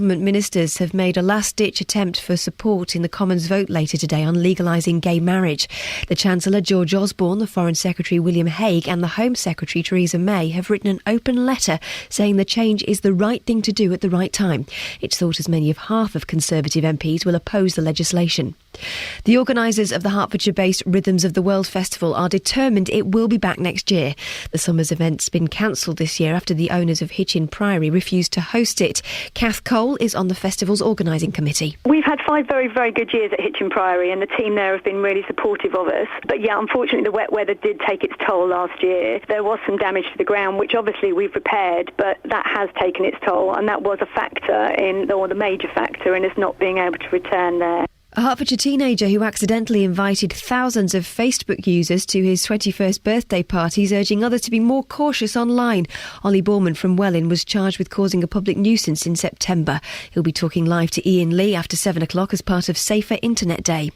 government ministers have made a last-ditch attempt for support in the Commons vote later today on legalising gay marriage. The Chancellor, George Osborne, the Foreign Secretary, William Hague, and the Home Secretary, Theresa May, have written an open letter saying the change is the right thing to do at the right time. It's thought as many as half of Conservative MPs will oppose the legislation. The organisers of the Hertfordshire-based Rhythms of the World Festival are determined it will be back next year. The summer's event's been cancelled this year after the owners of Hitchin Priory refused to host it. Kath Cole is on the festival's organising committee. We've had 5 very, very good years at Hitchin Priory, and the team there have been really supportive of us. But yeah, unfortunately the wet weather did take its toll last year. There was some damage to the ground, which obviously we've repaired, but that has taken its toll, and that was a factor or the major factor in us not being able to return there. A Hertfordshire teenager who accidentally invited thousands of Facebook users to his 21st birthday parties, urging others to be more cautious online. Ollie Borman from Welwyn was charged with causing a public nuisance in September. He'll be talking live to Iain Lee after 7 o'clock as part of Safer Internet Day.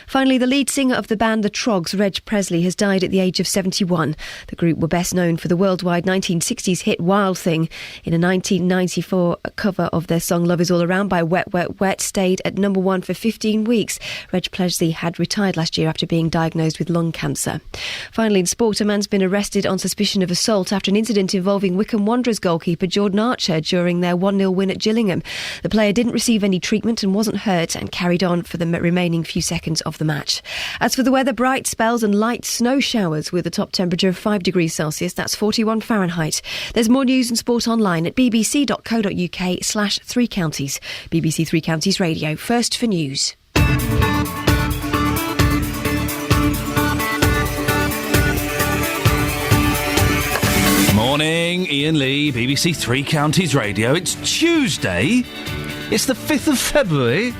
Finally, the lead singer of the band The Trogs, Reg Presley, has died at the age of 71. The group were best known for the worldwide 1960s hit Wild Thing. In a 1994 cover of their song Love Is All Around by Wet, Wet, Wet, stayed at number 1 for 15 weeks. Reg Presley had retired last year after being diagnosed with lung cancer. Finally, in sport, a man's been arrested on suspicion of assault after an incident involving Wycombe Wanderers goalkeeper Jordan Archer during their 1-0 win at Gillingham. The player didn't receive any treatment and wasn't hurt and carried on for the remaining few seconds of the match. As for the weather, bright spells and light snow showers with a top temperature of 5 degrees Celsius. That's 41 Fahrenheit. There's more news and sport online at bbc.co.uk/3 counties. BBC 3 Counties Radio, first for news. Morning, Iain Lee, BBC 3 Counties Radio. It's Tuesday. It's the 5th of February.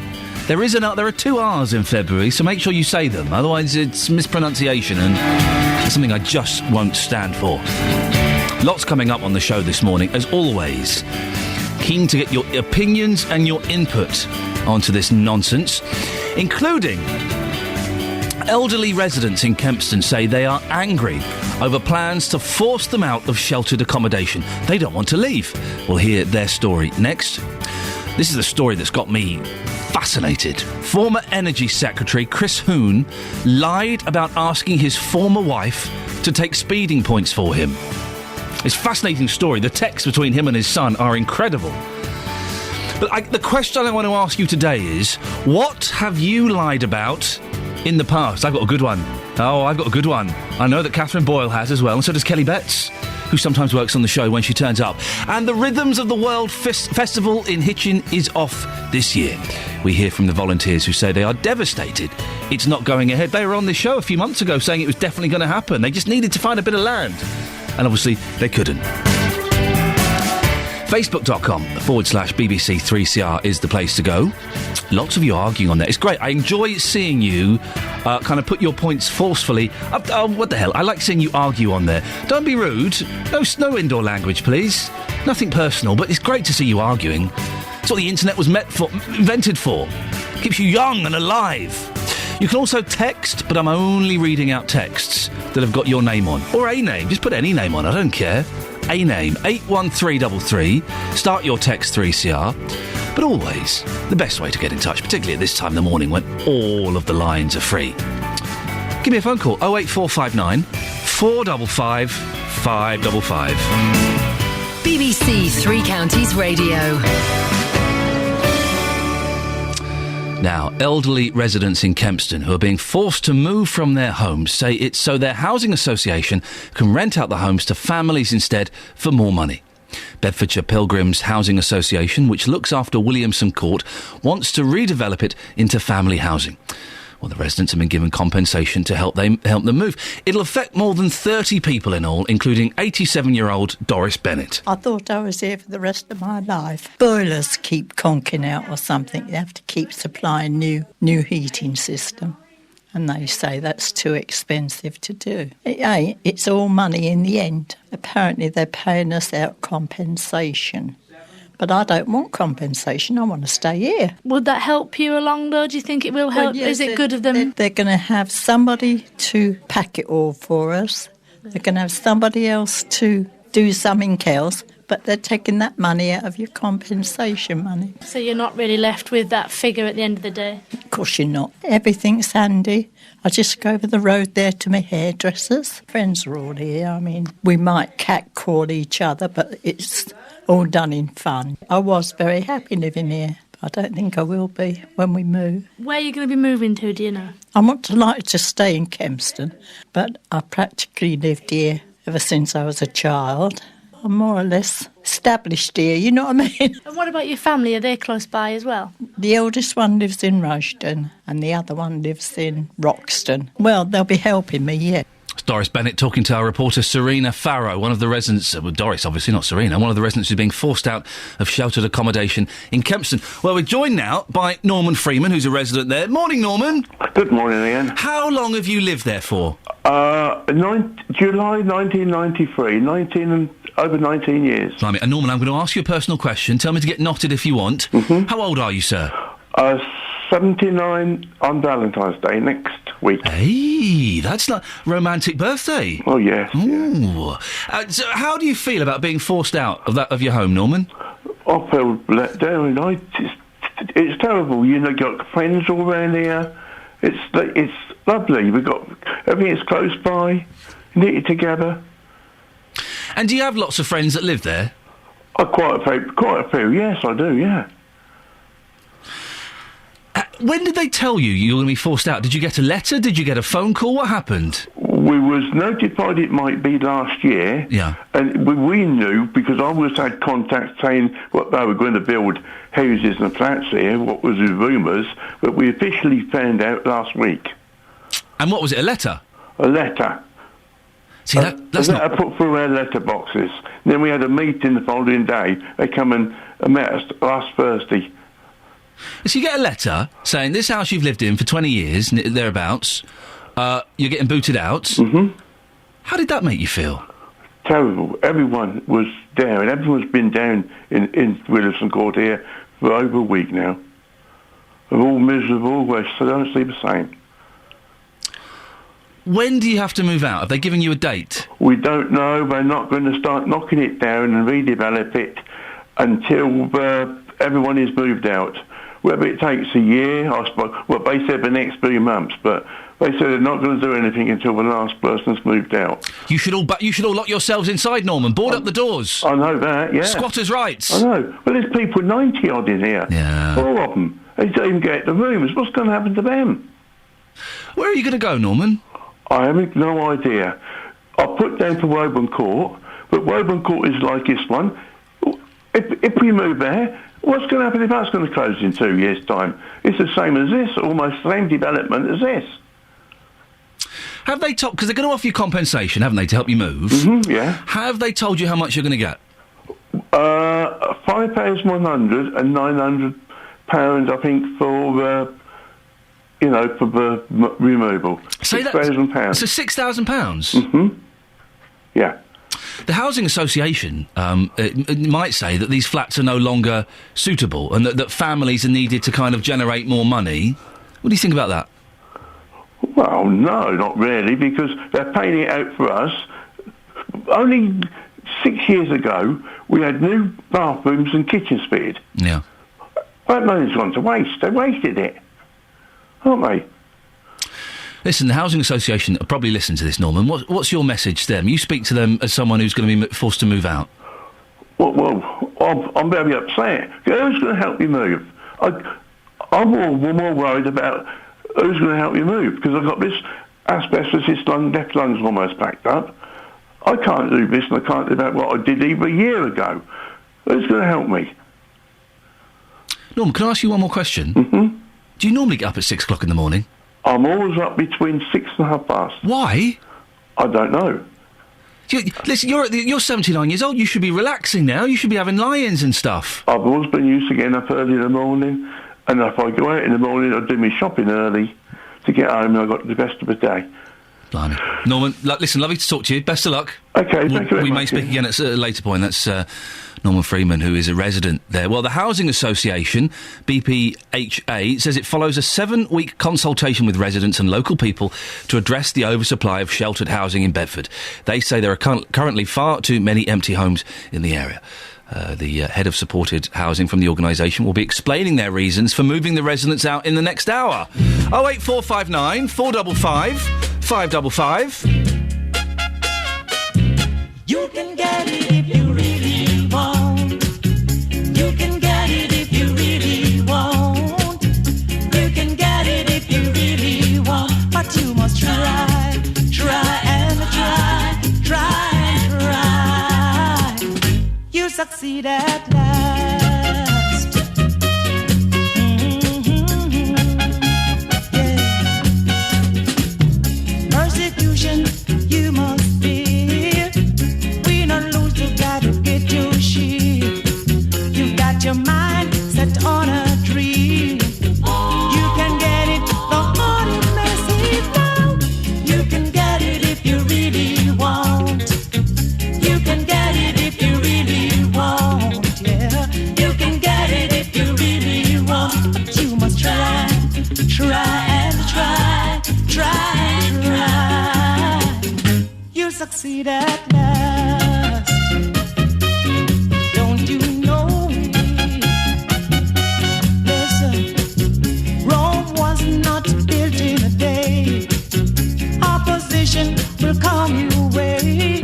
There are 2 R's in February, so make sure you say them. Otherwise, it's mispronunciation and it's something I just won't stand for. Lots coming up on the show this morning, as always. Keen to get your opinions and your input onto this nonsense, including elderly residents in Kempston say they are angry over plans to force them out of sheltered accommodation. They don't want to leave. We'll hear their story next. This is a story that's got me fascinated. Former Energy Secretary Chris Hoon lied about asking his former wife to take speeding points for him. It's a fascinating story. The texts between him and his son are incredible. But the question I want to ask you today is, what have you lied about in the past? I've got a good one. I've got a good one. I know that Catherine Boyle has as well, and so does Kelly Betts, who sometimes works on the show when she turns up. And the Rhythms of the World Festival in Hitchin is off this year. We hear from the volunteers who say they are devastated it's not going ahead. They were on this show a few months ago saying it was definitely going to happen. They just needed to find a bit of land. And obviously, they couldn't. Facebook.com/BBC3CR is the place to go. Lots of you arguing on there. It's great. I enjoy seeing you kind of put your points forcefully. What the hell? I like seeing you argue on there. Don't be rude. No indoor language, please. Nothing personal, but it's great to see you arguing. It's what the internet was invented for. Keeps you young and alive. You can also text, but I'm only reading out texts that have got your name on. Or a name. Just put any name on. I don't care. A name. 81333. Start your text 3CR. But always, the best way to get in touch, particularly at this time of the morning when all of the lines are free. Give me a phone call. 08459 455 555. BBC 3 Counties Radio. Now, elderly residents in Kempston who are being forced to move from their homes say it's so their housing association can rent out the homes to families instead for more money. Bedfordshire Pilgrims Housing Association, which looks after Williamson Court, wants to redevelop it into family housing. Well, the residents have been given compensation to help them move. It'll affect more than 30 people in all, including 87-year-old Doris Bennett. I thought I was here for the rest of my life. Boilers keep conking out or something. You have to keep supplying new heating system. And they say that's too expensive to do. It ain't. It's all money in the end. Apparently they're paying us out compensation. But I don't want compensation. I want to stay here. Would that help you along, though? Do you think it will help? Well, yes, is it good of them? They're going to have somebody to pack it all for us. They're going to have somebody else to do something else. but they're taking that money out of your compensation money. So you're not really left with that figure at the end of the day? Of course you're not. Everything's handy. I just go over the road there to my hairdressers. Friends are all here. I mean, we might catcall each other, but it's all done in fun. I was very happy living here. I don't think I will be when we move. Where are you going to be moving to, do you know? I want to like to stay in Kempston, but I practically lived here ever since I was a child. I'm more or less established here, you know what I mean? And what about your family? Are they close by as well? The eldest one lives in Rushden and the other one lives in Roxton. Well, they'll be helping me, yeah. It's Doris Bennett talking to our reporter Serena Farrow, one of the residents, Doris obviously, not Serena, one of the residents who's being forced out of sheltered accommodation in Kempston. Well, we're joined now by Norman Freeman, who's a resident there. Morning, Norman. Good morning, Iain. How long have you lived there for? July 1993, over 19 years. Blimey. And Norman, I'm going to ask you a personal question. Tell me to get knotted if you want. Mm-hmm. How old are you, sir? 79 on Valentine's Day next week. Hey, that's not romantic birthday. Oh, yes. Ooh. So how do you feel about being forced out of your home, Norman? I feel let down. It's terrible. You know, you've got friends all around here. It's lovely. We've got everything's close by, knitted together. And do you have lots of friends that live there? Quite a few. Yes, I do. Yeah. When did they tell you were going to be forced out? Did you get a letter? Did you get a phone call? What happened? We was notified it might be last year. Yeah. And we knew, because I always had contact saying what they were going to build houses and flats here, what was the rumours, but we officially found out last week. And what was it, a letter? A letter. See, that's a not... letter put through our letter boxes. Then we had a meeting the following day. They come and met us last Thursday. So you get a letter saying this house you've lived in for 20 years, thereabouts, you're getting booted out. Mm-hmm. How did that make you feel? Terrible. Everyone was there, and everyone's been down in Willesden Court here for over a week now. They're all miserable. We don't see the same. When do you have to move out? Have they given you a date? We don't know. They're not going to start knocking it down and redevelop it until everyone is moved out. Whether it takes a year, I suppose. Well, they said the next 3 months, but they said they're not going to do anything until the last person's moved out. You should all lock yourselves inside, Norman. Board up the doors. I know that. Yeah. Squatters' rights. I know. Well, there's people 90 odd in here. Yeah. 4 of them. They don't even get the rooms. What's going to happen to them? Where are you going to go, Norman? I have no idea. I put down to Woburn Court, but Woburn Court is like this one. If we move there, what's going to happen if that's going to close in 2 years' time? It's the same as this, almost the same development as this. Have they told... Because they're going to offer you compensation, haven't they, to help you move? Mm-hmm, yeah. Have they told you how much you're going to get? £5,100 and £900, I think, for... for the removal. £6,000. So £6,000? Mm-hmm. Yeah. The Housing Association it might say that these flats are no longer suitable and that families are needed to kind of generate more money. What do you think about that? Well, no, not really, because they're paying it out for us. Only 6 years ago, we had new bathrooms and kitchens fitted. Yeah. That money's gone to waste. They wasted it. Aren't they? Listen, the Housing Association will probably listen to this, Norman. What's your message to them? You speak to them as someone who's going to be forced to move out. Well, I'm very upset. Who's going to help you move? I'm more worried about who's going to help you move, because I've got this asbestos, this left lung's almost packed up. I can't do this, and I can't do that, what I did even a year ago. Who's going to help me? Norman, can I ask you one more question? Mm-hmm. Do you normally get up at 6 o'clock in the morning? I'm always up between 6 and 6:30. Why? I don't know. Listen, you're 79 years old. You should be relaxing now. You should be having lie-ins and stuff. I've always been used to getting up early in the morning, and if I go out in the morning, I do my shopping early to get home, and I've got the best of the day. Blimey. Norman, listen, lovely to talk to you. Best of luck. Okay, thank you very much. We may speak again at a later point. That's Norman Freeman, who is a resident there. Well, the Housing Association, BPHA, says it follows a 7-week consultation with residents and local people to address the oversupply of sheltered housing in Bedford. They say there are currently far too many empty homes in the area. The head of supported housing from the organisation will be explaining their reasons for moving the residents out in the next hour. 08459 455 555. You can get it if you really want. You can get it if you really want. You can get it if you really want. But you must try and try. You succeed at last. Yeah. Persecution you must fear. We don't lose, you gotta get your shield. You've got your mind set on a dream. You can get it, the heart it may seem now. You can get it if you really want. You can get it if you really want, yeah. You can get it if you really want. But you must try and try. You'll succeed at last. Don't you know it? Listen, Rome was not built in a day. Opposition will come your way.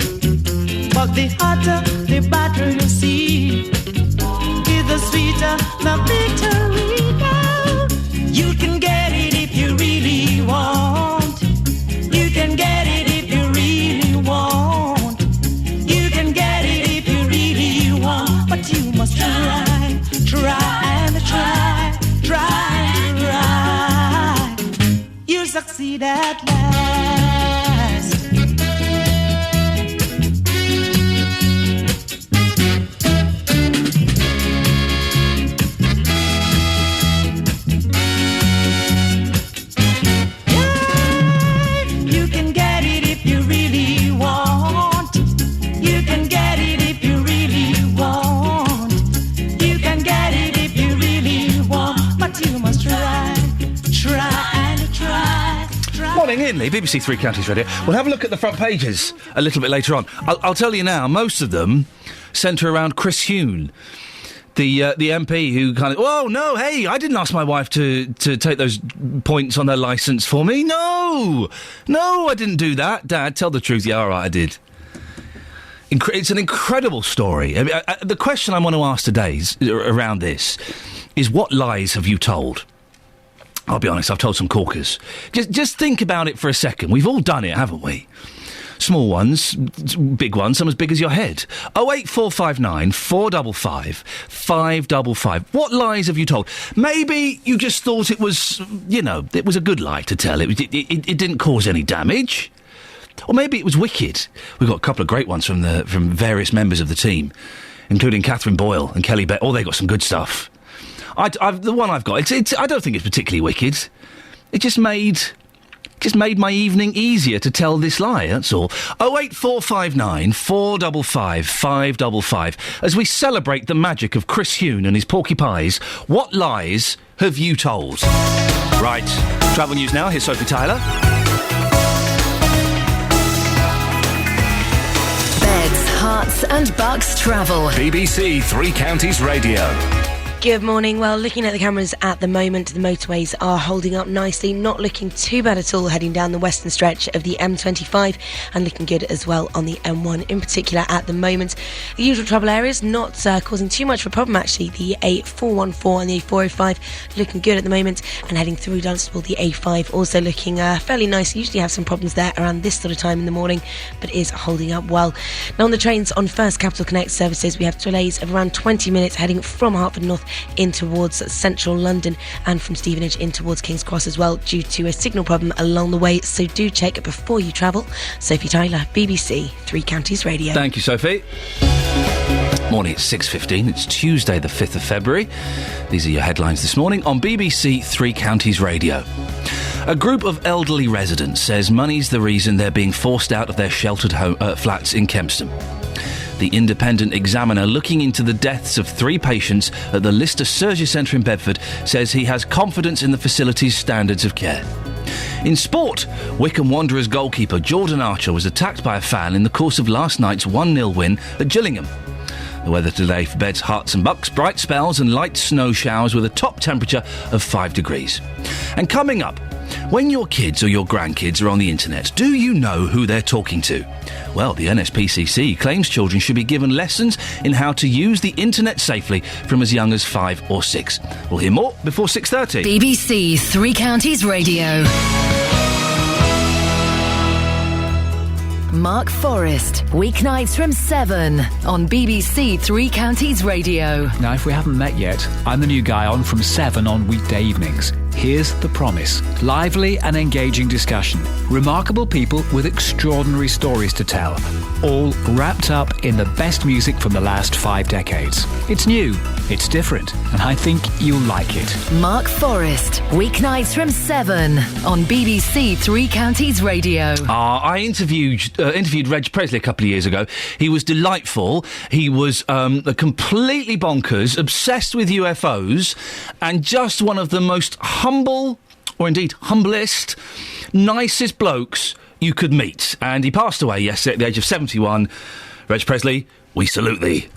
But the hotter the battle you see, is the sweeter the victory now. You can get it if you really want. You can get it if you really want. You can get it if you really want. But you must try. You'll succeed at last. Morning, Iain Lee, BBC Three Counties Radio. We'll have a look at the front pages a little bit later on. I'll tell you now, most of them centre around Chris Huhne, the MP who kind of, oh, no, hey, I didn't ask my wife to take those points on their licence for me. No, I didn't do that. Dad, tell the truth. Yeah, all right, I did. It's an incredible story. I mean, the question I want to ask today around this is, what lies have you told? I'll be honest, I've told some corkers. Just think about it for a second. We've all done it, haven't we? Small ones, big ones, some as big as your head. 08459 455 555. What lies have you told? Maybe you just thought it was, it was a good lie to tell. It didn't cause any damage. Or maybe it was wicked. We've got a couple of great ones from various members of the team, including Catherine Boyle and Kelly Bett. Oh, they got some good stuff. The one I've got, I don't think it's particularly wicked. It just made my evening easier to tell this lie, that's all. 08459 455 555. As we celebrate the magic of Chris Huhne and his porky pies, what lies have you told? Right, travel news now, here's Sophie Tyler. Beds, Herts and Bucks travel. BBC Three Counties Radio. Good morning. Well, looking at the cameras at the moment, the motorways are holding up nicely, not looking too bad at all heading down the western stretch of the M25 and looking good as well on the M1 in particular at the moment. The usual trouble areas not causing too much of a problem actually. The A414 and the A405 looking good at the moment, and heading through Dunstable, the A5 also looking fairly nice. Usually have some problems there around this sort of time in the morning, but is holding up well. Now on the trains on First Capital Connect services, we have delays of around 20 minutes heading from Hertford North in towards central London, and from Stevenage in towards King's Cross as well, due to a signal problem along the way, so do check before you travel. Sophie Tyler, BBC Three Counties Radio. Thank you, Sophie. Morning, it's 6:15. It's Tuesday the 5th of February. These are your headlines this morning on BBC Three Counties Radio. A group of elderly residents says money's the reason they're being forced out of their sheltered flats in Kempston. The Independent Examiner, looking into the deaths of 3 patients at the Lister Surgery Centre in Bedford, says he has confidence in the facility's standards of care. In sport, Wycombe Wanderers goalkeeper Jordan Archer was attacked by a fan in the course of last night's 1-0 win at Gillingham. The weather today for Beds, Herts and Bucks, bright spells and light snow showers with a top temperature of 5 degrees. And coming up, when your kids or your grandkids are on the internet, do you know who they're talking to? Well, the NSPCC claims children should be given lessons in how to use the internet safely from as young as 5 or 6. We'll hear more before 6:30. BBC Three Counties Radio. Mark Forrest, weeknights from 7 on BBC Three Counties Radio. Now, if we haven't met yet, I'm the new guy on from 7 on weekday evenings. Here's the promise. Lively and engaging discussion. Remarkable people with extraordinary stories to tell. All wrapped up in the best music from the last 5 decades. It's new, it's different, and I think you'll like it. Mark Forrest, weeknights from 7 on BBC Three Counties Radio. I interviewed Reg Presley a couple of years ago. He was delightful. He was completely bonkers, obsessed with UFOs, and just one of the most humble, or indeed humblest, nicest blokes you could meet. And he passed away yesterday at the age of 71. Reg Presley, we salute thee.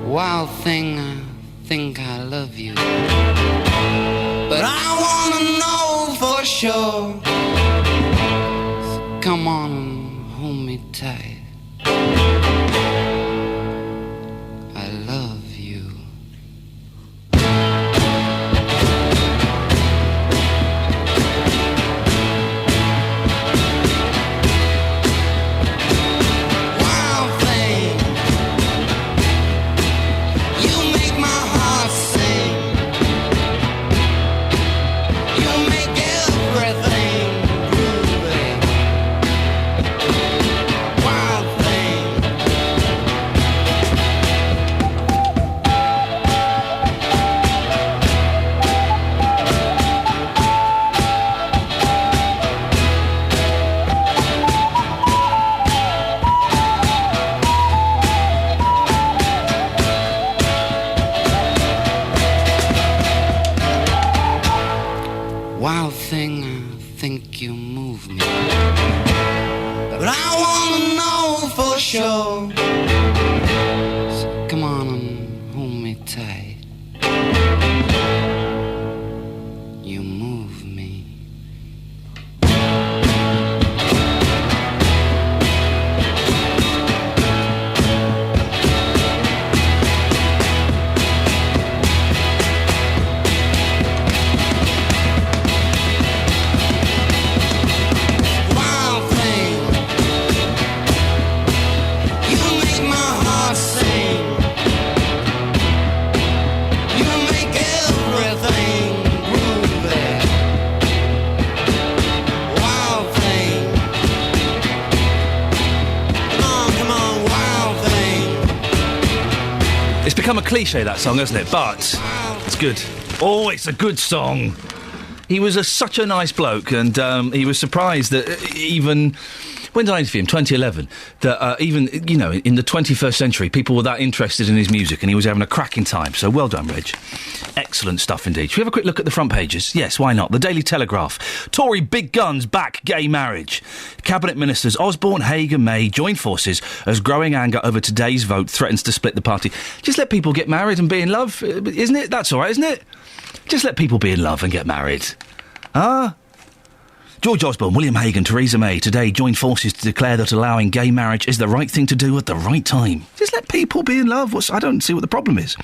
Wild thing, I think I love you, but I wanna know for sure. So come on and hold me tight. I love you. Wild thing, I think you move me, but I wanna know for sure. So come on and hold me tight. You move me. Become a cliche, that song, hasn't it? But it's good. Oh, it's a good song. He was such a nice bloke, and he was surprised that even... When did I interview him? 2011. That even, you know, in the 21st century, people were that interested in his music, and he was having a cracking time. So well done, Reg. Excellent stuff indeed. Should we have a quick look at the front pages? Yes, why not? The Daily Telegraph. Tory big guns back gay marriage. Cabinet Ministers Osborne, Hague and May join forces as growing anger over today's vote threatens to split the party. Just let people get married and be in love, isn't it? That's all right, isn't it? Just let people be in love and get married. Huh? George Osborne, William Hague and Theresa May today joined forces to declare that allowing gay marriage is the right thing to do at the right time. Just let people be in love. I don't see what the problem is.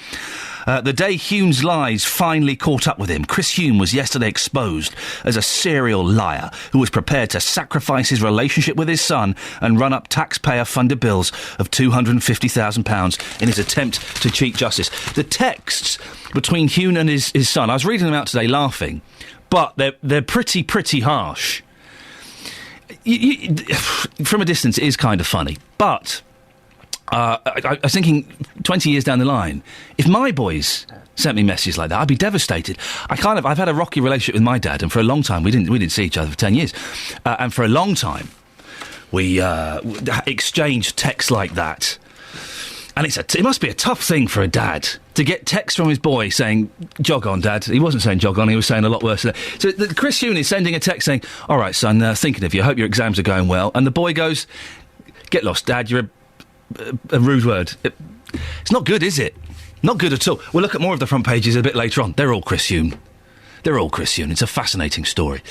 The day Hume's lies finally caught up with him. Chris Hume was yesterday exposed as a serial liar who was prepared to sacrifice his relationship with his son and run up taxpayer-funded bills of £250,000 in his attempt to cheat justice. The texts between Hume and his son, I was reading them out today laughing, but they're pretty harsh. From a distance, it is kind of funny, but I was thinking 20 years down the line, if my boys sent me messages like that, I'd be devastated. I've had a rocky relationship with my dad, and for a long time we didn't see each other for 10 years, and for a long time we exchanged texts like that. And it must be a tough thing for a dad to get text from his boy saying, "Jog on, Dad." He wasn't saying jog on, he was saying a lot worse than that. So Chris Hume is sending a text saying, "All right, son, thinking of you, hope your exams are going well." And the boy goes, "Get lost, Dad, you're a rude word." It's not good, is it? Not good at all. We'll look at more of the front pages a bit later on. They're all Chris Hume. It's a fascinating story.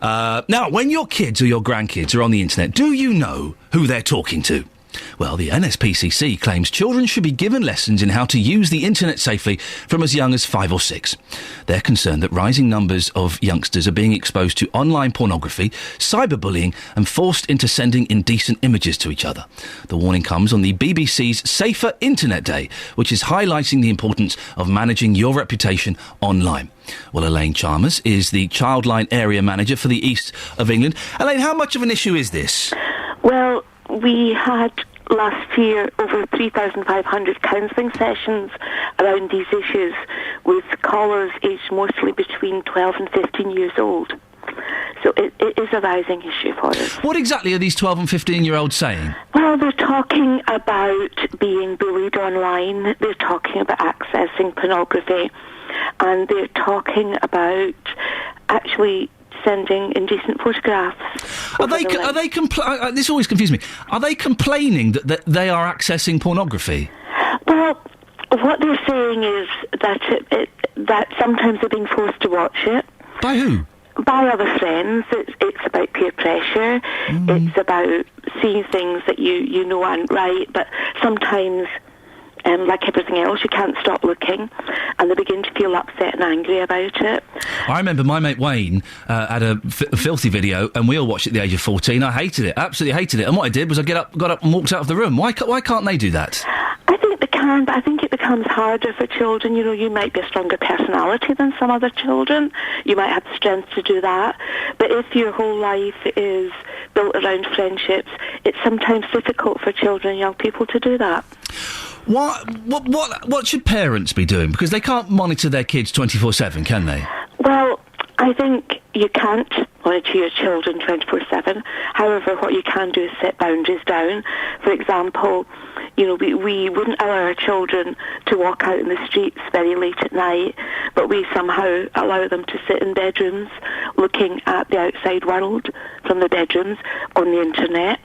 Now, when your kids or your grandkids are on the internet, do you know who they're talking to? Well, the NSPCC claims children should be given lessons in how to use the internet safely from as young as 5 or 6. They're concerned that rising numbers of youngsters are being exposed to online pornography, cyberbullying and forced into sending indecent images to each other. The warning comes on the BBC's Safer Internet Day, which is highlighting the importance of managing your reputation online. Well, Elaine Chalmers is the Childline Area Manager for the East of England. Elaine, how much of an issue is this? Well, we had last year over 3,500 counselling sessions around these issues with callers aged mostly between 12 and 15 years old. So it is a rising issue for us. What exactly are these 12 and 15-year-olds saying? Well, they're talking about being bullied online, they're talking about accessing pornography, and they're talking about actually sending indecent photographs. This always confuses me. Are they complaining that they are accessing pornography? Well, what they're saying is that that sometimes they're being forced to watch it. By who? By other friends. It's about peer pressure. It's about seeing things that you know aren't right, but sometimes, like everything else, you can't stop looking, and they begin to feel upset and angry about it. I remember my mate Wayne had a filthy video, and we all watched it at the age of 14. I hated it, absolutely hated it. And what I did was I got up and walked out of the room. Why can't they do that? I think they can, but I think it becomes harder for children. You know, you might be a stronger personality than some other children. You might have the strength to do that. But if your whole life is built around friendships, it's sometimes difficult for children and young people to do that. What should parents be doing? Because they can't monitor their kids 24/7, can they? Well, I think you can't monitor your children 24/7. However, what you can do is set boundaries down. For example, you know, we wouldn't allow our children to walk out in the streets very late at night, but we somehow allow them to sit in bedrooms looking at the outside world from the bedrooms on the internet.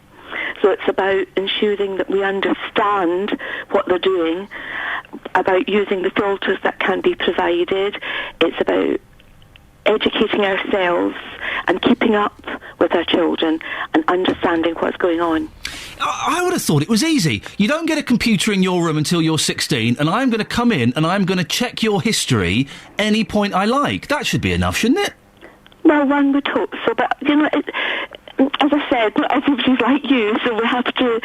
So it's about ensuring that we understand what they're doing, about using the filters that can be provided. It's about educating ourselves and keeping up with our children and understanding what's going on. I would have thought it was easy. You don't get a computer in your room until you're 16, and I'm going to come in and I'm going to check your history any point I like. That should be enough, shouldn't it? Well, one would hope so, but, you know, as I said, not everybody's like you, so we have to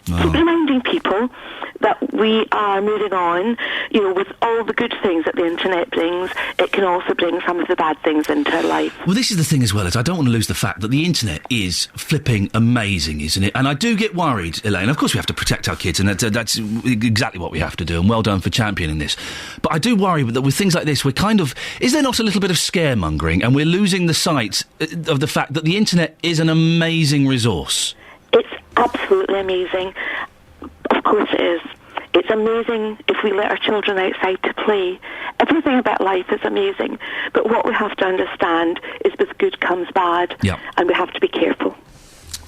keep reminding people that we are moving on. You know, with all the good things that the internet brings, it can also bring some of the bad things into our life. Well, this is the thing as well, is I don't want to lose the fact that the internet is flipping amazing, isn't it? And I do get worried, Elaine. Of course we have to protect our kids, and that's exactly what we have to do, and well done for championing this. But I do worry that with things like this, we're kind of... Is there not a little bit of scaremongering, and we're losing the sight of the fact that the internet is an amazing resource? It's absolutely amazing. Of course it is. It's amazing if we let our children outside to play. Everything about life is amazing. But what we have to understand is with good comes bad. Yep. And we have to be careful.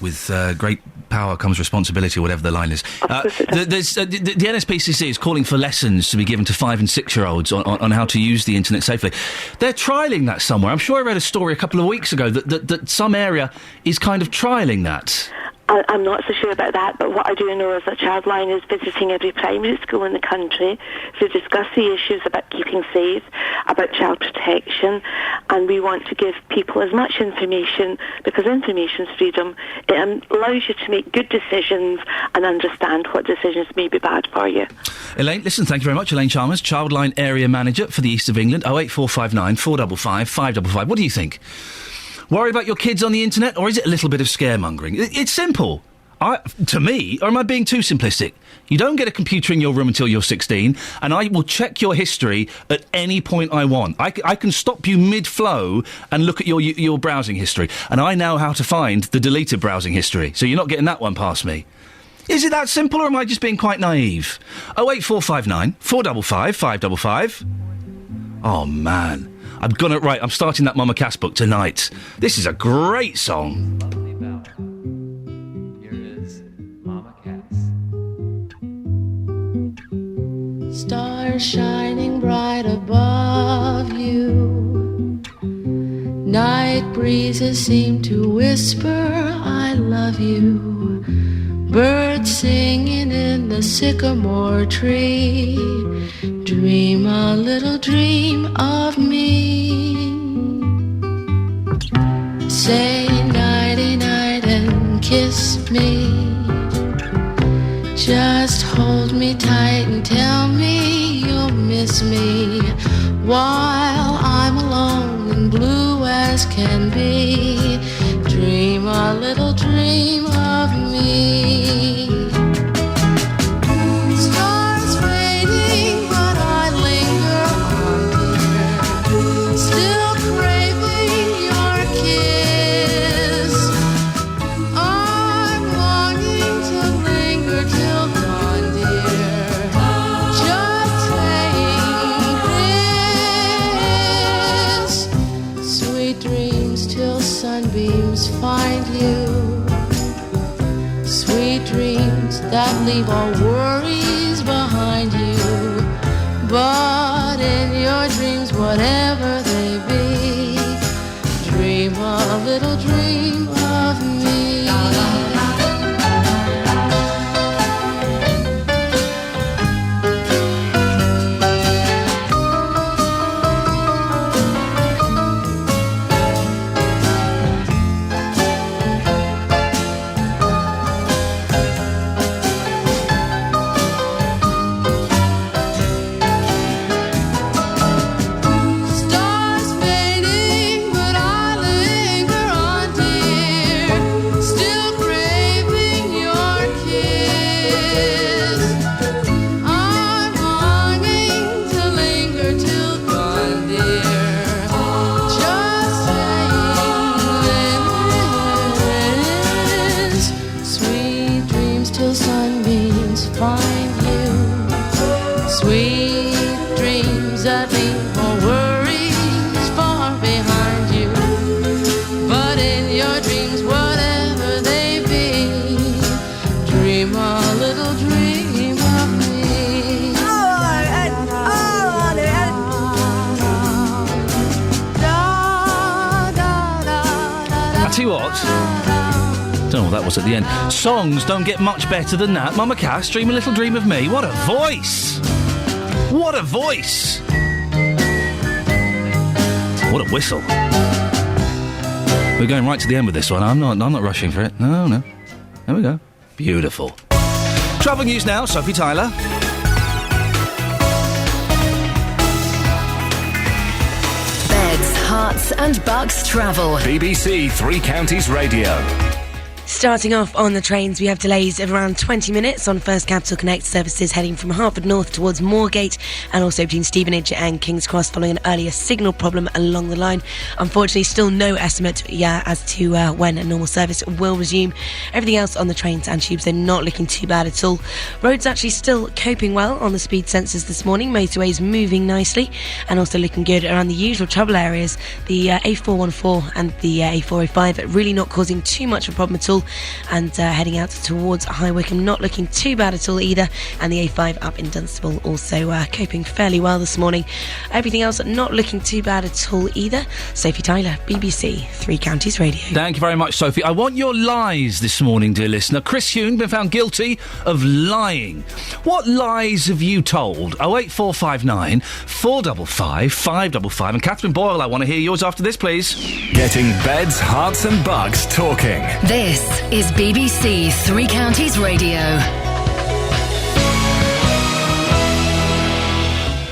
With great power comes responsibility, or whatever the line is. The NSPCC is calling for lessons to be given to 5 and 6-year-olds on how to use the internet safely. They're trialling that somewhere. I'm sure I read a story a couple of weeks ago that some area is kind of trialling that. I'm not so sure about that, but what I do know is that Childline is visiting every primary school in the country to discuss the issues about keeping safe, about child protection, and we want to give people as much information, because information's freedom. It allows you to make good decisions and understand what decisions may be bad for you. Elaine, listen, thank you very much. Elaine Chalmers, Childline Area Manager for the East of England, 08459 455 555. What do you think? Worry about your kids on the internet, or is it a little bit of scaremongering? It's simple. To me, or am I being too simplistic? You don't get a computer in your room until you're 16, and I will check your history at any point I want. I can stop you mid-flow and look at your browsing history, and I know how to find the deleted browsing history, so you're not getting that one past me. Is it that simple, or am I just being quite naive? 08459 455 555. Oh, man. I'm starting that Mama Cass book tonight. This is a great song. Here is Mama Cass. Stars shining bright above you. Night breezes seem to whisper, I love you. Birds singing in the sycamore tree. Dream a little dream of me. Say nighty-night and kiss me. Just hold me tight and tell me you'll miss me while I'm alone and blue as can be. Dream a little dream of me. Stars fading, but I linger on, dear. Still craving your kiss. I'm longing to linger till dawn, dear. Just saying this. Sweet dreams till sunbeams find you. Sweet dreams that leave all worries behind you. But in your dreams, whatever they be, dream a little dream of me. Stars fading, but I linger on, dear. Still craving your kiss. I'm longing to linger till dawn, dear. Just saying this. Sweet dreams till sunbeams find you. Sweet dreams that leave all worries far behind you. But in your dreams, whatever they be, dream a little dream of me. I tell you what. Don't know what that was at the end. Songs don't get much better than that. Mama Cass, Dream a Little Dream of Me. What a voice! What a voice! What a whistle. We're going right to the end with this one. I'm not rushing for it. No. There we go. Beautiful. Travel news now, Sophie Tyler. Beds, hearts and bucks travel. BBC Three Counties Radio. Starting off on the trains, we have delays of around 20 minutes on First Capital Connect services heading from Hartford North towards Moorgate, and also between Stevenage and King's Cross following an earlier signal problem along the line. Unfortunately, still no estimate as to when a normal service will resume. Everything else on the trains and tubes, they're not looking too bad at all. Roads actually still coping well on the speed sensors this morning. Motorways moving nicely and also looking good around the usual trouble areas. The A414 and the A405 really not causing too much of a problem at all. Dunstable, and heading out towards High Wycombe, not looking too bad at all either. And the A5 up in Dunstable also coping fairly well this morning. Everything else not looking too bad at all either. Sophie Tyler, BBC Three Counties Radio. Thank you very much, Sophie. I want your lies this morning, dear listener. Chris Hume been found guilty of lying. What lies have you told? 08459 455 555. And Catherine Boyle, I want to hear yours after this, please. Getting beds, hearts and bugs talking. This is BBC Three Counties Radio.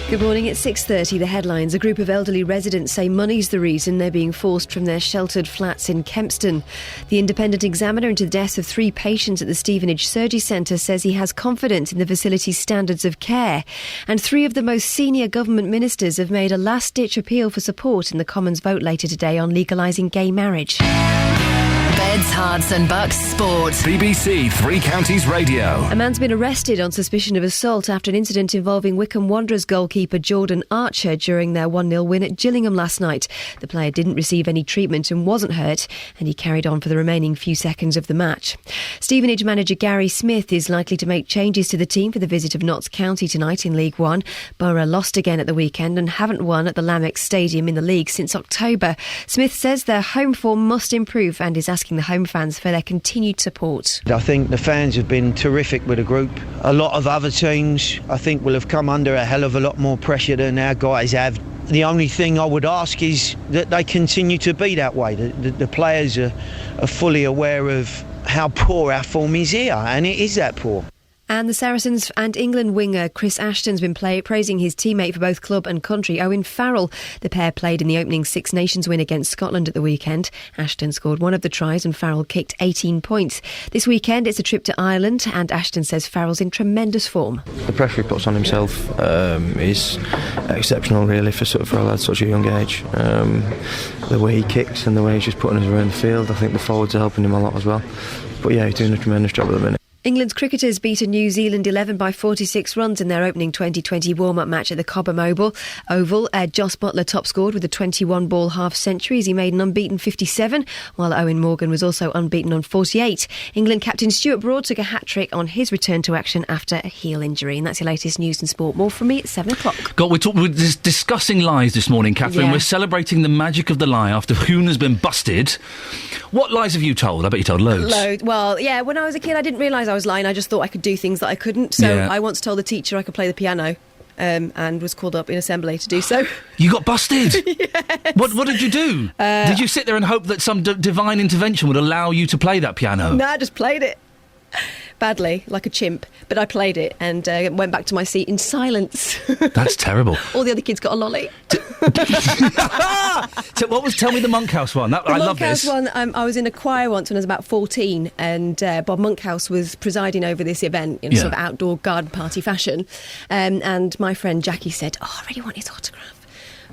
Good morning, it's 6:30. The headlines. A group of elderly residents say money's the reason they're being forced from their sheltered flats in Kempston. The independent examiner into the deaths of 3 patients at the Stevenage Surgery Centre says he has confidence in the facility's standards of care. And 3 of the most senior government ministers have made a last-ditch appeal for support in the Commons vote later today on legalising gay marriage. Beds, Hearts and Bucks Sport. BBC Three Counties Radio. A man's been arrested on suspicion of assault after an incident involving Wycombe Wanderers goalkeeper Jordan Archer during their 1-0 win at Gillingham last night. The player didn't receive any treatment and wasn't hurt, and he carried on for the remaining few seconds of the match. Stevenage manager Gary Smith is likely to make changes to the team for the visit of Notts County tonight in League One. Borough lost again at the weekend and haven't won at the Lamex Stadium in the league since October. Smith says their home form must improve and is asking the home fans for their continued support. I think the fans have been terrific with the group. A lot of other teams, I think, will have come under a hell of a lot more pressure than our guys have. The only thing I would ask is that they continue to be that way. The players are fully aware of how poor our form is here, and it is that poor. And the Saracens and England winger Chris Ashton's been praising his teammate for both club and country, Owen Farrell. The pair played in the opening Six Nations win against Scotland at the weekend. Ashton scored one of the tries and Farrell kicked 18 points. This weekend it's a trip to Ireland, and Ashton says Farrell's in tremendous form. The pressure he puts on himself is exceptional, really, for a lad such a young age. The way he kicks and the way he's just putting us around the field, I think the forwards are helping him a lot as well. But yeah, he's doing a tremendous job at the minute. England's cricketers beat a New Zealand 11 by 46 runs in their opening 2020 warm-up match at the Cobham Oval. Joss Buttler top-scored with a 21-ball half-century as he made an unbeaten 57, while Owen Morgan was also unbeaten on 48. England captain Stuart Broad took a hat-trick on his return to action after a heel injury. And that's your latest news and sport. More from me at 7 o'clock. God, we're discussing lies this morning, Catherine. Yeah. We're celebrating the magic of the lie after Hoon has been busted. What lies have you told? I bet you told loads. Well, yeah, when I was a kid I didn't realise I was lying. I just thought I could do things that I couldn't. So Yeah. I once told the teacher I could play the piano. And was called up in assembly to do so. You got busted? Yes. What did you do? Did you sit there and hope that some divine intervention would allow you to play that piano? No, I just played it. Badly, like a chimp. But I played it and went back to my seat in silence. That's terrible. All the other kids got a lolly. So tell me the Monkhouse one. I love this. The Monkhouse one, I was in a choir once when I was about 14 and Bob Monkhouse was presiding over this event in sort of outdoor garden party fashion. And my friend Jackie said, I really want his autograph.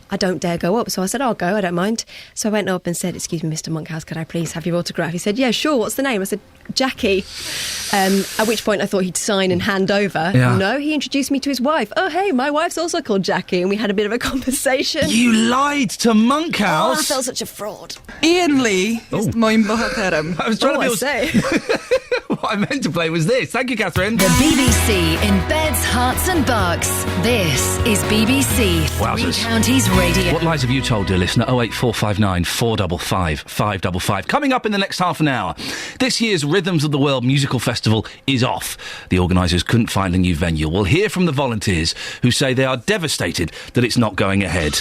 I don't dare go up, so I said, I'll go, I don't mind. So I went up and said, excuse me, Mr. Monkhouse, could I please have your autograph? He said, yeah, sure, what's the name? I said, Jackie. At which point I thought he'd sign and hand over. Yeah. No, he introduced me to his wife. Oh, hey, my wife's also called Jackie, and we had a bit of a conversation. You lied to Monkhouse? Oh, I felt such a fraud. Iain Lee is moyn bachatarum. I was trying to be... say. What I meant to play was this. Thank you, Catherine. The BBC in beds, hearts and bucks. This is BBC Wowzers. Three Counties Radio. What lies have you told, dear listener? 08459 455 555. Coming up in the next half an hour, this year's Rhythms of the World musical festival is off. The organisers couldn't find a new venue. We'll hear from the volunteers who say they are devastated that it's not going ahead.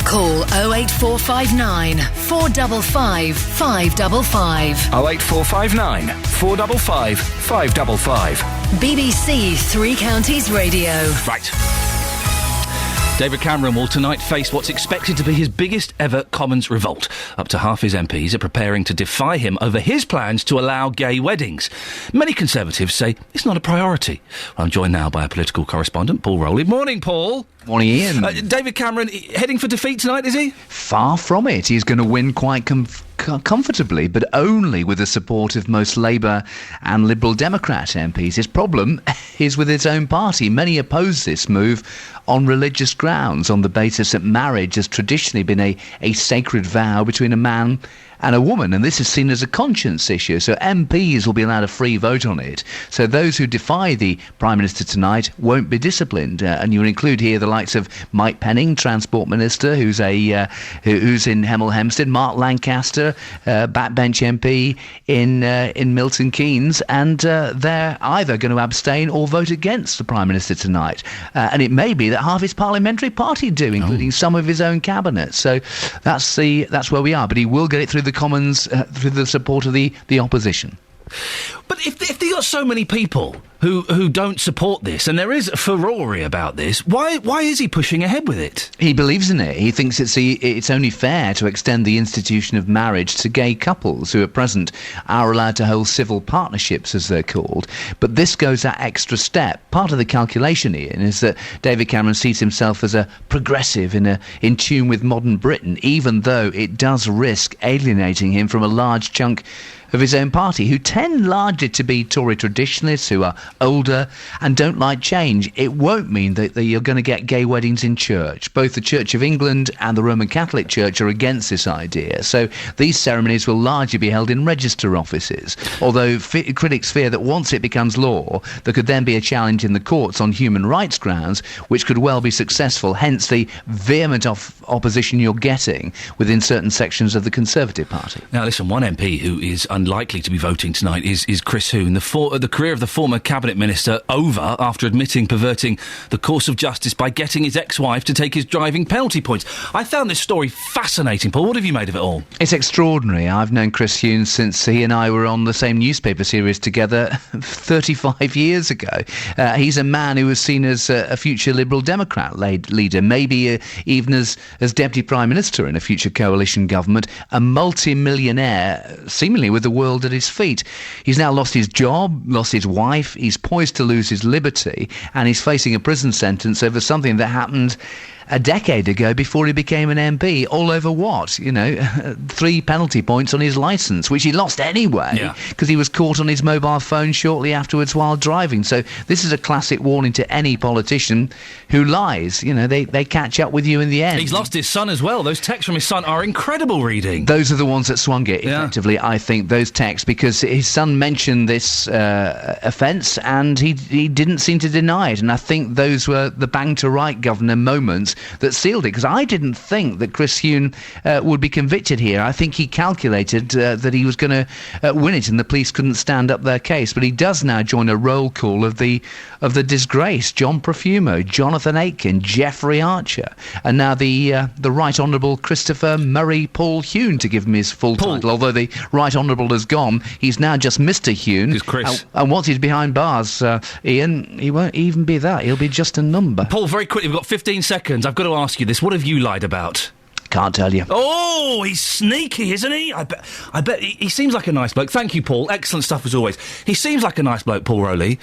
Call 08459 455 555. 08459 455 555. BBC Three Counties Radio. Right. David Cameron will tonight face what's expected to be his biggest ever Commons revolt. Up to half his MPs are preparing to defy him over his plans to allow gay weddings. Many Conservatives say it's not a priority. Well, I'm joined now by a political correspondent, Paul Rowley. Morning, Paul. Morning, Iain. David Cameron heading for defeat tonight, is he? Far from it. He's going to win quite comfortably, but only with the support of most Labour and Liberal Democrat MPs. His problem is with his own party. Many oppose this move on religious grounds, on the basis that marriage has traditionally been a sacred vow between a man and a woman, and this is seen as a conscience issue. So MPs will be allowed a free vote on it. So those who defy the Prime Minister tonight won't be disciplined. And you will include here the likes of Mike Penning, Transport Minister, who's who's in Hemel Hempstead, Mark Lancaster, backbench MP in Milton Keynes, and they're either going to abstain or vote against the Prime Minister tonight. And it may be that half his parliamentary party do, including some of his own cabinet. So that's where we are. But he will get it through the Commons, through the support of the opposition. But if they've got so many people who don't support this, and there is furore about this, why is he pushing ahead with it? He believes in it. He thinks it's only fair to extend the institution of marriage to gay couples who at present are allowed to hold civil partnerships, as they're called. But this goes that extra step. Part of the calculation, Ian, is that David Cameron sees himself as a progressive in tune with modern Britain, even though it does risk alienating him from a large chunk of his own party, who tend largely to be Tory traditionalists, who are older and don't like change. It won't mean that you're going to get gay weddings in church. Both the Church of England and the Roman Catholic Church are against this idea. So these ceremonies will largely be held in register offices, although critics fear that once it becomes law, there could then be a challenge in the courts on human rights grounds, which could well be successful, hence the vehement opposition you're getting within certain sections of the Conservative Party. Now listen, one MP who is unlikely to be voting tonight is Chris Huhne. The career of the former cabinet minister over after admitting perverting the course of justice by getting his ex-wife to take his driving penalty points. I found this story fascinating, Paul. What have you made of it all? It's extraordinary. I've known Chris Huhne since he and I were on the same newspaper series together 35 years ago. He's a man who was seen as a future Liberal Democrat leader, maybe even as Deputy Prime Minister in a future coalition government, a multi-millionaire, seemingly with the world at his feet. He's now lost his job, lost his wife, he's poised to lose his liberty, and he's facing a prison sentence over something that happened a decade ago before he became an MP. All over what? 3 penalty points on his licence, which he lost anyway because he was caught on his mobile phone shortly afterwards while driving. So this is a classic warning to any politician who lies. They catch up with you in the end. He's lost his son as well. Those texts from his son are incredible reading. Those are the ones that swung it, effectively, I think, those texts, because his son mentioned this offence and he didn't seem to deny it. And I think those were the bang-to-right governor moments that sealed it, because I didn't think that Chris Huhne would be convicted here. I think he calculated that he was going to win it and the police couldn't stand up their case. But he does now join a roll call of the disgrace: John Profumo, Jonathan Aitken, Geoffrey Archer, and now the Right Honourable Christopher Murray Paul Huhne, to give him his full title. Although the Right Honourable has gone, he's now just Mr. Huhne. Who's Chris? And once he's behind bars, Ian, he won't even be that. He'll be just a number. Paul, very quickly, we've got 15 seconds. I've got to ask you this. What have you lied about? Can't tell you. Oh, he's sneaky, isn't he? I bet he seems like a nice bloke. Thank you, Paul. Excellent stuff as always. He seems like a nice bloke, Paul Rowley,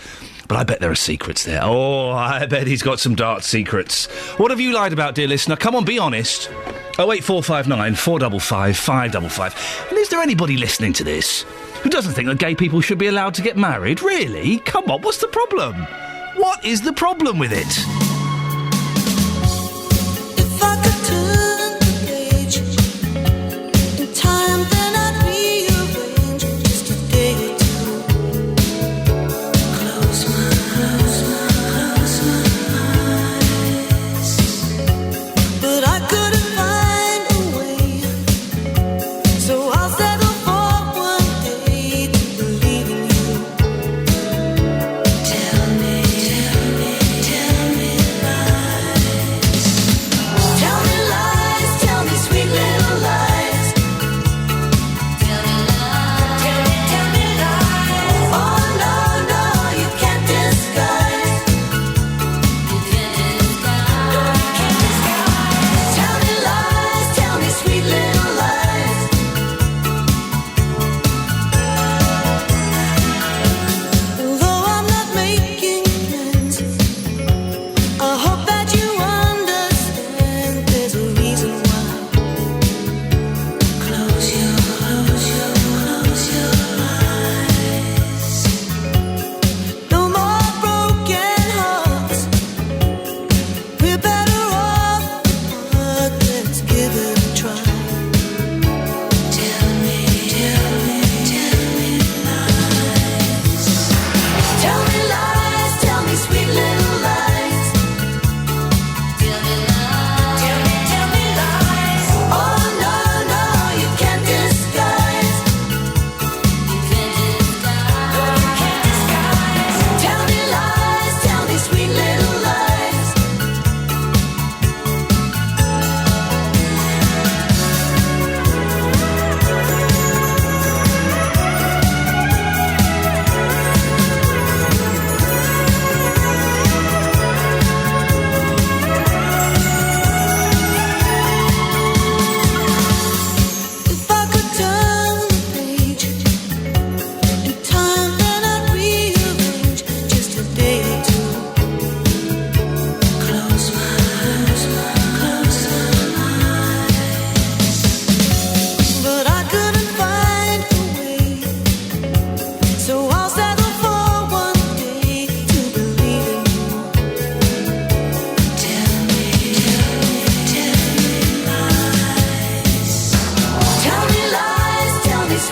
but I bet there are secrets there. Oh, I bet he's got some dark secrets. What have you lied about, dear listener? Come on, be honest. 08459 455 555. And is there anybody listening to this who doesn't think that gay people should be allowed to get married? Really? Come on, what's the problem? What is the problem with it? Tell me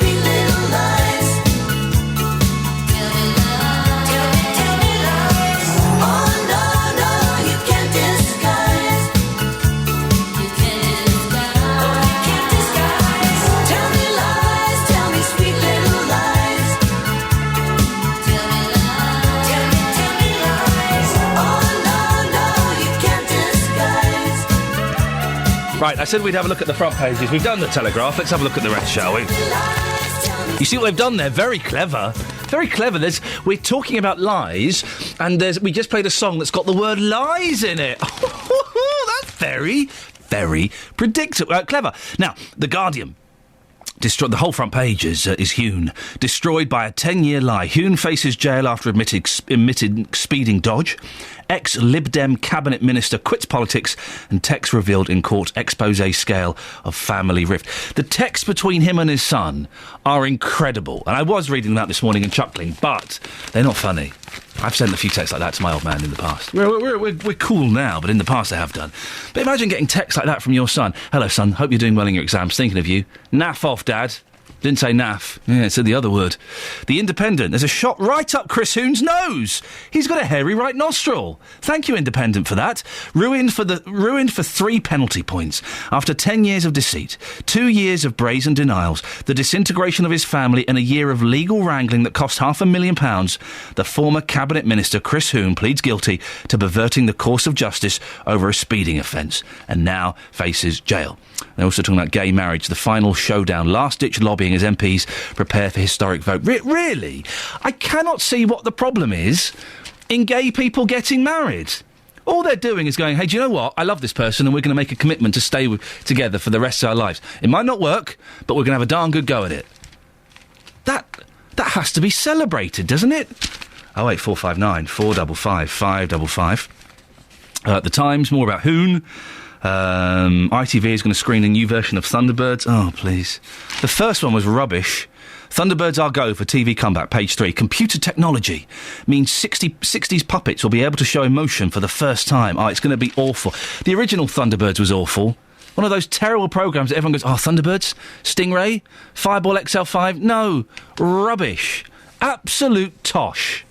sweet little lies. Tell me lies. Oh no, no, you can't disguise. You can't disguise. Tell me lies, tell me sweet little lies. Tell me lies. Oh no, no, you can't disguise. Right, I said we'd have a look at the front pages. We've done the Telegraph. Let's have a look at the rest, shall we? You see what they've done there? Very clever. Very clever. We're talking about lies, and we just played a song that's got the word lies in it. That's very, very predictable. Clever. Now, The Guardian. The whole front page is Huhne. Destroyed by a 10-year lie. Huhne faces jail after admitted speeding dodge. Ex-Lib Dem cabinet minister quits politics, and text revealed in court expose scale of family rift. The texts between him and his son are incredible. And I was reading that this morning and chuckling, but they're not funny. I've sent a few texts like that to my old man in the past. We're cool now, but in the past I have done. But imagine getting texts like that from your son. Hello, son. Hope you're doing well in your exams. Thinking of you. Naff off, Dad. Didn't say naff. Yeah, it said the other word. The Independent. There's a shot right up Chris Huhne's nose. He's got a hairy right nostril. Thank you, Independent, for that. Ruined for 3 penalty points. After 10 years of deceit, 2 years of brazen denials, the disintegration of his family, and a year of legal wrangling that cost £500,000, the former cabinet minister Chris Huhne pleads guilty to perverting the course of justice over a speeding offence, and now faces jail. They're also talking about gay marriage, the final showdown, last-ditch lobbying as MPs prepare for historic vote. Really? I cannot see what the problem is in gay people getting married. All they're doing is going, hey, do you know what? I love this person and we're going to make a commitment to stay together for the rest of our lives. It might not work, but we're going to have a darn good go at it. That has to be celebrated, doesn't it? 08459 455 555. The Times, more about Hoon. ITV is going to screen a new version of Thunderbirds. Oh, please. The first one was rubbish. Thunderbirds are go for TV comeback, page 3. Computer technology means 60s puppets will be able to show emotion for the first time. Oh, it's going to be awful. The original Thunderbirds was awful. One of those terrible programmes that everyone goes, oh, Thunderbirds? Stingray? Fireball XL5? No. Rubbish. Absolute tosh.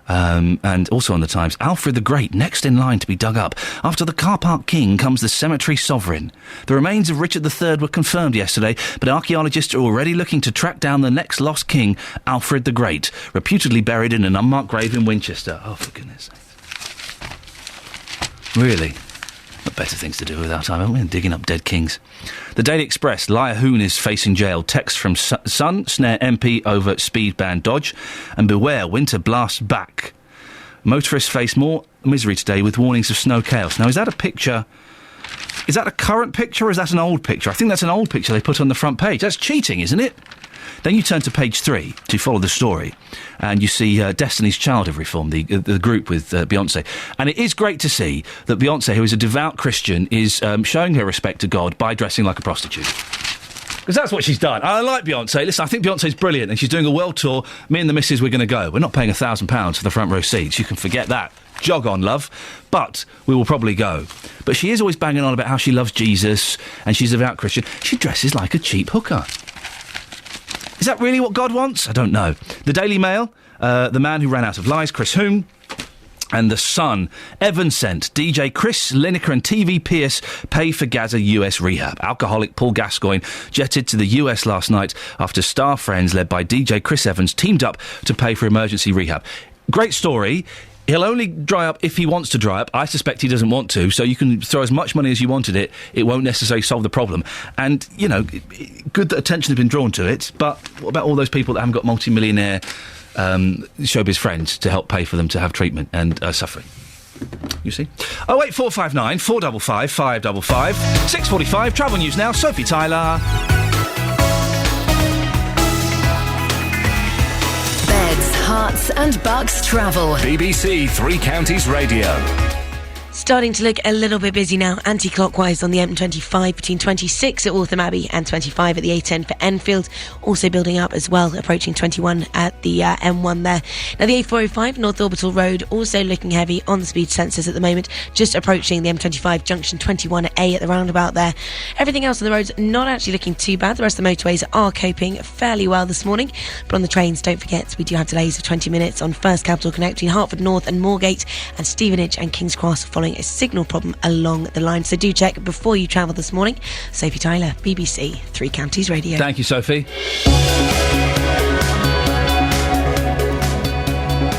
And also on the Times, Alfred the Great next in line to be dug up. After the car park king comes the cemetery sovereign. The remains of Richard III were confirmed yesterday, but archaeologists are already looking to track down the next lost king, Alfred the Great, reputedly buried in an unmarked grave in Winchester. Oh, for goodness sake. Really? Got better things to do with our time, haven't we? Digging up dead kings. The Daily Express, Liar Hoon is facing jail. Text from son, snare MP over speed ban dodge. And beware, winter blasts back. Motorists face more misery today with warnings of snow chaos. Now, is that a picture? Is that a current picture or is that an old picture? I think that's an old picture they put on the front page. That's cheating, isn't it? Then you turn to page 3 to follow the story, and you see Destiny's Child have reformed, the group with Beyoncé. And it is great to see that Beyoncé, who is a devout Christian, is showing her respect to God by dressing like a prostitute. Because that's what she's done. I like Beyoncé. Listen, I think Beyoncé's brilliant, and she's doing a world tour. Me and the missus, we're going to go. We're not paying £1,000 for the front row seats. You can forget that. Jog on, love. But we will probably go. But she is always banging on about how she loves Jesus, and she's a devout Christian. She dresses like a cheap hooker. Is that really what God wants? I don't know. The Daily Mail, the man who ran out of lies, Chris Huhne. And The Sun, Evan sent DJ Chris Lineker and TV Pierce pay for Gaza US rehab. Alcoholic Paul Gascoigne jetted to the US last night after star friends led by DJ Chris Evans teamed up to pay for emergency rehab. Great story. He'll only dry up if he wants to dry up. I suspect he doesn't want to, so you can throw as much money as you wanted it. It won't necessarily solve the problem. And, you know, good that attention has been drawn to it, but what about all those people that haven't got multi-millionaire showbiz friends to help pay for them to have treatment and suffering? You see? 08459 455 555 6:45, travel news now, Sophie Tyler. Beds, Hearts and Bucks travel. BBC Three Counties Radio. Starting to look a little bit busy now, anti-clockwise on the M25 between 26 at Waltham Abbey and 25 at the A10 for Enfield. Also building up as well, approaching 21 at the M1 there. Now the A405 North Orbital Road also looking heavy on the speed sensors at the moment, just approaching the M25 junction 21A at the roundabout there. Everything else on the roads not actually looking too bad. The rest of the motorways are coping fairly well this morning. But on the trains, don't forget, we do have delays of 20 minutes on First Capital Connect between Hertford North and Moorgate, and Stevenage and King's Cross following a signal problem along the line. So do check before you travel this morning. Sophie Tyler, BBC Three Counties Radio. Thank you, Sophie.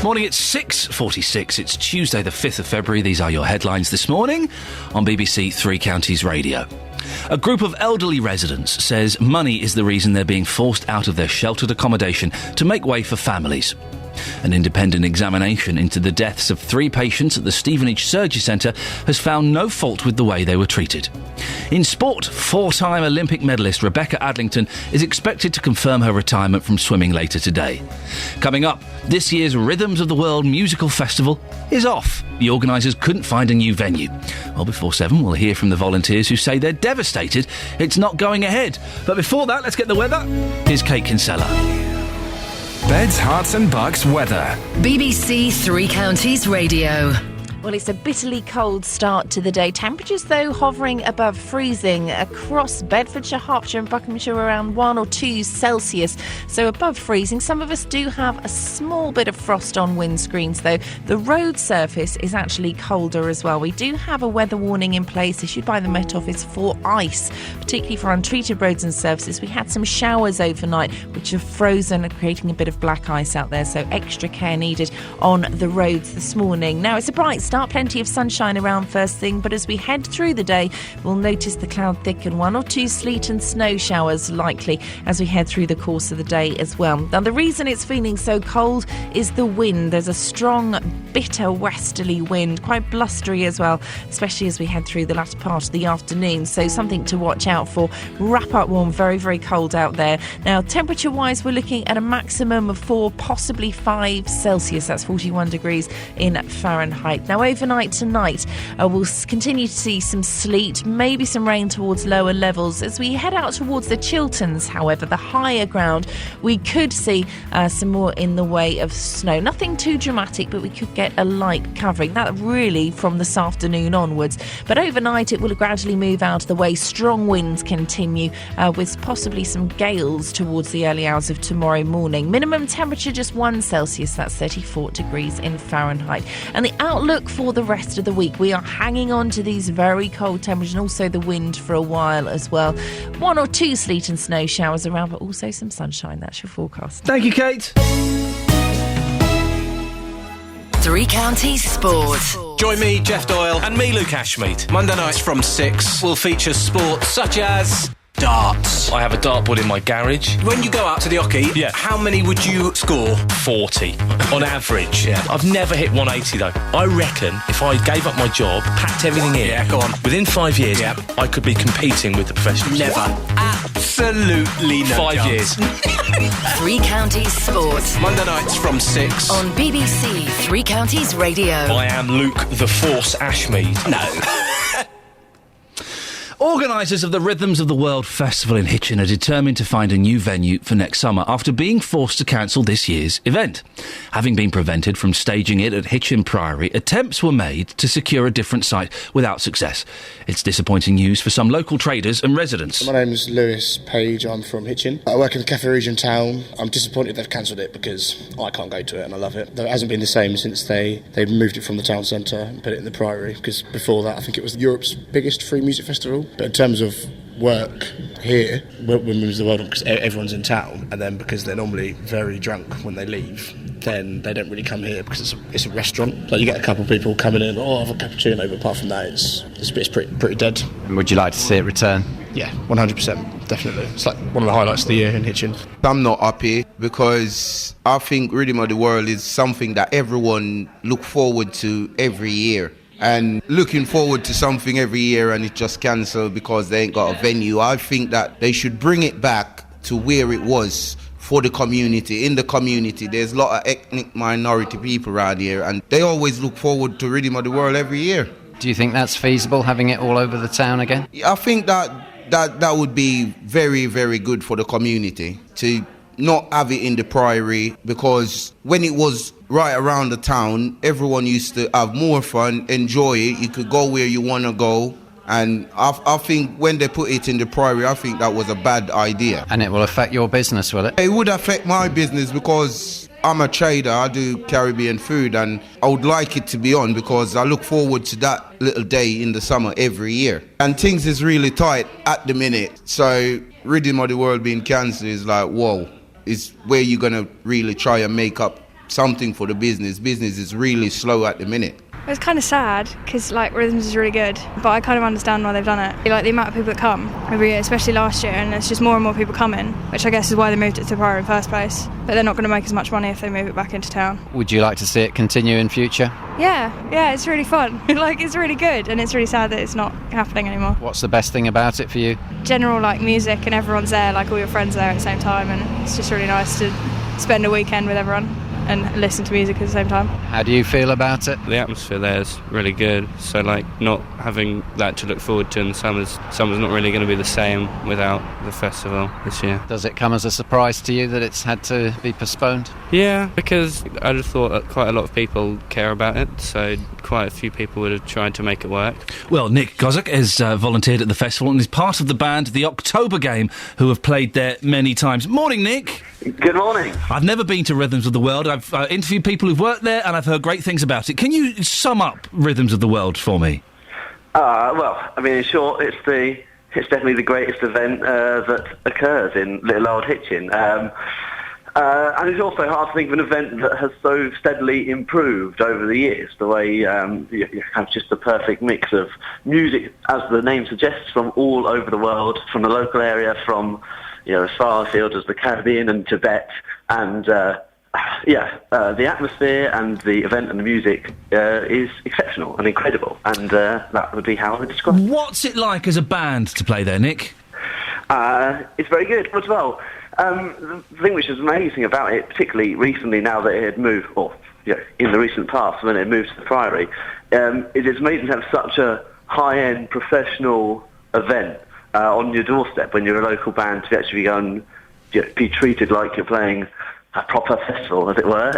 Morning, it's 6:46. It's Tuesday, the 5th of February. These are your headlines this morning on BBC Three Counties Radio. A group of elderly residents says money is the reason they're being forced out of their sheltered accommodation to make way for families. An independent examination into the deaths of 3 patients at the Stevenage Surgery Centre has found no fault with the way they were treated. In sport, 4-time Olympic medalist Rebecca Adlington is expected to confirm her retirement from swimming later today. Coming up, this year's Rhythms of the World Musical Festival is off. The organisers couldn't find a new venue. Well, before 7, we'll hear from the volunteers who say they're devastated it's not going ahead. But before that, let's get the weather. Here's Kate Kinsella. Beds, Hearts and Bucks weather. BBC Three Counties Radio. Well, it's a bitterly cold start to the day. Temperatures, though, hovering above freezing across Bedfordshire, Hertfordshire and Buckinghamshire, around 1 or 2 Celsius. So above freezing. Some of us do have a small bit of frost on windscreens, though. The road surface is actually colder as well. We do have a weather warning in place issued by the Met Office for ice, particularly for untreated roads and surfaces. We had some showers overnight, which have frozen, creating a bit of black ice out there. So extra care needed on the roads this morning. Now, it's a bright start. Plenty of sunshine around first thing, but as we head through the day, we'll notice the cloud thicken. 1 or 2 sleet and snow showers likely as we head through the course of the day as well. Now, the reason it's feeling so cold is the wind. There's a strong, bitter westerly wind, quite blustery as well, especially as we head through the latter part of the afternoon. So something to watch out for. Wrap up warm, very, very cold out there. Now, temperature-wise, we're looking at a maximum of 4, possibly 5 Celsius. That's 41 degrees in Fahrenheit. Now, overnight tonight, we'll continue to see some sleet, maybe some rain towards lower levels. As we head out towards the Chilterns, however, the higher ground, we could see some more in the way of snow. Nothing too dramatic, but we could get a light covering. That really from this afternoon onwards. But overnight, it will gradually move out of the way. Strong winds continue with possibly some gales towards the early hours of tomorrow morning. Minimum temperature just 1 Celsius, that's 34 degrees in Fahrenheit. And the outlook for the rest of the week, we are hanging on to these very cold temperatures and also the wind for a while as well. 1 or 2 sleet and snow showers around, but also some sunshine. That's your forecast. Thank you, Kate. Three Counties Sport. Join me, Jeff Doyle, and me, Luke Ashmead. Monday nights from 6 will feature sports such as darts. I have a dartboard in my garage. When you go out to the hockey, how many would you score? 40 on average. I've never hit 180 though. I reckon if I gave up my job, packed everything in, go on. within 5 years, I could be competing with the professionals. Never. Absolutely no 5 chance. years. Three Counties Sport. Monday nights from 6 on BBC Three Counties Radio. I am Luke the Force Ashmead. No. Organisers of the Rhythms of the World Festival in Hitchin are determined to find a new venue for next summer after being forced to cancel this year's event. Having been prevented from staging it at Hitchin Priory, attempts were made to secure a different site without success. It's disappointing news for some local traders and residents. My name's Lewis Page, I'm from Hitchin. I work in the Cafe Region town. I'm disappointed they've cancelled it because I can't go to it and I love it. It hasn't been the same since they moved it from the town centre and put it in the Priory, because before that I think it was Europe's biggest free music festival. But in terms of work here, Rhythms of the World, because everyone's in town, and then because they're normally very drunk when they leave, then they don't really come here because it's a restaurant. Like you get a couple of people coming in, I'll have a cappuccino, but apart from that, it's pretty dead. And would you like to see it return? Yeah, 100%, definitely. It's like one of the highlights of the year in Hitchin. I'm not happy because I think Rhythm of the World is something that everyone look forward to every year. And looking forward to something every year and it just cancelled because they ain't got a venue. I think that they should bring it back to where it was for the community. In the community, there's a lot of ethnic minority people around here and they always look forward to Rhythm of the World every year. Do you think that's feasible, having it all over the town again? I think that would be very, very good for the community to not have it in the Priory, because when it was right around the town, everyone used to have more fun, enjoy it. You could go where you want to go. And I think when they put it in the Priory, I think that was a bad idea. And it will affect your business, will it? It would affect my business because I'm a trader. I do Caribbean food, and I would like it to be on because I look forward to that little day in the summer every year. And things is really tight at the minute. So Rhythm of the World being cancelled is like, whoa, it's where you're going to really try and make up something for the business. Business is really slow at the minute. It's kind of sad because Rhythms is really good, but I kind of understand why they've done it. Like the amount of people that come every year, especially last year, and there's just more and more people coming, which I guess is why they moved it to Priory in the first place. But they're not going to make as much money if they move it back into town. Would you like to see it continue in future? Yeah, it's really fun. It's really good, and it's really sad that it's not happening anymore. What's the best thing about it for you? General music, and everyone's there, all your friends are there at the same time, and it's just really nice to spend a weekend with everyone and listen to music at the same time. How do you feel about it? The atmosphere there is really good, so not having that to look forward to in the summer's not really going to be the same without the festival this year. Does it come as a surprise to you that it's had to be postponed? Yeah, because I just thought that quite a lot of people care about it, so quite a few people would have tried to make it work. Well, Nick Kozak has volunteered at the festival and is part of the band The October Game, who have played there many times. Morning, Nick. Good morning. I've never been to Rhythms of the World. I've interviewed people who've worked there and I've heard great things about it. Can you sum up Rhythms of the World for me? In short, it's definitely the greatest event that occurs in little old Hitchin. And it's also hard to think of an event that has so steadily improved over the years. The way you have just the perfect mix of music, as the name suggests, from all over the world, from the local area, from as far afield as the Caribbean and Tibet, and the atmosphere and the event and the music is exceptional and incredible, and that would be how I would describe it. What's it like as a band to play there, Nick? It's very good as well. The thing which is amazing about it, particularly recently now that it had moved, in the recent past when it moved to the Priory, is it's amazing to have such a high-end professional event on your doorstep when you're a local band, to actually go and be treated like you're playing a proper festival, as it were,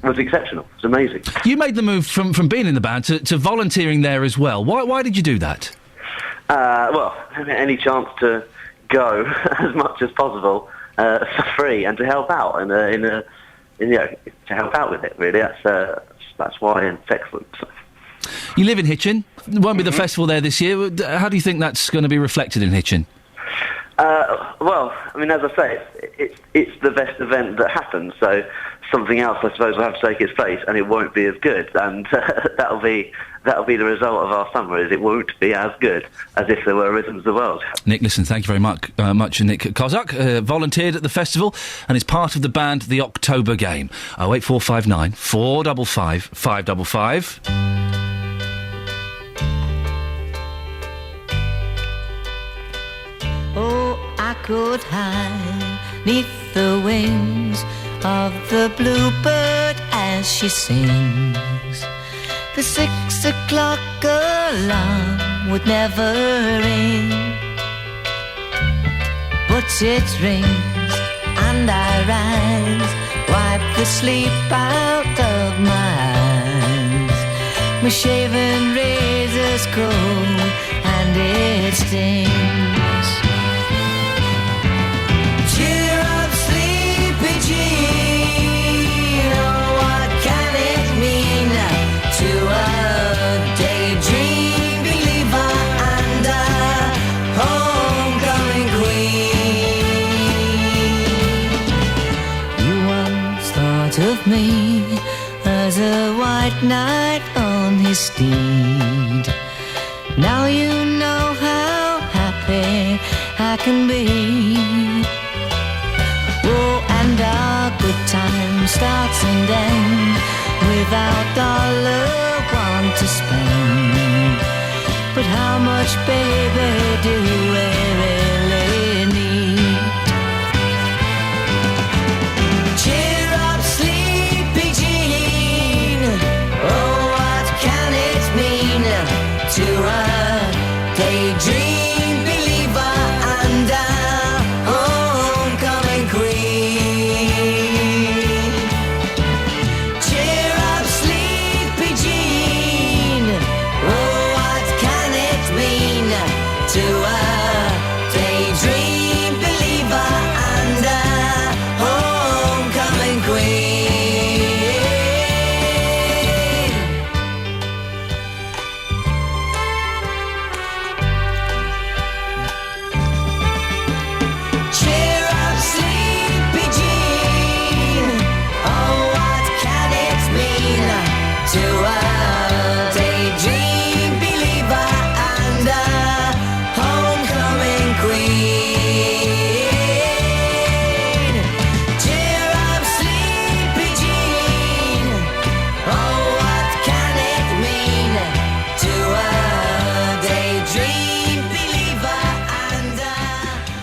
was exceptional. It's amazing. You made the move from being in the band to volunteering there as well. Why did you do that? Any chance to go as much as possible for free and to help out, and to help out with it. Really, that's why, and it's excellent. So. You live in Hitchin. There won't be the festival there this year. How do you think that's going to be reflected in Hitchin? As I say, it's the best event that happens, so something else, I suppose, will have to take its place, and it won't be as good, and that'll be the result of our summer, is it won't be as good as if there were Rhythms of the World. Nick, listen, thank you very much, Nick Kozak, volunteered at the festival and is part of the band The October Game. 08459 455 555. I could hide neath the wings of the bluebird as she sings. The 6 o'clock alarm would never ring, but it rings and I rise, wipe the sleep out of my eyes. My shaven razor's cold and it stings. Cheer up, sleepy Jean. Oh, what can it mean to a daydream believer and a homecoming queen? You once thought of me as a white knight on his steed. Now you know how happy I can be. And our good time starts and ends without dollar want to spend. But how much, baby, do we really need? Cheer up, sleepy Jean. Oh, what can it mean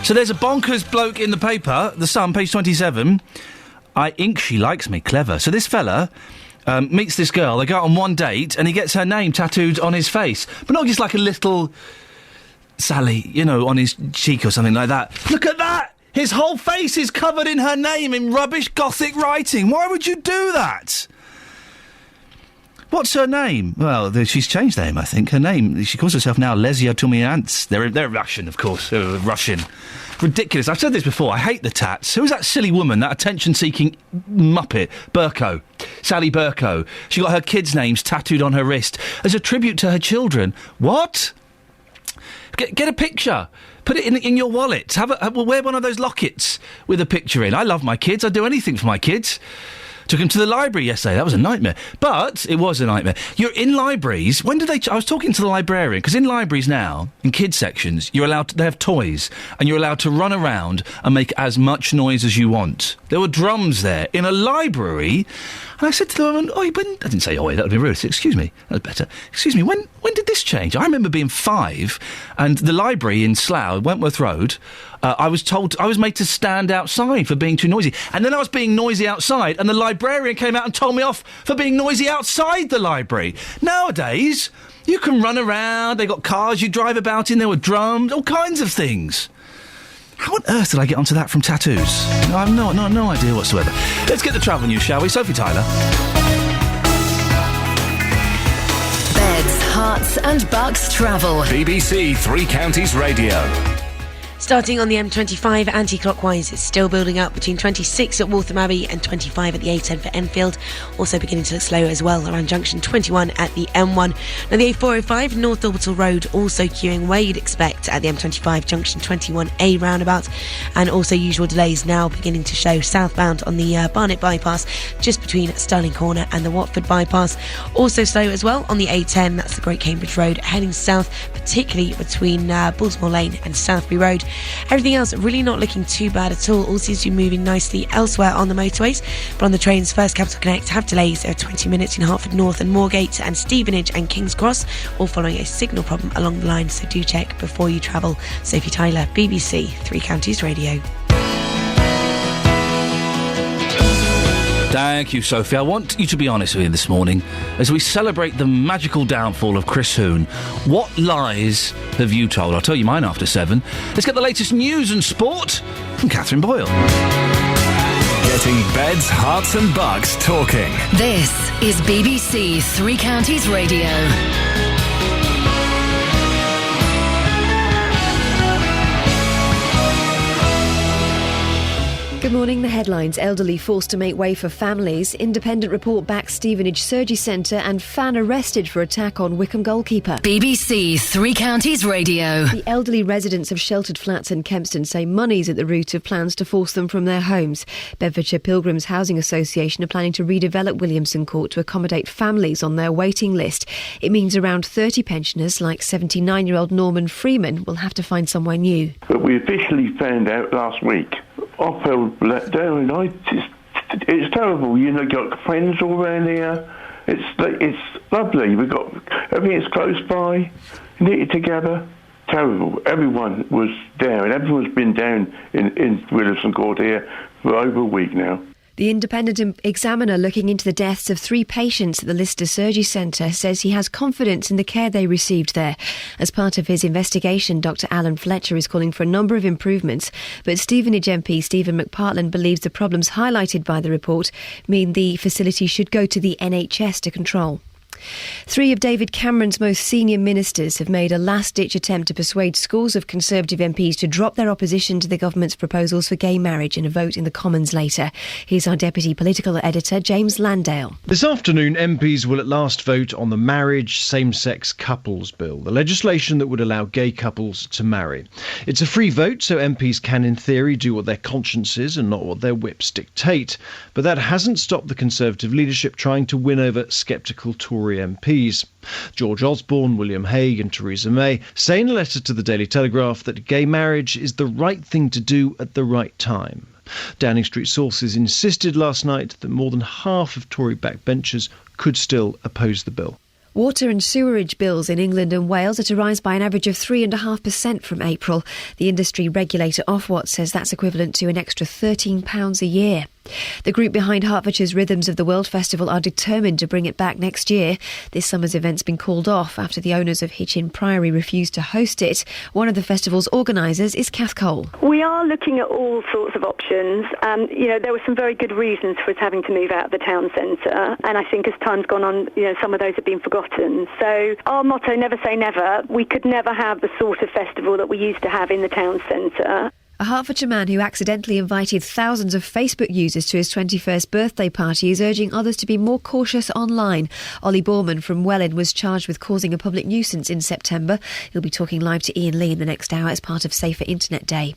So there's a bonkers bloke in the paper, The Sun, page 27. I think she likes me. Clever. So this fella meets this girl. They go out on one date, and he gets her name tattooed on his face. But not just like a little Sally, on his cheek or something like that. Look at that! His whole face is covered in her name in rubbish Gothic writing. Why would you do that? What's her name? Well, she's changed her name, I think. Her name, she calls herself now Lesia Tumiantz. They're Russian, of course. They're Russian. Ridiculous. I've said this before. I hate the tats. Who's that silly woman, that attention-seeking muppet? Burko. Sally Burko. She got her kids' names tattooed on her wrist as a tribute to her children. What? Get a picture. Put it in your wallet. Wear one of those lockets with a picture in. I love my kids. I'd do anything for my kids. Took him to the library yesterday. That was a nightmare. But it was a nightmare. You're in libraries. When do they... I was talking to the librarian, because in libraries now, in kids' sections, you're allowed to... They have toys, and you're allowed to run around and make as much noise as you want. There were drums there in a library, and I said to the woman, I didn't say, that would be rude. Excuse me. That was better. Excuse me, when did this change? I remember being 5, and the library in Slough, Wentworth Road... I was made to stand outside for being too noisy. And then I was being noisy outside, and the librarian came out and told me off for being noisy outside the library. Nowadays, you can run around, they got cars you drive about in, there were drums, all kinds of things. How on earth did I get onto that from tattoos? I have no idea whatsoever. Let's get the travel news, shall we? Sophie Tyler. Beds, hearts and bucks travel. BBC Three Counties Radio. Starting on the M25 anti-clockwise, it's still building up between 26 at Waltham Abbey and 25 at the A10 for Enfield. Also beginning to look slow as well around junction 21 at the M1. Now the A405 North Orbital Road also queuing where you'd expect at the M25 junction 21A roundabout. And also usual delays now beginning to show southbound on the Barnet bypass just between Stirling Corner and the Watford bypass. Also slow as well on the A10, that's the Great Cambridge Road heading south, particularly between Baltimore Lane and Southbury Road. Everything else really not looking too bad at all. All seems to be moving nicely elsewhere on the motorways. But on the trains, First Capital Connect have delays of 20 minutes in Hertford North and Moorgate and Stevenage and King's Cross, all following a signal problem along the line. So do check before you travel. Sophie Tyler, BBC Three Counties Radio. Thank you, Sophie. I want you to be honest with me this morning as we celebrate the magical downfall of Chris Hoon. What lies have you told? I'll tell you mine after 7. Let's get the latest news and sport from Catherine Boyle. Getting beds, hearts and bucks talking. This is BBC Three Counties Radio. Good morning. The headlines. Elderly forced to make way for families. Independent report backs Stevenage Surgery Centre, and fan arrested for attack on Wickham goalkeeper. BBC Three Counties Radio. The elderly residents of sheltered flats in Kempston say money's at the root of plans to force them from their homes. Bedfordshire Pilgrims Housing Association are planning to redevelop Williamson Court to accommodate families on their waiting list. It means around 30 pensioners, like 79-year-old Norman Freeman, will have to find somewhere new. But we officially found out last week. I felt let down. It's terrible. You got friends all around here. It's lovely. We got everything's close by, knitted together. Terrible. Everyone was down. Everyone's been down in Williamson Court here for over a week now. The independent examiner looking into the deaths of 3 patients at the Lister Surgery Centre says he has confidence in the care they received there. As part of his investigation, Dr Alan Fletcher is calling for a number of improvements, but Stevenage MP Stephen McPartland believes the problems highlighted by the report mean the facility should go to the NHS to control. 3 of David Cameron's most senior ministers have made a last-ditch attempt to persuade scores of Conservative MPs to drop their opposition to the government's proposals for gay marriage in a vote in the Commons later. Here's our Deputy Political Editor, James Landale. This afternoon, MPs will at last vote on the Marriage Same-Sex Couples Bill, the legislation that would allow gay couples to marry. It's a free vote, so MPs can, in theory, do what their consciences and not what their whips dictate. But that hasn't stopped the Conservative leadership trying to win over sceptical Tory MPs. George Osborne, William Hague and Theresa May say in a letter to the Daily Telegraph that gay marriage is the right thing to do at the right time. Downing Street sources insisted last night that more than half of Tory backbenchers could still oppose the bill. Water and sewerage bills in England and Wales are to rise by an average of 3.5% from April. The industry regulator Ofwat says that's equivalent to an extra £13 a year. The group behind Hertfordshire's Rhythms of the World Festival are determined to bring it back next year. This summer's event's been called off after the owners of Hitchin Priory refused to host it. One of the festival's organisers is Kath Cole. We are looking at all sorts of options. There were some very good reasons for us having to move out of the town centre, and I think as time's gone on, some of those have been forgotten. So our motto, never say never. We could never have the sort of festival that we used to have in the town centre. A Hertfordshire man who accidentally invited thousands of Facebook users to his 21st birthday party is urging others to be more cautious online. Ollie Borman from Welwyn was charged with causing a public nuisance in September. He'll be talking live to Iain Lee in the next hour as part of Safer Internet Day.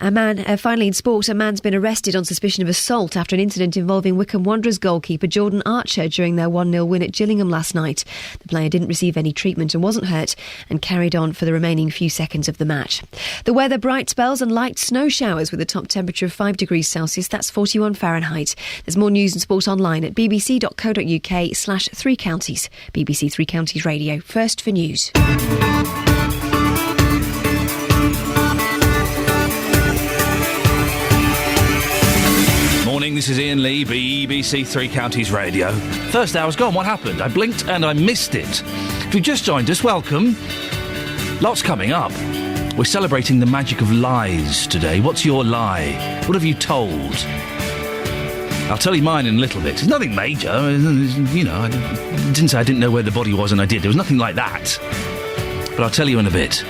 Finally in sport, a man's been arrested on suspicion of assault after an incident involving Wycombe Wanderers goalkeeper Jordan Archer during their 1-0 win at Gillingham last night. The player didn't receive any treatment and wasn't hurt and carried on for the remaining few seconds of the match. The weather, bright spells and light snow showers with a top temperature of 5 degrees Celsius, that's 41 Fahrenheit. There's more news and sport online at bbc.co.uk/3 counties. BBC Three Counties Radio, first for news. Morning, this is Iain Lee, BBC Three Counties Radio. First hour's gone, what happened? I blinked and I missed it. If you've just joined us, welcome. Lots coming up. We're celebrating the magic of lies today. What's your lie? What have you told? I'll tell you mine in a little bit. It's nothing major. I didn't say I didn't know where the body was and I did. There was nothing like that. But I'll tell you in a bit.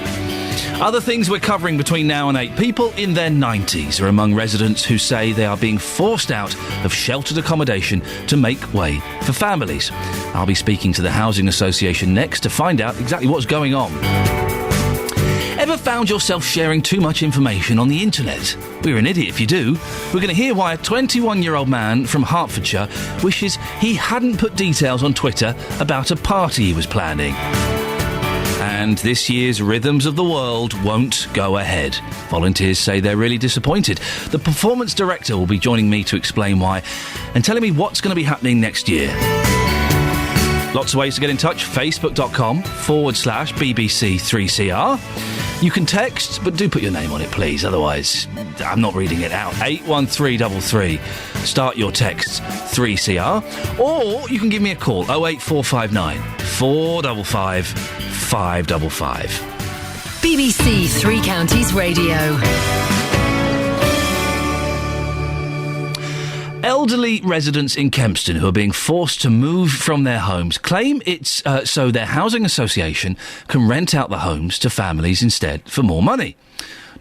Other things we're covering between now and 8. People in their 90s are among residents who say they are being forced out of sheltered accommodation to make way for families. I'll be speaking to the Housing Association next to find out exactly what's going on. Ever found yourself sharing too much information on the internet? We're an idiot if you do. We're going to hear why a 21-year-old man from Hertfordshire wishes he hadn't put details on Twitter about a party he was planning. And this year's Rhythms of the World won't go ahead. Volunteers say they're really disappointed. The performance director will be joining me to explain why and telling me what's going to be happening next year. Lots of ways to get in touch. Facebook.com/BBC3CR. You can text, but do put your name on it, please. Otherwise, I'm not reading it out. 81333. Start your texts 3CR. Or you can give me a call. 08459 455 555. BBC Three Counties Radio. Elderly residents in Kempston who are being forced to move from their homes claim it's so their housing association can rent out the homes to families instead for more money.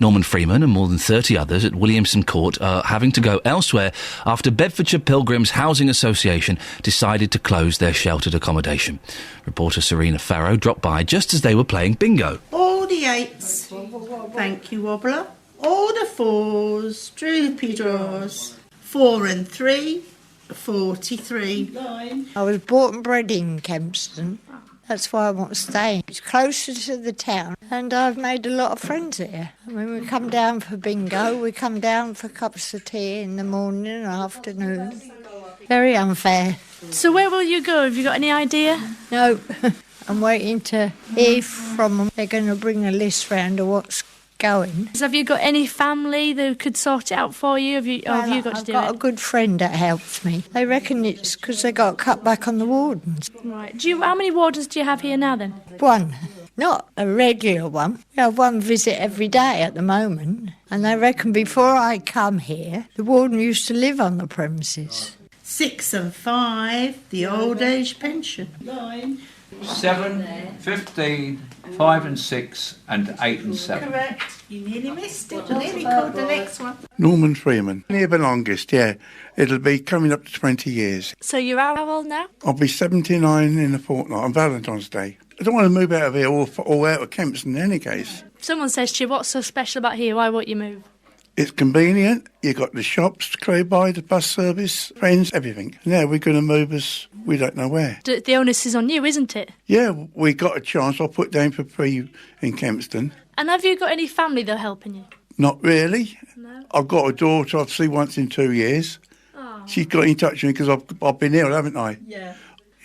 Norman Freeman and more than 30 others at Williamson Court are having to go elsewhere after Bedfordshire Pilgrims Housing Association decided to close their sheltered accommodation. Reporter Serena Farrow dropped by just as they were playing bingo. All the 8s, thank you, Wobbler. All the 4s, droopy draws. 4 and 3, 43. I was born and bred in Kempston. That's why I want to stay. It's closer to the town, and I've made a lot of friends here. I mean, we come down for bingo, we come down for cups of tea in the morning and afternoon. Very unfair. So where will you go? Have you got any idea? No, I'm waiting to hear from them. They're going to bring a list round of what's going. So have you got any family that could sort it out for you? Have you got to do it? I've got a good friend that helps me. They reckon it's because they got cut back on the wardens. Right. How many wardens do you have here now then? One. Not a regular one. We have one visit every day at the moment. And they reckon before I come here, the warden used to live on the premises. 6 and 5, the old age pension. 9. 7, 15, 5 and 6, and 8 and 7. Correct. You nearly missed it. I nearly called the next one. Norman Freeman. Near the longest, yeah. It'll be coming up to 20 years. So you're how old now? I'll be 79 in a fortnight on Valentine's Day. I don't want to move out of here or out of Kempston in any case. Someone says to you, what's so special about here? Why won't you move? It's convenient. You've got the shops close by, the bus service, friends, everything. Now we're going to move us, we don't know where. The onus is on you, isn't it? Yeah, we got a chance. I'll put down for free in Kempston. And have you got any family that are helping you? Not really. No. I've got a daughter I've seen once in 2 years. Oh. She's got in touch with me because I've been ill, haven't I? Yeah.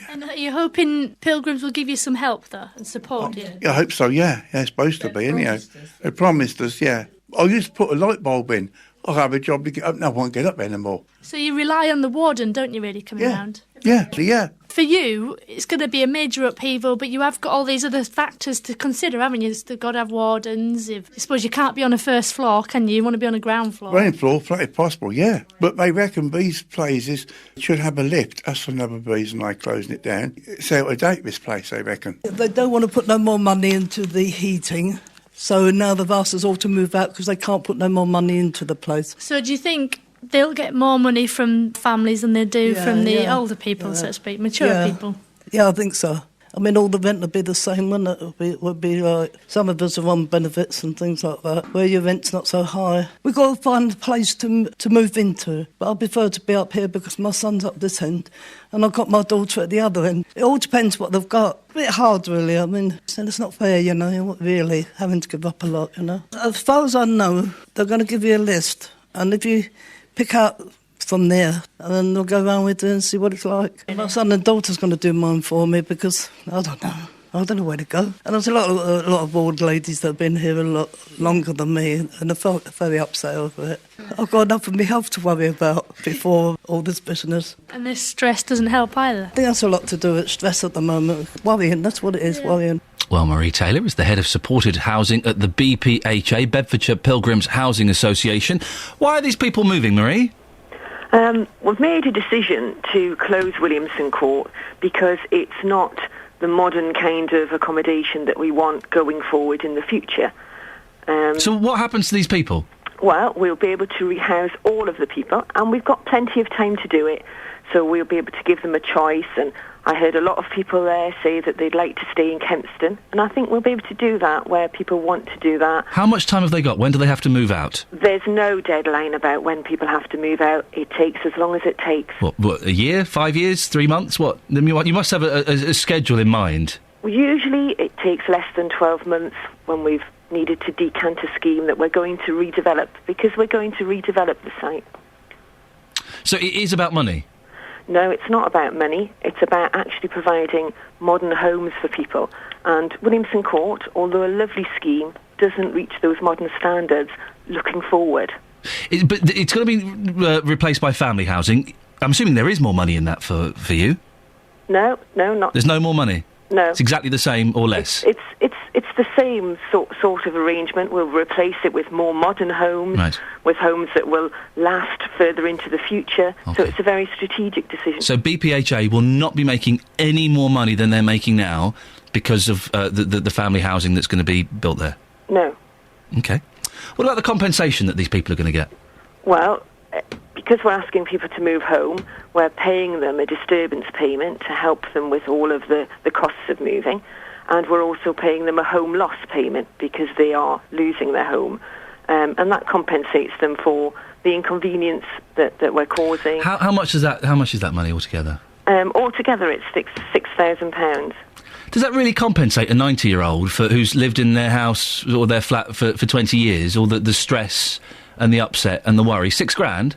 And are you hoping Pilgrims will give you some help, though, and support you? I hope so, yeah. It's supposed to be, anyhow. They promised us, yeah. I used to put a light bulb in. I'll have a job to get up. No, I won't get up anymore. So you rely on the warden, don't you, really, coming around? Yeah. For you, it's going to be a major upheaval, but you have got all these other factors to consider, haven't you? You've got to have wardens. I suppose you can't be on a first floor, can you? You want to be on a ground floor. Ground floor, if possible, yeah. But they reckon these places should have a lift. That's another reason they're closing it down. It's out of date, this place, they reckon. They don't want to put no more money into the heating. So now they've asked us all to move out because they can't put no more money into the place. So do you think they'll get more money from families than they do from the older people, so to speak, mature people? Yeah, I think so. I mean, all the rent will be the same, wouldn't it? It would be like, some of us are on benefits and things like that, where your rent's not so high. We've got to find a place to move into, but I prefer to be up here because my son's up this end and I've got my daughter at the other end. It all depends what they've got. A bit hard, really. I mean, it's not fair, you know, you're not really having to give up a lot, you know. As far as I know, they're going to give you a list, and if you pick out from there, and then they'll go around with it and see what it's like. My son and daughter's going to do mine for me because I don't know where to go. And there's a lot of old ladies that have been here a lot longer than me, and I felt very upset over it. I've got enough of my health to worry about before all this business. And this stress doesn't help either. I think that's a lot to do with stress at the moment. Worrying, that's what it is, worrying. Well, Marie Taylor is the head of supported housing at the BPHA, Bedfordshire Pilgrims Housing Association. Why are these people moving, Marie? We've made a decision to close Williamson Court because it's not the modern kind of accommodation that we want going forward in the future. So what happens to these people? Well, we'll be able to rehouse all of the people, and we've got plenty of time to do it, so we'll be able to give them a choice. And I heard a lot of people there say that they'd like to stay in Kempston, and I think we'll be able to do that where people want to do that. How much time have they got? When do they have to move out? There's no deadline about when people have to move out. It takes as long as it takes. What, a year, 5 years, 3 months? What? You must have a schedule in mind. Well, usually it takes less than 12 months when we've needed to decant a scheme that we're going to redevelop, because we're going to redevelop the site. So it is about money? No, it's not about money. It's about actually providing modern homes for people. And Williamson Court, although a lovely scheme, doesn't reach those modern standards looking forward. But it's going to be replaced by family housing. I'm assuming there is more money in that for you? No, not. There's no more money? No. It's exactly the same or less? It's the same sort of arrangement. We'll replace it with more modern homes, right, with homes that will last further into the future. Okay. So it's a very strategic decision. So BPHA will not be making any more money than they're making now because of the family housing that's going to be built there? No. Okay. What about the compensation that these people are going to get? Well, because we're asking people to move home, we're paying them a disturbance payment to help them with all of the costs of moving, and we're also paying them a home loss payment because they are losing their home, and that compensates them for the inconvenience that we're causing. How much is that money altogether? Altogether, it's £6,000. Does that really compensate a 90-year-old who's lived in their house or their flat for 20 years, all the stress and the upset and the worry? £6,000?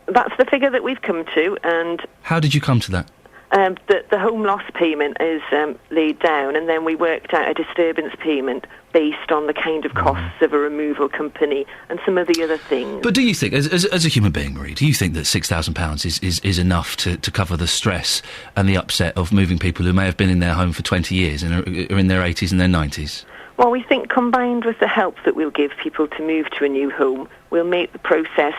That's the figure that we've come to, and... How did you come to that? The home loss payment is laid down, and then we worked out a disturbance payment based on the kind of costs of a removal company and some of the other things. But do you think, as a human being, Marie, do you think that £6,000 is enough to cover the stress and the upset of moving people who may have been in their home for 20 years and are in their 80s and their 90s? Well, we think combined with the help that we'll give people to move to a new home, we'll make the process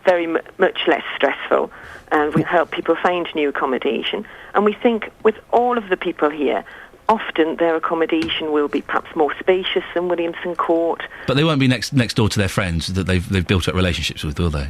very much less stressful, and we'll help people find new accommodation. And we think with all of the people here, often their accommodation will be perhaps more spacious than Williamson Court. But they won't be next door to their friends that they've built up relationships with, will they?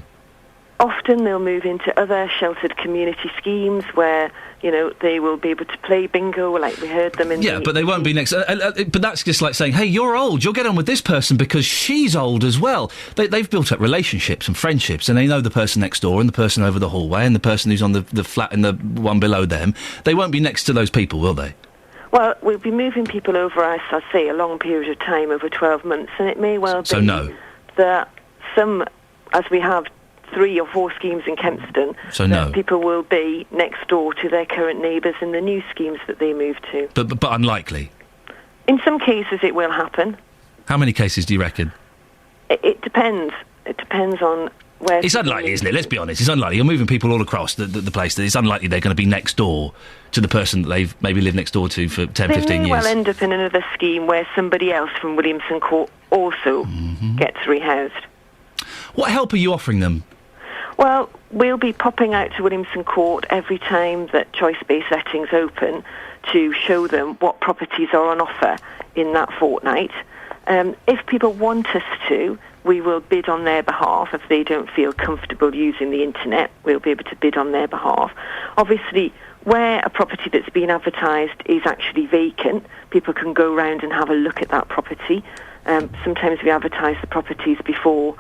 Often they'll move into other sheltered community schemes where, you know, they will be able to play bingo like we heard them in Yeah, but they won't be next... but that's just like saying, hey, you're old, you'll get on with this person because she's old as well. They've built up relationships and friendships, and they know the person next door and the person over the hallway and the person who's on the flat in the one below them. They won't be next to those people, will they? Well, we'll be moving people over, as I say, a long period of time, over 12 months, and it may well be So no. that some, as we have 3 or 4 schemes in Kempston, So no. people will be next door to their current neighbours in the new schemes that they move to. But unlikely. In some cases, it will happen. How many cases do you reckon? It depends. It depends on where... It's unlikely, isn't it? Let's be honest. It's unlikely. You're moving people all across the place. That it's unlikely they're going to be next door to the person that they've maybe lived next door to for 10, 15 They may years. well end up in another scheme where somebody else from Williamson Court also gets rehoused. What help are you offering them? Well, we'll be popping out to Williamson Court every time that choice-based lettings open to show them what properties are on offer in that fortnight. If people want us to, we will bid on their behalf. If they don't feel comfortable using the internet, we'll be able to bid on their behalf. Obviously, where a property that's been advertised is actually vacant, people can go round and have a look at that property. Sometimes we advertise the properties before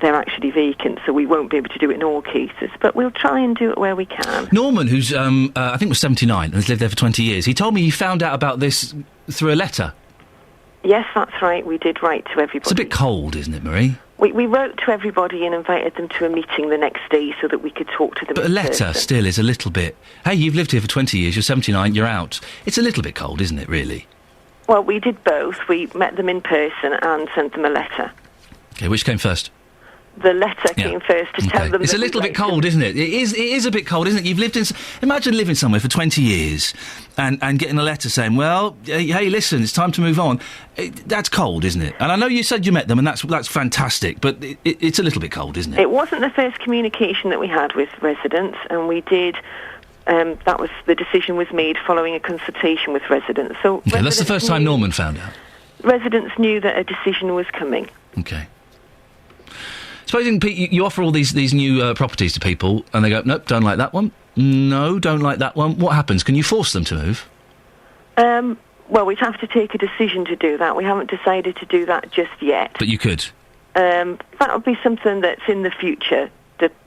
they're actually vacant, so we won't be able to do it in all cases, but we'll try and do it where we can. Norman, who's, I think was 79 and has lived there for 20 years, he told me he found out about this through a letter. Yes, that's right, we did write to everybody. It's a bit cold, isn't it, Marie? We wrote to everybody and invited them to a meeting the next day so that we could talk to them. But a letter still is a little bit... Hey, you've lived here for 20 years, you're 79, you're out. It's a little bit cold, isn't it, really? Well, we did both. We met them in person and sent them a letter. OK, which came first? The letter came first to tell them... It's a little bit cold, isn't it? It is a bit cold, isn't it? You've lived in... Imagine living somewhere for 20 years and getting a letter saying, well, hey, listen, it's time to move on. That's cold, isn't it? And I know you said you met them, and that's fantastic, but it's a little bit cold, isn't it? It wasn't the first communication that we had with residents, and we did... that was... The decision was made following a consultation with residents. So OK, that's the first time Norman found out. Residents knew that a decision was coming. OK. Supposing, Pete, you offer all these new properties to people, and they go, nope, don't like that one. No, don't like that one. What happens? Can you force them to move? Well, we'd have to take a decision to do that. We haven't decided to do that just yet. But you could? That would be something that's in the future,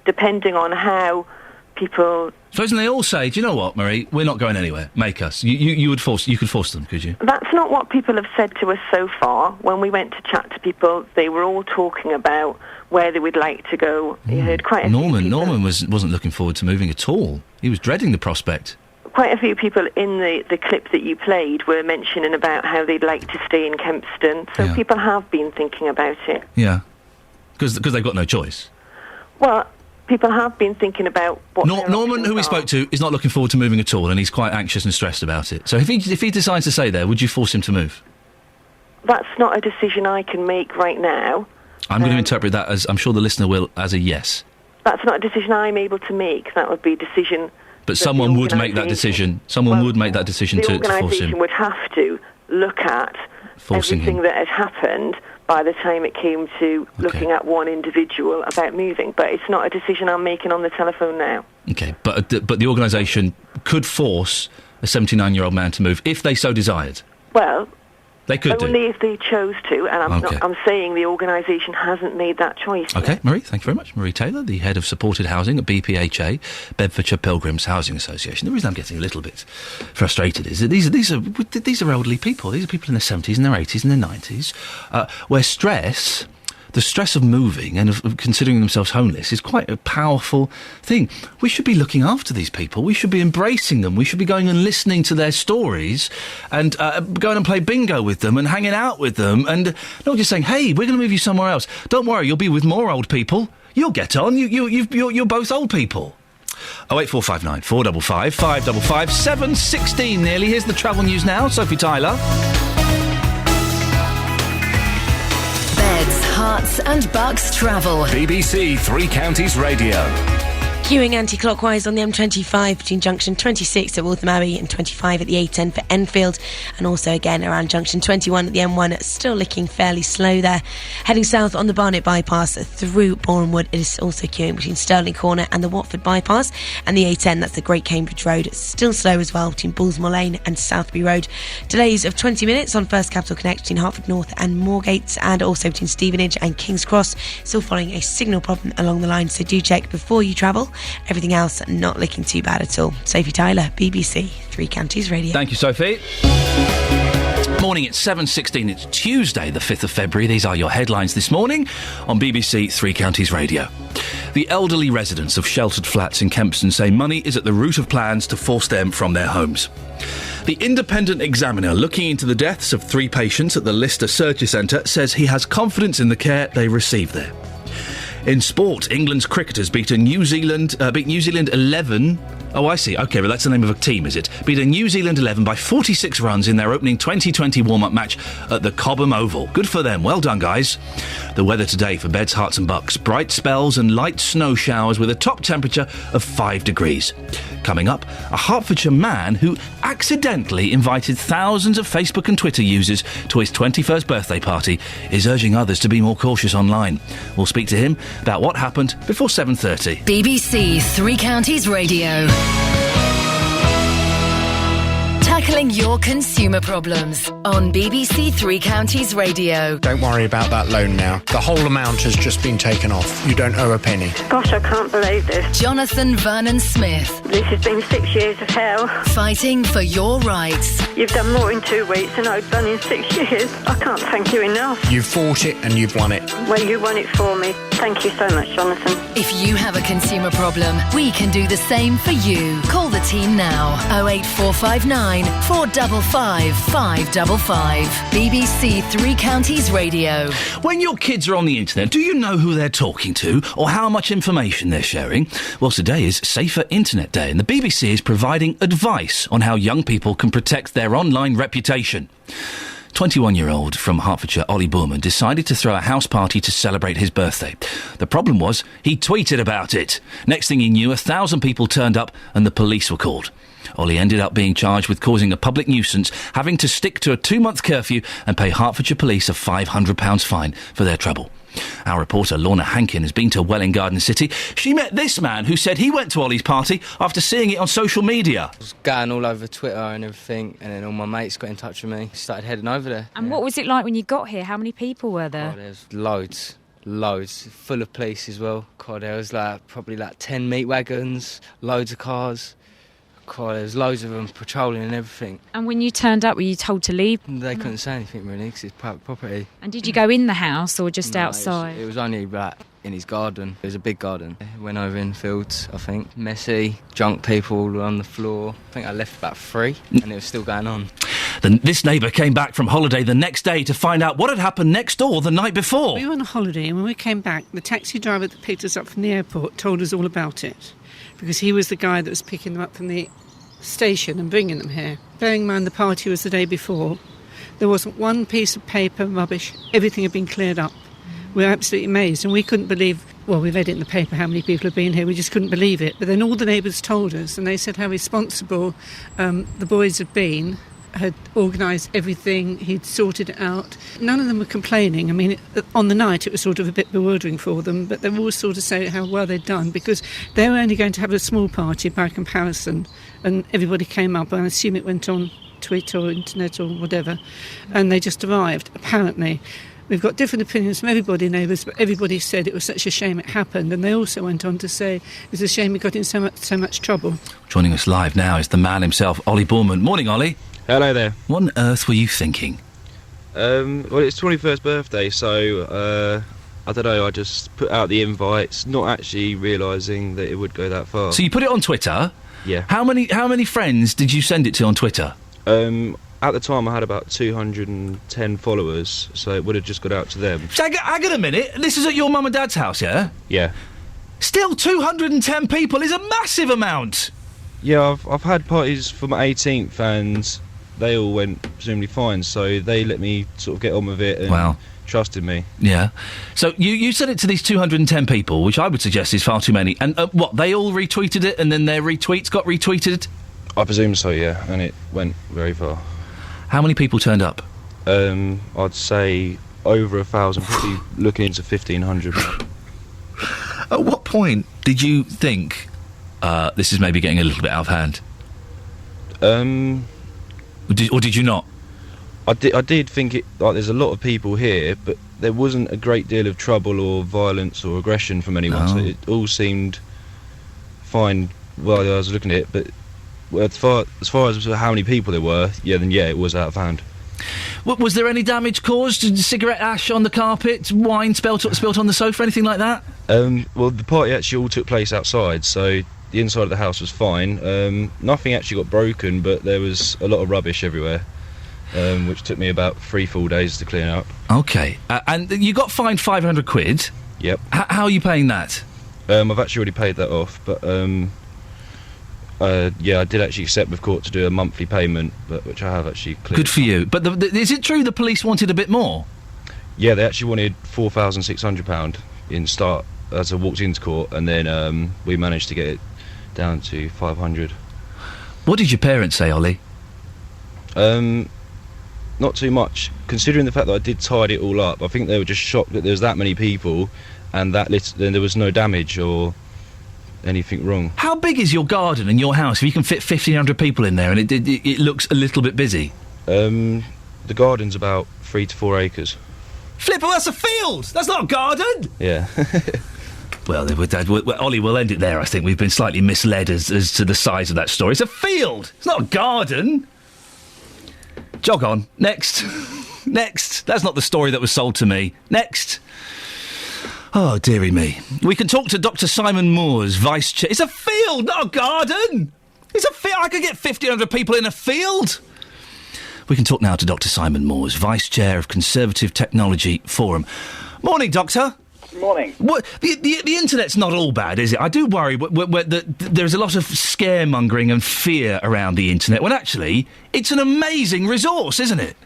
depending on how people... Supposing they all say, do you know what, Marie, we're not going anywhere. Make us. You could force them, could you? That's not what people have said to us so far. When we went to chat to people, they were all talking about where they would like to go. You heard quite a few people... Norman wasn't looking forward to moving at all. He was dreading the prospect. Quite a few people in the clip that you played were mentioning about how they'd like to stay in Kempston. So people have been thinking about it. Yeah. Because they've got no choice. Well... People have been thinking about what... Norman, who we spoke to, is not looking forward to moving at all, and he's quite anxious and stressed about it. So if he decides to stay there, would you force him to move? That's not a decision I can make right now. I'm going to interpret that as, I'm sure the listener will, as a yes. That's not a decision I'm able to make. That would be a decision... But someone would make that decision. Someone would make that decision to force him. The organisation would have to look at everything that had happened by the time it came to looking at one individual about moving. But it's not a decision I'm making on the telephone now. OK, but the organisation could force a 79-year-old man to move if they so desired. Well... They could only if they chose to, and I'm saying the organisation hasn't made that choice. OK, Marie, thank you very much. Marie Taylor, the head of supported housing at BPHA, Bedfordshire Pilgrims Housing Association. The reason I'm getting a little bit frustrated is that these are elderly people. These are people in their 70s and their 80s and their 90s, where the stress of moving and of considering themselves homeless is quite a powerful thing. We should be looking after these people. We should be embracing them. We should be going and listening to their stories and going and play bingo with them and hanging out with them and not just saying, hey, we're going to move you somewhere else. Don't worry, you'll be with more old people. You'll get on. You're both old people. 08459 455 555 7:16 nearly. Here's the travel news now. Sophie Tyler. Beds, Herts and Bucks travel. BBC Three Counties Radio. Queuing anti-clockwise on the M25 between junction 26 at Waltham Abbey and 25 at the A10 for Enfield, and also again around junction 21 at the M1, still looking fairly slow there. Heading south on the Barnet bypass through Borehamwood, it is also queuing between Stirling Corner and the Watford bypass, and the A10, that's the Great Cambridge Road, still slow as well between Bullsmore Lane and Southby Road. Delays of 20 minutes on First Capital Connect between Hertford North and Moorgate, and also between Stevenage and King's Cross, still following a signal problem along the line, so do check before you travel. Everything else not looking too bad at all. Sophie Tyler, BBC Three Counties Radio. Thank you, Sophie. Morning, it's 7:16. It's Tuesday, the 5th of February. These are your headlines this morning on BBC Three Counties Radio. The elderly residents of sheltered flats in Kempston say money is at the root of plans to force them from their homes. The Independent Examiner, looking into the deaths of 3 patients at the Lister Surgery Centre, says he has confidence in the care they receive there. In sport, England's cricketers beat New Zealand 11... Oh, I see. OK, well, that's the name of a team, is it? Beat a New Zealand 11 by 46 runs in their opening 2020 warm-up match at the Cobham Oval. Good for them. Well done, guys. The weather today for Beds, Herts and Bucks. Bright spells and light snow showers with a top temperature of 5 degrees. Coming up, a Hertfordshire man who accidentally invited thousands of Facebook and Twitter users to his 21st birthday party is urging others to be more cautious online. We'll speak to him about what happened before 7:30. BBC Three Counties Radio. Tackling your consumer problems on BBC Three Counties Radio. Don't worry about that loan now. The whole amount has just been taken off. You don't owe a penny. Gosh, I can't believe this. Jonathan Vernon Smith. This has been 6 years of hell. Fighting for your rights. You've done more in 2 weeks than I've done in 6 years. I can't thank you enough. You've fought it and you've won it. Well, you won it for me. Thank you so much, Jonathan. If you have a consumer problem, we can do the same for you. Call the team now. 08459 455 555. BBC Three Counties Radio. When your kids are on the internet, do you know who they're talking to or how much information they're sharing? Well, today is Safer Internet Day, and the BBC is providing advice on how young people can protect their online reputation. 21-year-old from Hertfordshire, Ollie Boorman, decided to throw a house party to celebrate his birthday. The problem was, he tweeted about it. Next thing he knew, 1,000 people turned up and the police were called. Ollie ended up being charged with causing a public nuisance, having to stick to a 2-month curfew and pay Hertfordshire Police a £500 fine for their trouble. Our reporter Lorna Hankin has been to Welwyn Garden City. She met this man who said he went to Ollie's party after seeing it on social media. I was going all over Twitter and everything, and then all my mates got in touch with me, started heading over there. And what was it like when you got here? How many people were there? Oh, there's loads, full of police as well. God, there was probably 10 meat wagons, loads of cars. God, there's loads of them patrolling and everything. And when you turned up, were you told to leave? They couldn't say anything really, because it's private property. And did you go in the house or just outside? It was only in his garden. It was a big garden. Went over in fields, I think. Messy, drunk people all on the floor. I think I left about 3 and it was still going on. Then this neighbour came back from holiday the next day to find out what had happened next door the night before. We were on a holiday, and when we came back, the taxi driver that picked us up from the airport told us all about it, because he was the guy that was picking them up from the station and bringing them here. Bearing in mind the party was the day before, there wasn't one piece of paper, rubbish, everything had been cleared up. We were absolutely amazed, and we couldn't believe, well, we've read it in the paper how many people have been here, we just couldn't believe it. But then all the neighbours told us, and they said how responsible the boys had organised everything, he'd sorted it out. None of them were complaining. I mean, on the night it was sort of a bit bewildering for them, but they were all sort of saying how well they'd done, because they were only going to have a small party by comparison, and everybody came up, and I assume it went on Twitter or internet or whatever, and they just arrived, apparently. We've got different opinions from everybody, neighbours, but everybody said it was such a shame it happened, and they also went on to say it was a shame we got in so much trouble. Joining us live now is the man himself, Ollie Boorman. Morning, Ollie. Hello there. What on earth were you thinking? Well, it's 21st birthday, so I don't know, I just put out the invites, not actually realising that it would go that far. So you put it on Twitter? Yeah. How many friends did you send it to on Twitter? At the time I had about 210 followers, so it would have just got out to them. Hang on a minute, this is at your mum and dad's house, yeah? Yeah. Still 210 people is a massive amount! Yeah, I've had parties for my 18th and they all went presumably fine, so they let me sort of get on with it and trusted me. Yeah. So you sent it to these 210 people, which I would suggest is far too many, and what, they all retweeted it and then their retweets got retweeted? I presume so, yeah, and it went very far. How many people turned up? I'd say over 1,000, probably looking into 1,500. At what point did you think, this is maybe getting a little bit out of hand? Or did you not? I did think it, like, there's a lot of people here, but there wasn't a great deal of trouble or violence or aggression from anyone, so it all seemed fine while I was looking at it, but as far as how many people there were, it was out of hand. Was there any damage caused? Cigarette ash on the carpet? Wine spilt on the sofa? Anything like that? Well, the party actually all took place outside, so the inside of the house was fine. Nothing actually got broken, but there was a lot of rubbish everywhere, which took me about 3 full days to clean up. OK. And you got fined £500? Yep. How are you paying that? I've actually already paid that off, but I did actually accept with court to do a monthly payment, which I have actually cleared. Good for you. But is it true the police wanted a bit more? Yeah, they actually wanted £4,600 in start as I walked into court, and then we managed to get it down to 500. What did your parents say, Ollie? Not too much, considering the fact that I did tidy it all up. I think they were just shocked that there was that many people, and then there was no damage or anything wrong. How big is your garden and your house if you can fit 1,500 people in there and it looks a little bit busy? The garden's about 3 to 4 acres. Flipper, that's a field! That's not a garden! Yeah. Well, Ollie, we'll end it there, I think. We've been slightly misled as to the size of that story. It's a field! It's not a garden! Jog on. Next. Next. That's not the story that was sold to me. Next. Oh, dearie me. We can talk to Dr. Simon Moores, Vice Chair. It's a field, not a garden! It's a field. I could get 1,500 people in a field! We can talk now to Dr. Simon Moores, Vice Chair of Conservative Technology Forum. Morning, Doctor. Morning. What, the internet's not all bad, is it? I do worry that there's a lot of scaremongering and fear around the internet, when actually it's an amazing resource, isn't it?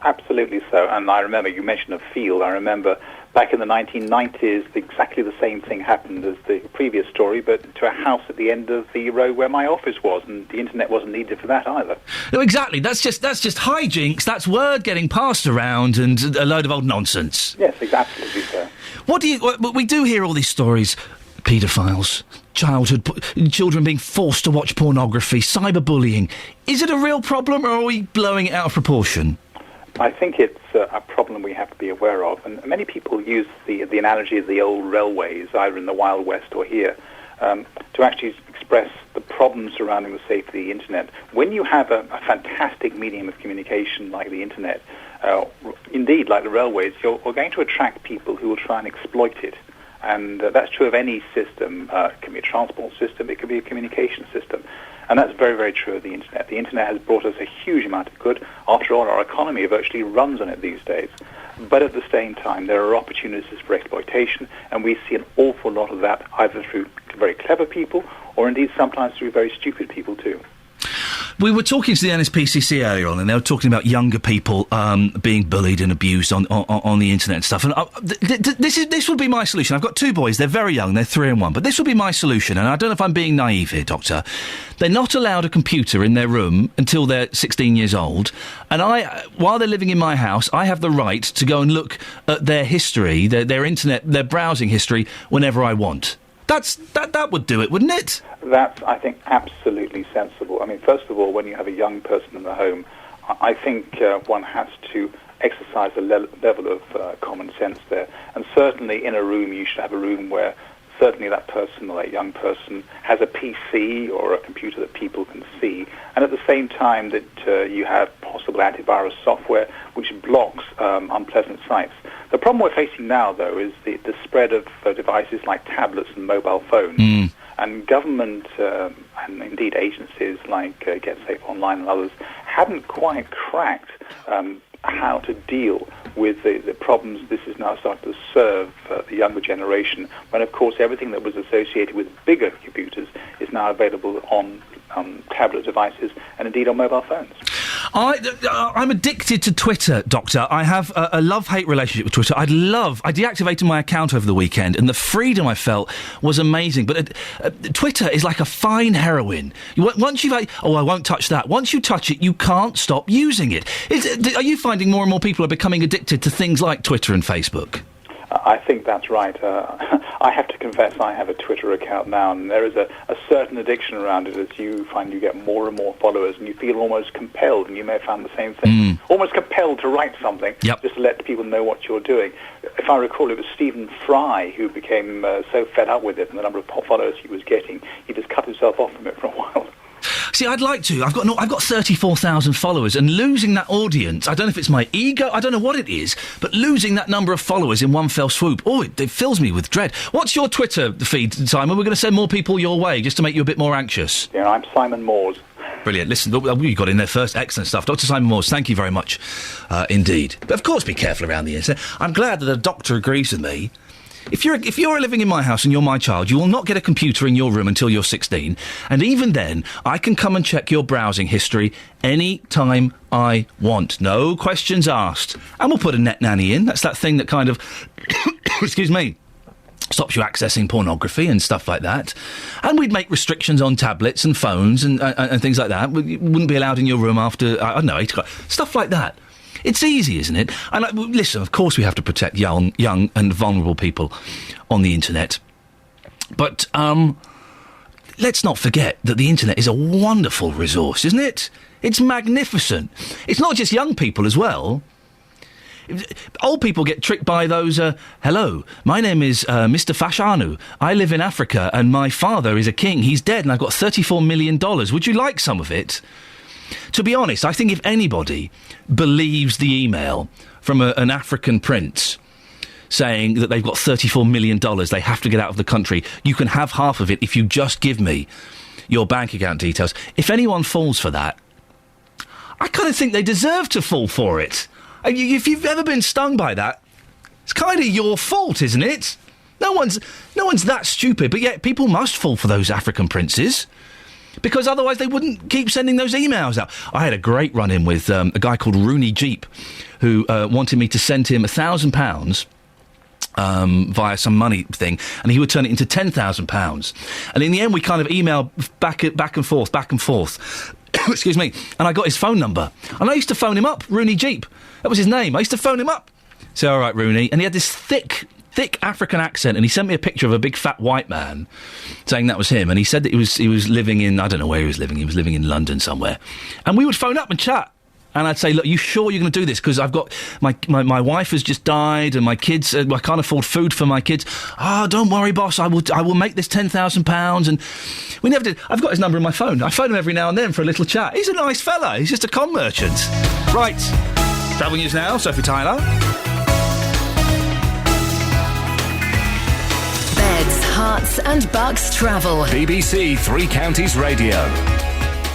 Absolutely so. And I remember, you mentioned a field. I remember back in the 1990s, exactly the same thing happened as the previous story, but to a house at the end of the road where my office was, and the internet wasn't needed for that either. No, exactly. That's just hijinks. That's word getting passed around and a load of old nonsense. Yes, exactly so. We do hear all these stories. Paedophiles, children being forced to watch pornography, cyberbullying. Is it a real problem, or are we blowing it out of proportion? I think it's a problem we have to be aware of, and many people use the analogy of the old railways, either in the Wild West or here, to actually express the problems surrounding the safety of the internet. When you have a fantastic medium of communication like the internet, indeed like the railways, you're going to attract people who will try and exploit it. And that's true of any system. It can be a transport system, it could be a communication system. And that's very, very true of the internet. The internet has brought us a huge amount of good. After all, our economy virtually runs on it these days. But at the same time, there are opportunities for exploitation, and we see an awful lot of that either through very clever people or indeed sometimes through very stupid people too. We were talking to the NSPCC earlier on, and they were talking about younger people being bullied and abused on the internet and stuff. And this would be my solution. I've got 2 boys. They're very young. They're 3 and 1. But this would be my solution. And I don't know if I'm being naive here, Doctor. They're not allowed a computer in their room until they're 16 years old. And while they're living in my house, I have the right to go and look at their history, their internet, their browsing history, whenever I want. That would do it, wouldn't it? That's, I think, absolutely sensible. I mean, first of all, when you have a young person in the home, I think one has to exercise a level of common sense there. And certainly in a room, you should have a room where certainly that person or that young person has a PC or a computer that people can see. And at the same time that you have possible antivirus software which blocks unpleasant sites. The problem we're facing now, though, is the spread of devices like tablets and mobile phones. And government and indeed agencies like Get Safe Online and others haven't quite cracked how to deal with the problems this is now starting to serve the younger generation, when, of course, everything that was associated with bigger computers is now available on tablet devices and indeed on mobile phones. I'm addicted to Twitter, Doctor. I have a love-hate relationship with Twitter. I deactivated my account over the weekend, and the freedom I felt was amazing. But Twitter is like a fine heroin. Once I won't touch that. Once you touch it, you can't stop using it. Are you finding more and more people are becoming addicted to things like Twitter and Facebook? I think that's right. I have to confess I have a Twitter account now, and there is a certain addiction around it as you find you get more and more followers, and you feel almost compelled, and you may have found the same thing, almost compelled to write something just to let people know what you're doing. If I recall, it was Stephen Fry who became so fed up with it and the number of followers he was getting, he just cut himself off from it for a while. See, I'd like to. I've got 34,000 followers, and losing that audience, I don't know if it's my ego, I don't know what it is, but losing that number of followers in one fell swoop, it fills me with dread. What's your Twitter feed, Simon? We're going to send more people your way just to make you a bit more anxious. Yeah, I'm Simon Moores. Brilliant. Listen, you got in there first. Excellent stuff. Dr. Simon Moores, thank you very much indeed. But of course, be careful around the internet. I'm glad that a doctor agrees with me. If you're living in my house and you're my child, you will not get a computer in your room until you're 16. And even then, I can come and check your browsing history any time I want. No questions asked. And we'll put a net nanny in. That's that thing that kind of, excuse me, stops you accessing pornography and stuff like that. And we'd make restrictions on tablets and phones and things like that. You wouldn't be allowed in your room after, 8 o'clock. Stuff like that. It's easy, isn't it? And listen, of course we have to protect young and vulnerable people on the internet. But let's not forget that the internet is a wonderful resource, isn't it? It's magnificent. It's not just young people as well. Old people get tricked by those, hello, my name is Mr. Fashanu. I live in Africa and my father is a king. He's dead and I've got $34 million. Would you like some of it? To be honest, I think if anybody believes the email from an African prince saying that they've got $34 million, they have to get out of the country, you can have half of it if you just give me your bank account details. If anyone falls for that, I kind of think they deserve to fall for it. If you've ever been stung by that, it's kind of your fault, isn't it? No one's that stupid, but yet people must fall for those African princes. Because otherwise they wouldn't keep sending those emails out. I had a great run-in with a guy called Rooney Jeep, who wanted me to send him £1,000 via some money thing, and he would turn it into £10,000. And in the end, we kind of emailed back and forth. Excuse me. And I got his phone number. And I used to phone him up, Rooney Jeep. That was his name. I used to phone him up. Say, all right, Rooney. And he had this thick African accent, and he sent me a picture of a big fat white man saying that was him, and he said that he was living in, I don't know where he was living in London somewhere, and we would phone up and chat, and I'd say, look, you sure you're going to do this, because I've got my wife has just died and my kids, I can't afford food for my kids. Don't worry, boss, I will make this £10,000, and we never did. I've got his number in my phone. I phone him every now and then for a little chat. He's a nice fella. He's just a con merchant. Right, travel news now, Sophie Tyler. Beds, Hearts and Bucks travel. BBC Three Counties Radio.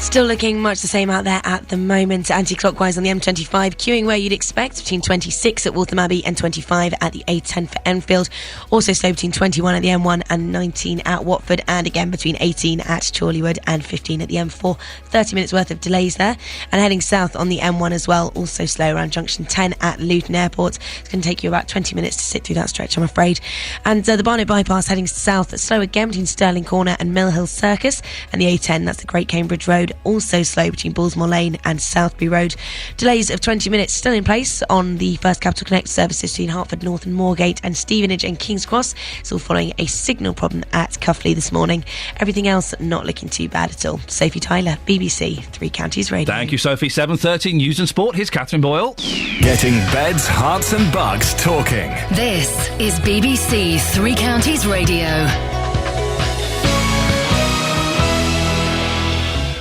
Still looking much the same out there at the moment. Anti-clockwise on the M25, queuing where you'd expect, between 26 at Waltham Abbey and 25 at the A10 for Enfield. Also slow between 21 at the M1 and 19 at Watford, and again between 18 at Chorleywood and 15 at the M4. 30 minutes worth of delays there. And heading south on the M1 as well, also slow around junction 10 at Luton Airport. It's going to take you about 20 minutes to sit through that stretch, I'm afraid. And the Barnet bypass heading south, slow again between Stirling Corner and Mill Hill Circus. And the A10, that's the Great Cambridge Road, also slow between Bullsmore Lane and Southbury Road. Delays of 20 minutes still in place on the First Capital Connect services between Hertford North and Moorgate and Stevenage and King's Cross. It's all following a signal problem at Cuffley this morning. Everything else not looking too bad at all. Sophie Tyler, BBC Three Counties Radio. Thank you, Sophie. 7:30 News and Sport. Here's Catherine Boyle. Getting beds, hearts and bugs talking. This is BBC Three Counties Radio.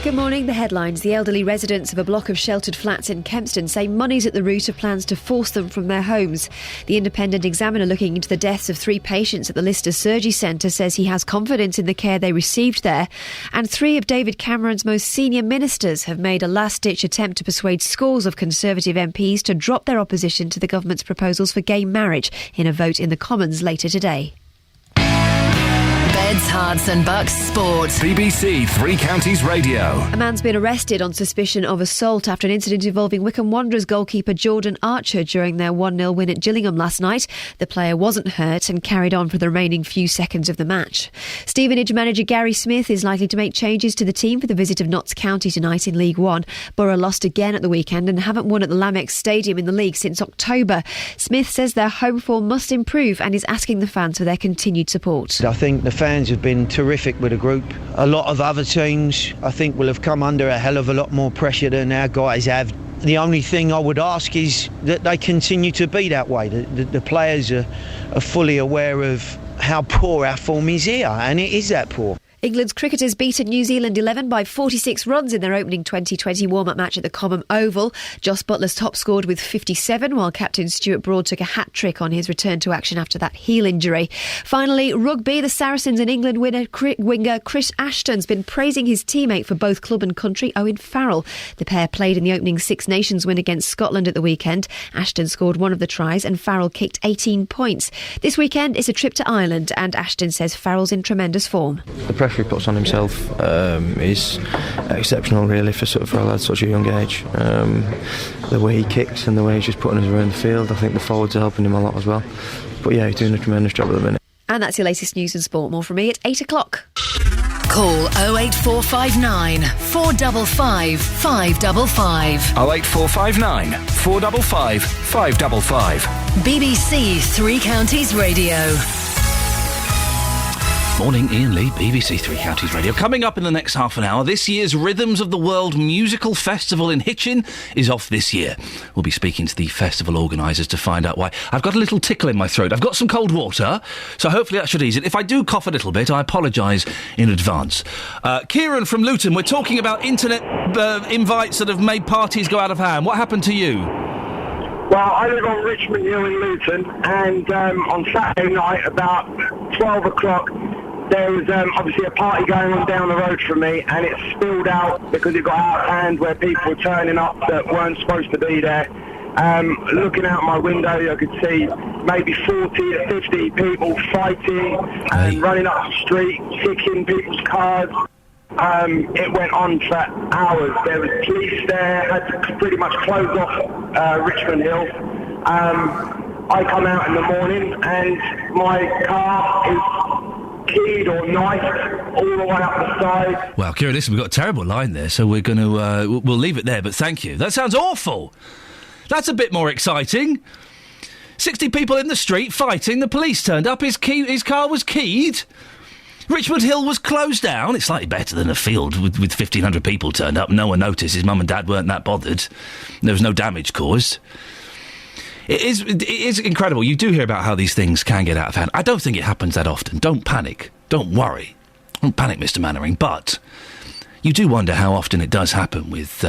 Good morning. The headlines. The elderly residents of a block of sheltered flats in Kempston say money's at the root of plans to force them from their homes. The Independent Examiner looking into the deaths of 3 patients at the Lister Surgery Centre says he has confidence in the care they received there. And 3 of David Cameron's most senior ministers have made a last-ditch attempt to persuade scores of Conservative MPs to drop their opposition to the government's proposals for gay marriage in a vote in the Commons later today. Beds, Hearts and Bucks Sport. BBC Three Counties Radio. A man's been arrested on suspicion of assault after an incident involving Wycombe Wanderers goalkeeper Jordan Archer during their 1-0 win at Gillingham last night. The player wasn't hurt and carried on for the remaining few seconds of the match. Stevenage manager Gary Smith is likely to make changes to the team for the visit of Notts County tonight in League One. Borough lost again at the weekend and haven't won at the Lamex Stadium in the league since October. Smith says their home form must improve and is asking the fans for their continued support. I think the fans have been terrific with the group. A lot of other teams, I think, will have come under a hell of a lot more pressure than our guys have. The only thing I would ask is that they continue to be that way. The players are fully aware of how poor our form is here, and it is that poor. England's cricketers beaten New Zealand 11 by 46 runs in their opening 2020 warm-up match at the Common Oval. Joss Butler's top scored with 57, while captain Stuart Broad took a hat-trick on his return to action after that heel injury. Finally, rugby, the Saracens and England winger Chris Ashton's been praising his teammate for both club and country, Owen Farrell. The pair played in the opening Six Nations win against Scotland at the weekend. Ashton scored one of the tries and Farrell kicked 18 points. This weekend is a trip to Ireland, and Ashton says Farrell's in tremendous form. The pressure he puts on himself is exceptional, really, for a lad such a young age. The way he kicks and the way he's just putting us around the field, I think the forwards are helping him a lot as well. But yeah, he's doing a tremendous job at the minute. And that's your latest news and sport. More from me at 8 o'clock. Call 08459 455 555. 08459 455 555. BBC Three Counties Radio. Morning, Iain Lee, BBC Three Counties Radio. Coming up in the next half an hour, this year's Rhythms of the World Musical Festival in Hitchin is off this year. We'll be speaking to the festival organisers to find out why. I've got a little tickle in my throat. I've got some cold water, so hopefully that should ease it. If I do cough a little bit, I apologise in advance. Kieran from Luton, we're talking about internet invites that have made parties go out of hand. What happened to you? Well, I live on Richmond Hill in Luton, and on Saturday night, about 12 o'clock, there was obviously a party going on down the road from me, and it spilled out because it got out of hand where people were turning up that weren't supposed to be there. Looking out my window, I could see maybe 40 or 50 people fighting and running up the street, kicking people's cars. It went on for hours. There was police there, had to pretty much close off Richmond Hill. I come out in the morning and my car is keyed or knifed all the way up the side. Well, Kieran, listen, we've got a terrible line there, so we're going to we'll leave it there, but thank you. That sounds awful. That's a bit more exciting. 60 people in the street fighting, the police turned up, his car was keyed, Richmond Hill was closed down. It's slightly better than a field with 1,500 people turned up. No one noticed. His mum and dad weren't that bothered. There was no damage caused. It is incredible. You do hear about how these things can get out of hand. I don't think it happens that often. Don't panic. Don't worry. Don't panic, Mr. Mannering. But you do wonder how often it does happen with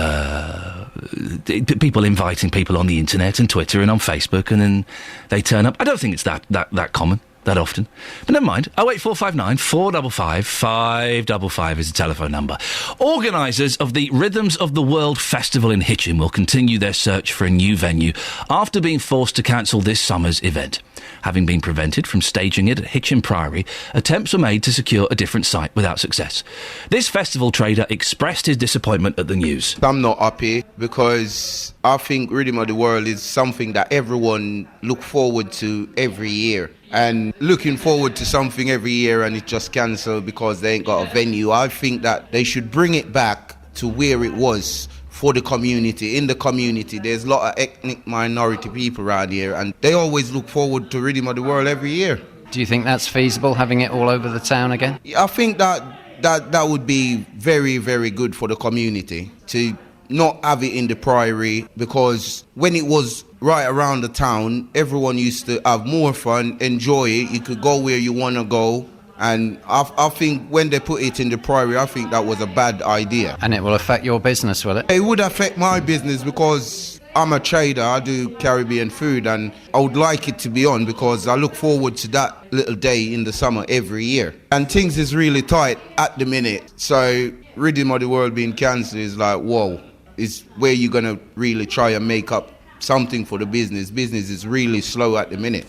people inviting people on the internet and Twitter and on Facebook, and then they turn up. I don't think it's that common, that often. But never mind. 08459 455 555 is the telephone number. Organisers of the Rhythms of the World Festival in Hitchin will continue their search for a new venue after being forced to cancel this summer's event. Having been prevented from staging it at Hitchin Priory, attempts were made to secure a different site without success. This festival trader expressed his disappointment at the news. I'm not happy because I think Rhythm of the World is something that everyone look forward to every year. And looking forward to something every year and it just cancelled because they ain't got a venue. I think that they should bring it back to where it was for the community. In the community, there's a lot of ethnic minority people around here and they always look forward to Rhythm of the World every year. Do you think that's feasible, having it all over the town again? I think that would be very, very good for the community to not have it in the Priory, because when it was right around the town, everyone used to have more fun, enjoy it. You could go where you want to go. And I think when they put it in the Priory, I think that was a bad idea. And it will affect your business, will it? It would affect my business because I'm a trader. I do Caribbean food and I would like it to be on because I look forward to that little day in the summer every year. And things is really tight at the minute. So Rhythm of the World being cancelled is like, whoa. Is where you're going to really try and make up something for the business. Business is really slow at the minute.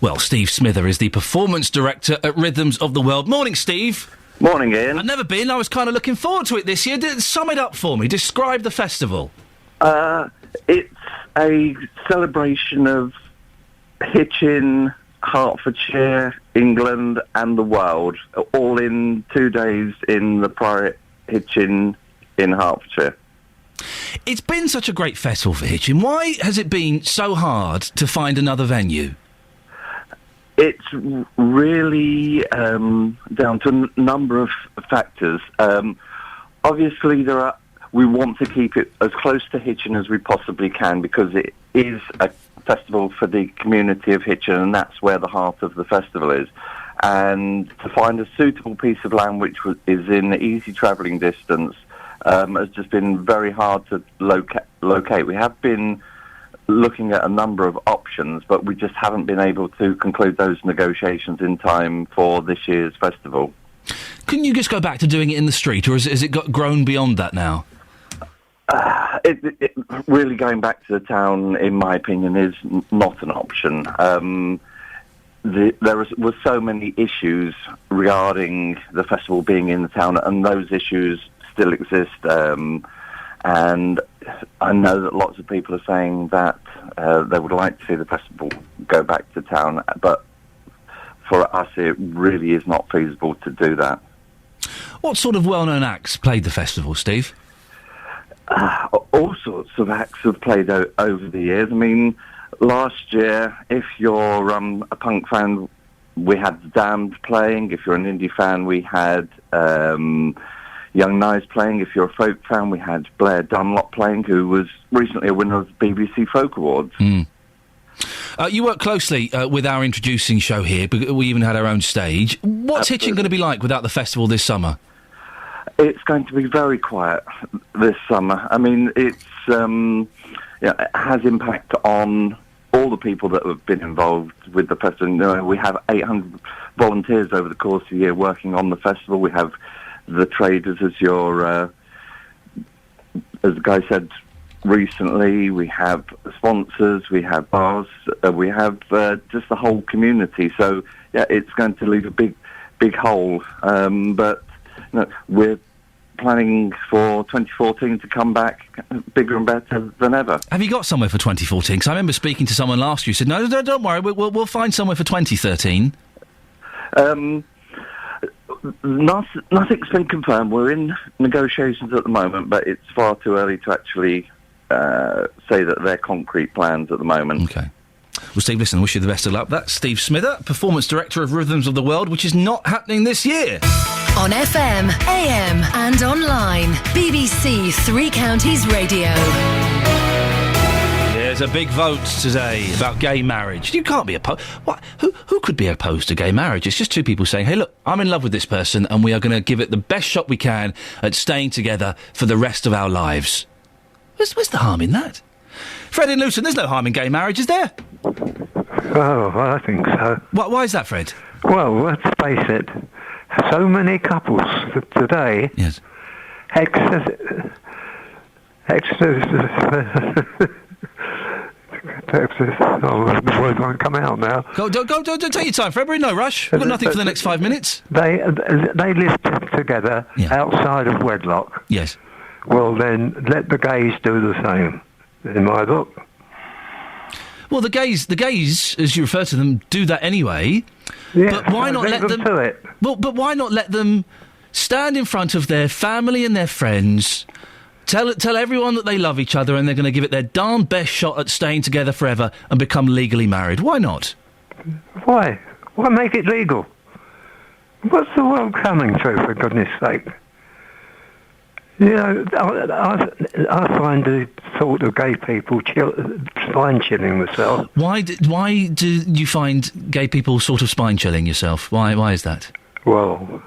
Well, Steve Smither is the performance director at Rhythms of the World. Morning, Steve. Morning, Iain. I've never been. I was kind of looking forward to it this year. Sum it up for me. Describe the festival. It's a celebration of Hitchin, Hertfordshire, England and the world, all in 2 days in the Priory Hitchin in Hertfordshire. It's been such a great festival for Hitchin. Why has it been so hard to find another venue? It's really down to a number of factors. Obviously, we want to keep it as close to Hitchin as we possibly can because it is a festival for the community of Hitchin, and that's where the heart of the festival is. and to find a suitable piece of land which is in easy travelling distance has just been very hard to locate. We have been looking at a number of options, but we just haven't been able to conclude those negotiations in time for this year's festival. Couldn't you just go back to doing it in the street, or has it grown beyond that now? It really going back to the town, in my opinion, is not an option. There was so many issues regarding the festival being in the town, and those issues still exist. And I know that lots of people are saying that they would like to see the festival go back to town, but for us, it really is not feasible to do that. What sort of well-known acts played the festival, Steve? All sorts of acts have played over the years. I mean, last year, if you're a punk fan, we had The Damned playing. If you're an indie fan, we had Young Knives playing. If you're a folk fan, we had Blair Dunlop playing, who was recently a winner of the BBC Folk Awards. You work closely with our introducing show here, but we even had our own stage. What's Hitchin going to be like without the festival this summer? It's going to be very quiet this summer. I mean, it has impact on all the people that have been involved with the festival. You know, we have 800 volunteers over the course of the year working on the festival. We have the traders, as the guy said recently. We have sponsors, we have bars, we have just the whole community. So, yeah, it's going to leave a big hole. But we're planning for 2014 to come back bigger and better than ever. Have you got somewhere for 2014? Because I remember speaking to someone last year who said, no, don't worry, we'll find somewhere for 2013. Nothing's been confirmed. We're in negotiations at the moment, but it's far too early to actually say that they're concrete plans at the moment. Okay. Well, Steve, listen, I wish you the best of luck. That's Steve Smither, Performance Director of Rhythms of the World, which is not happening this year. On FM, AM and online. BBC Three Counties Radio. There's a big vote today about gay marriage. You can't be opposed. What? Who could be opposed to gay marriage? It's just two people saying, hey, look, I'm in love with this person and we are going to give it the best shot we can at staying together for the rest of our lives. Where's the harm in that? Fred in Luton, there's no harm in gay marriage, is there? Oh, I think so. Why is that, Fred? Well, let's face it, so many couples today... Yes. The word won't come out now. Don't take your time, Fred. We're in no rush. We've got nothing for the next 5 minutes. They live together outside of wedlock. Yes. Well, then let the gays do the same, in my book. Well, the gays, as you refer to them, do that anyway. Yes, but why not let them? Do it? Well, but why not let them stand in front of their family and their friends? Tell everyone that they love each other and they're going to give it their darn best shot at staying together forever and become legally married. Why not? Why? Why make it legal? What's the world coming to, for goodness sake? You know, I find the thought of gay people spine-chilling myself. Why do you find gay people sort of spine-chilling yourself? Why is that? Well...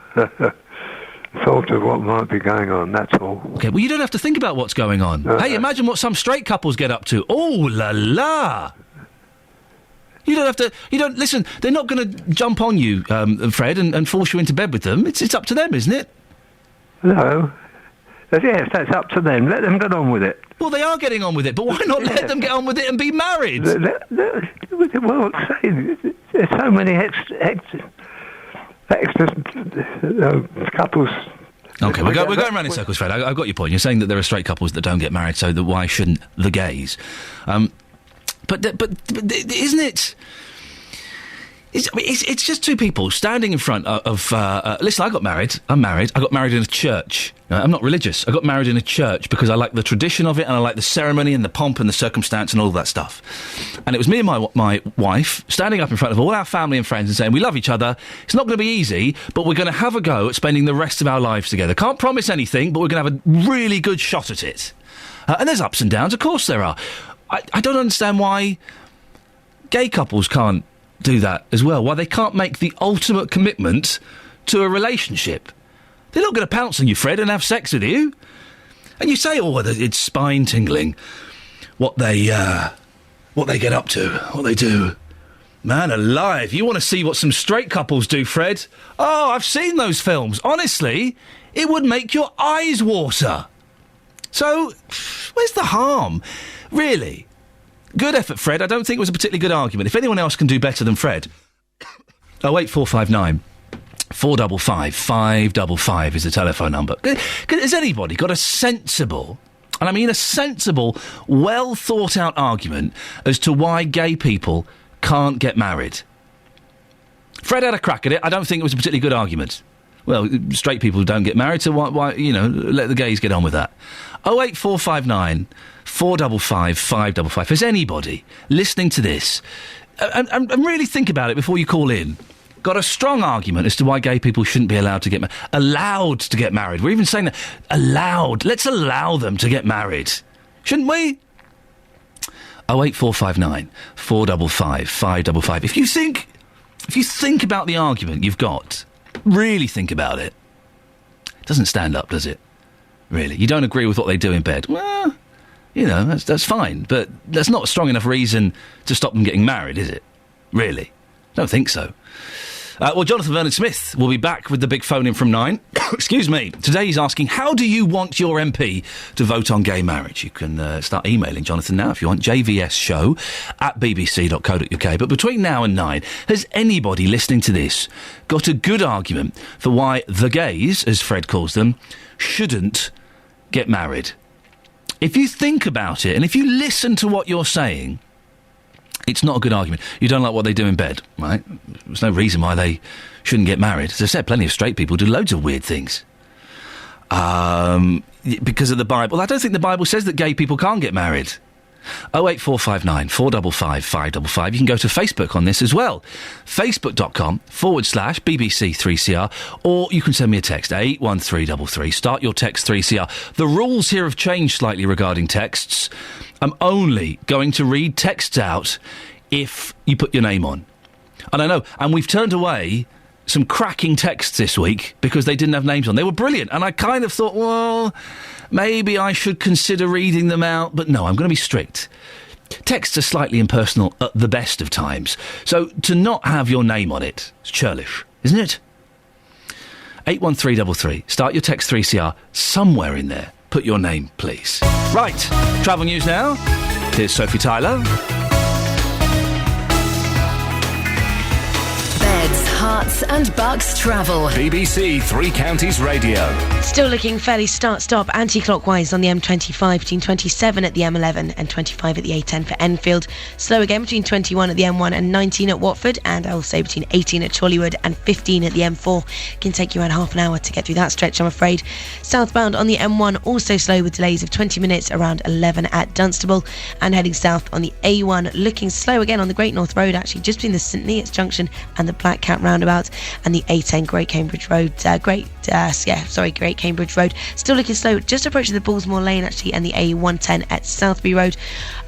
thought of what might be going on, that's all. Okay, well, you don't have to think about what's going on. Hey, imagine what some straight couples get up to. Oh, la la! You don't have to... Listen, they're not going to jump on you, Fred, and force you into bed with them. It's up to them, isn't it? No. Yes, that's up to them. Let them get on with it. Well, they are getting on with it, but why not let them get on with it and be married? Well, there's so many extra couples. Okay, we're going round in circles, Fred. I've got your point. You're saying that there are straight couples that don't get married, so why shouldn't the gays? But isn't it? It's just two people standing in front of... listen, I got married. I'm married. I got married in a church. I'm not religious. I got married in a church because I like the tradition of it and I like the ceremony and the pomp and the circumstance and all that stuff. And it was me and my wife standing up in front of all our family and friends and saying, we love each other. It's not going to be easy, but we're going to have a go at spending the rest of our lives together. Can't promise anything, but we're going to have a really good shot at it. And there's ups and downs. Of course there are. I don't understand why gay couples can't do that as well. Why they can't make the ultimate commitment to a relationship. They're not going to pounce on you, Fred, and have sex with you. And you say, oh, it's spine-tingling what they get up to, what they do. Man alive, you want to see what some straight couples do, Fred? Oh, I've seen those films. Honestly, it would make your eyes water. So, where's the harm? Really? Good effort, Fred. I don't think it was a particularly good argument. If anyone else can do better than Fred... 08459 455 555 is the telephone number. Has anybody got a sensible, and I mean a sensible, well-thought-out argument as to why gay people can't get married? Fred had a crack at it. I don't think it was a particularly good argument. Well, straight people don't get married, so why let the gays get on with that. 08459 455 555. Has anybody listening to this, and really think about it before you call in, got a strong argument as to why gay people shouldn't be allowed to get allowed to get married? We're even saying that. Allowed. Let's allow them to get married. Shouldn't we? 08459 455 555. If you think about the argument you've got, really think about it. It doesn't stand up, does it? Really? You don't agree with what they do in bed? Well, that's fine, but that's not a strong enough reason to stop them getting married, is it? Really? Don't think so. Well, Jonathan Vernon-Smith will be back with the big phone-in from 9. Excuse me. Today he's asking, how do you want your MP to vote on gay marriage? You can start emailing Jonathan now if you want, jvsshow@bbc.co.uk. But between now and 9, has anybody listening to this got a good argument for why the gays, as Fred calls them, shouldn't get married? If you think about it, and if you listen to what you're saying, it's not a good argument. You don't like what they do in bed, right? There's no reason why they shouldn't get married. As I said, plenty of straight people do loads of weird things. Because of the Bible. I don't think the Bible says that gay people can't get married. 08459 455 555. You can go to Facebook on this as well. Facebook.com/BBC3CR. Or you can send me a text, 81333. Start your text 3CR. The rules here have changed slightly regarding texts. I'm only going to read texts out if you put your name on. And I know, and we've turned away some cracking texts this week because they didn't have names on. They were brilliant, and I kind of thought, well, maybe I should consider reading them out, but no, I'm going to be strict. Texts are slightly impersonal at the best of times, so to not have your name on it is churlish, isn't it? 81333. Start your text 3CR somewhere in there. Put your name, please. Right, travel news now. Here's Sophie Tyler. Beds, Herts and Bucks travel. BBC Three Counties Radio. Still looking fairly start-stop anti-clockwise on the M25 between 27 at the M11 and 25 at the A10 for Enfield. Slow again between 21 at the M1 and 19 at Watford, and also between 18 at Chorleywood and 15 at the M4. Can take you around half an hour to get through that stretch, I'm afraid. Southbound on the M1 also slow with delays of 20 minutes around 11 at Dunstable, and heading south on the A1 looking slow again on the Great North Road, actually just between the St Neots Junction and the Black Cat roundabout, and the A10 Great Cambridge Road. Great Cambridge Road. Still looking slow, just approaching the Bullsmore Lane actually, and the A110 at Southbury Road.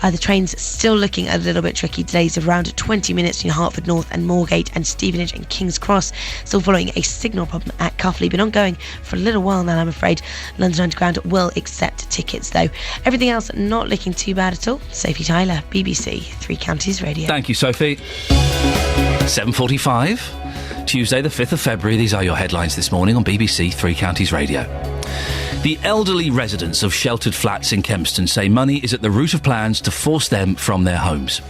The trains still looking a little bit tricky. Delays of around 20 minutes between Hertford North and Moorgate, and Stevenage and King's Cross. Still following a signal problem at Cuffley. Been ongoing for a little while now, I'm afraid. London Underground will accept tickets though. Everything else not looking too bad at all. Sophie Tyler, BBC Three Counties Radio. Thank you, Sophie. 7:45. Tuesday the 5th of February. These are your headlines this morning on BBC Three Counties Radio. The elderly residents of sheltered flats in Kempston say money is at the root of plans to force them from their homes.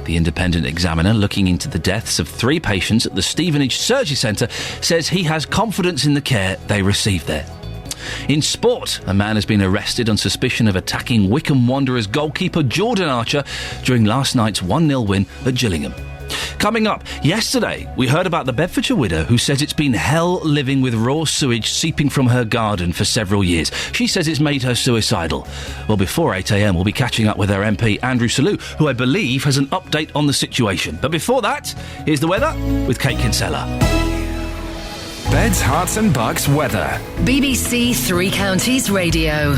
The Independent Examiner, looking into the deaths of 3 patients at the Stevenage Surgery Centre, says he has confidence in the care they receive there. In sport, a man has been arrested on suspicion of attacking Wycombe Wanderers goalkeeper Jordan Archer during last night's 1-0 win at Gillingham. Coming up, yesterday we heard about the Bedfordshire widow who says it's been hell living with raw sewage seeping from her garden for several years. She says it's made her suicidal. Well, before 8am we'll be catching up with her MP Andrew Selous, who I believe has an update on the situation. But before that, here's the weather with Kate Kinsella. Beds, Herts and Bucks weather. BBC Three Counties Radio.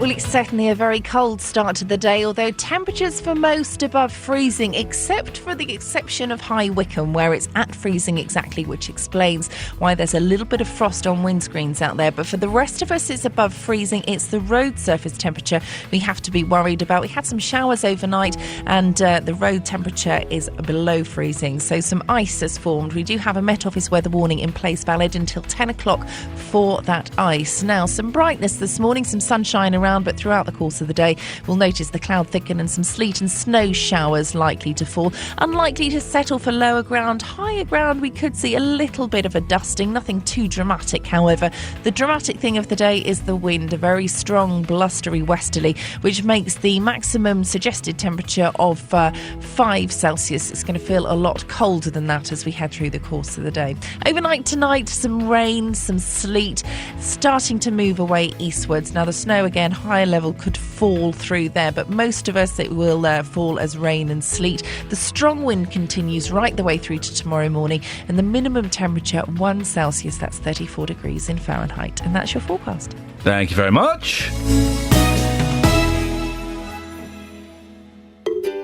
Well, it's certainly a very cold start to the day, although temperatures for most above freezing, except for the exception of High Wycombe, where it's at freezing exactly, which explains why there's a little bit of frost on windscreens out there. But for the rest of us, it's above freezing. It's the road surface temperature we have to be worried about. We had some showers overnight, and the road temperature is below freezing. So some ice has formed. We do have a Met Office weather warning in place, valid until 10 o'clock for that ice. Now, some brightness this morning, some sunshine around, but throughout the course of the day we'll notice the cloud thicken and some sleet and snow showers likely to fall. Unlikely to settle for lower ground. Higher ground we could see a little bit of a dusting, nothing too dramatic. However, the dramatic thing of the day is the wind, a very strong blustery westerly, which makes the maximum suggested temperature of 5 Celsius. It's going to feel a lot colder than that as we head through the course of the day. Overnight tonight, some rain, some sleet starting to move away eastwards. Now the snow again, higher level, could fall through there, but most of us it will fall as rain and sleet. The strong wind continues right the way through to tomorrow morning, and the minimum temperature 1 Celsius, that's 34 degrees in Fahrenheit. And that's your forecast. Thank you very much.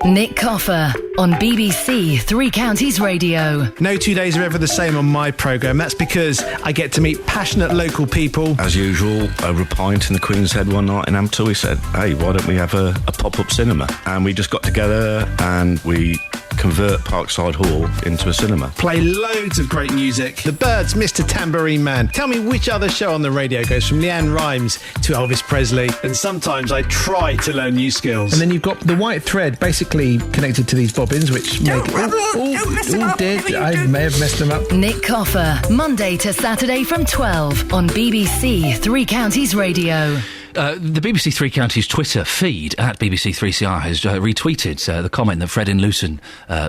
Nick Coffer on BBC Three Counties Radio. No 2 days are ever the same on my programme. That's because I get to meet passionate local people. As usual, over a pint in the Queen's Head one night in Hampton, we said, hey, why don't we have a pop-up cinema? And we just got together and we convert Parkside Hall into a cinema. Play loads of great music. The Byrds, Mr. Tambourine Man. Tell me which other show on the radio goes from Leanne Rimes to Elvis Presley. And sometimes I try to learn new skills. And then you've got the white thread basically connected to these bobbins, which make... I may have messed them up. Nick Coffer, Monday to Saturday from 12 on BBC Three Counties Radio. The BBC Three Counties Twitter feed at BBC3CR has retweeted the comment that Fred in Luton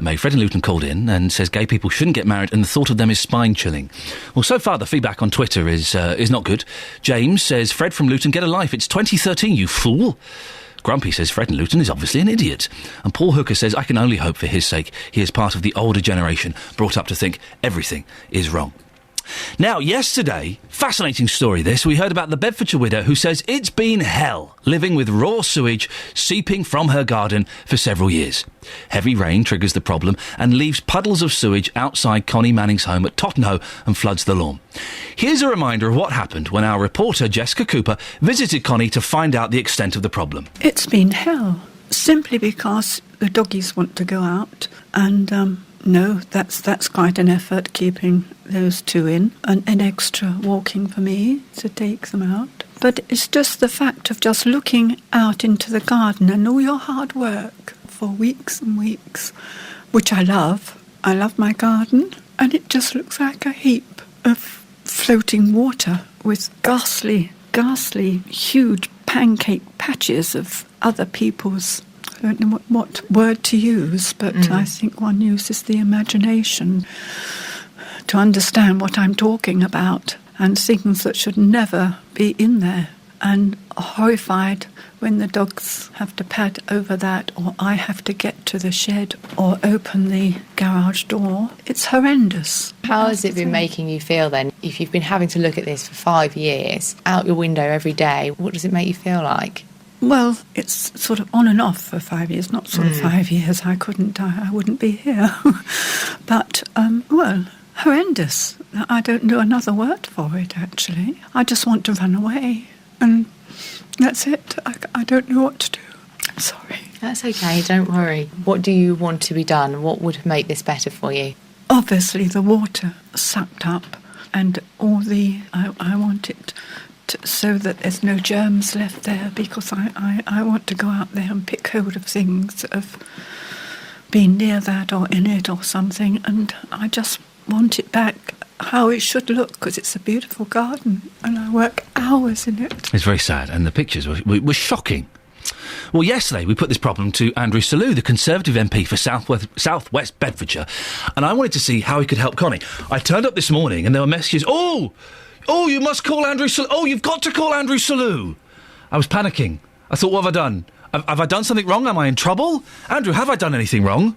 made. Fred in Luton called in and says gay people shouldn't get married and the thought of them is spine-chilling. Well, so far the feedback on Twitter is not good. James says, Fred from Luton, get a life. It's 2013, you fool. Grumpy says Fred in Luton is obviously an idiot. And Paul Hooker says, I can only hope for his sake he is part of the older generation brought up to think everything is wrong. Now, yesterday, fascinating story this, we heard about the Bedfordshire widow who says it's been hell living with raw sewage seeping from her garden for several years. Heavy rain triggers the problem and leaves puddles of sewage outside Connie Manning's home at Tottenham and floods the lawn. Here's a reminder of what happened when our reporter Jessica Cooper visited Connie to find out the extent of the problem. It's been hell, simply because the doggies want to go out and... No, that's quite an effort, keeping those two in, and an extra walking for me to take them out. But it's just the fact of just looking out into the garden and all your hard work for weeks and weeks, which I love. I love my garden, and it just looks like a heap of floating water with ghastly, huge pancake patches of other people's... I don't know what word to use, but I think one uses the imagination to understand what I'm talking about, and things that should never be in there. And horrified when the dogs have to pad over that, or I have to get to the shed or open the garage door. It's horrendous. How has it been making you feel then? If you've been having to look at this for 5 years, out your window every day, what does it make you feel like? Well, it's sort of on and off for 5 years, not sort of 5 years. I wouldn't be here. But, horrendous. I don't know another word for it, actually. I just want to run away. And that's it. I don't know what to do. I'm sorry. That's okay, don't worry. What do you want to be done? What would make this better for you? Obviously, the water sucked up, and all I want it... so that there's no germs left there, because I want to go out there and pick hold of things that have been near that or in it or something, and I just want it back how it should look, because it's a beautiful garden and I work hours in it. It's very sad, and the pictures were shocking. Well, yesterday we put this problem to Andrew Selous, the Conservative MP for South West Bedfordshire, and I wanted to see how he could help Connie. I turned up this morning and there were messages, Oh, you must call Andrew Selous. Oh, you've got to call Andrew Selous. I was panicking. I thought, what have I done? Have I done something wrong? Am I in trouble? Andrew, have I done anything wrong?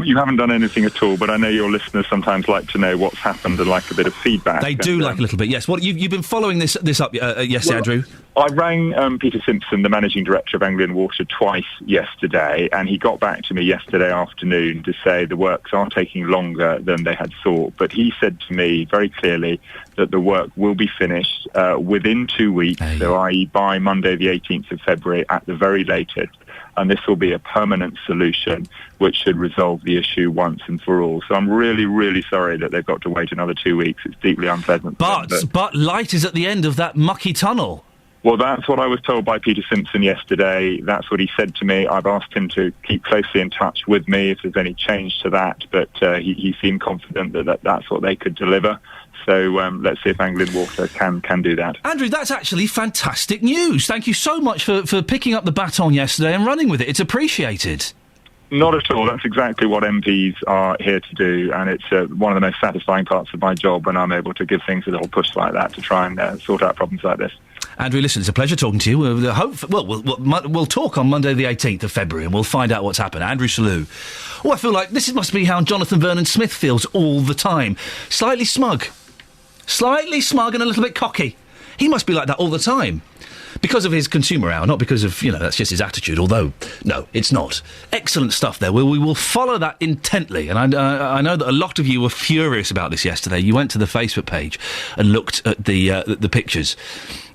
You haven't done anything at all, but I know your listeners sometimes like to know what's happened and like a bit of feedback. They do like a little bit, yes. What you've been following this up, yes, Andrew? I rang Peter Simpson, the managing director of Anglian Water, twice yesterday, and he got back to me yesterday afternoon to say the works are taking longer than they had thought. But he said to me very clearly that the work will be finished within 2 weeks, so i.e. by Monday the 18th of February at the very latest. And this will be a permanent solution which should resolve the issue once and for all. So I'm really, really sorry that they've got to wait another 2 weeks. It's deeply unpleasant. But light is at the end of that mucky tunnel. Well, that's what I was told by Peter Simpson yesterday. That's what he said to me. I've asked him to keep closely in touch with me if there's any change to that, but he seemed confident that that's what they could deliver. So let's see if Anglian Water can do that. Andrew, that's actually fantastic news. Thank you so much for picking up the baton yesterday and running with it. It's appreciated. Not at all. That's exactly what MPs are here to do, and it's one of the most satisfying parts of my job when I'm able to give things a little push like that to try and sort out problems like this. Andrew, listen, it's a pleasure talking to you. We'll talk on Monday the 18th of February and we'll find out what's happened. Andrew Shalhoub. Oh, I feel like this must be how Jonathan Vernon-Smith feels all the time. Slightly smug and a little bit cocky. He must be like that all the time. Because of his Consumer Hour, not because of, that's just his attitude, although, no, it's not. Excellent stuff there. We will follow that intently, and I know that a lot of you were furious about this yesterday. You went to the Facebook page and looked at the pictures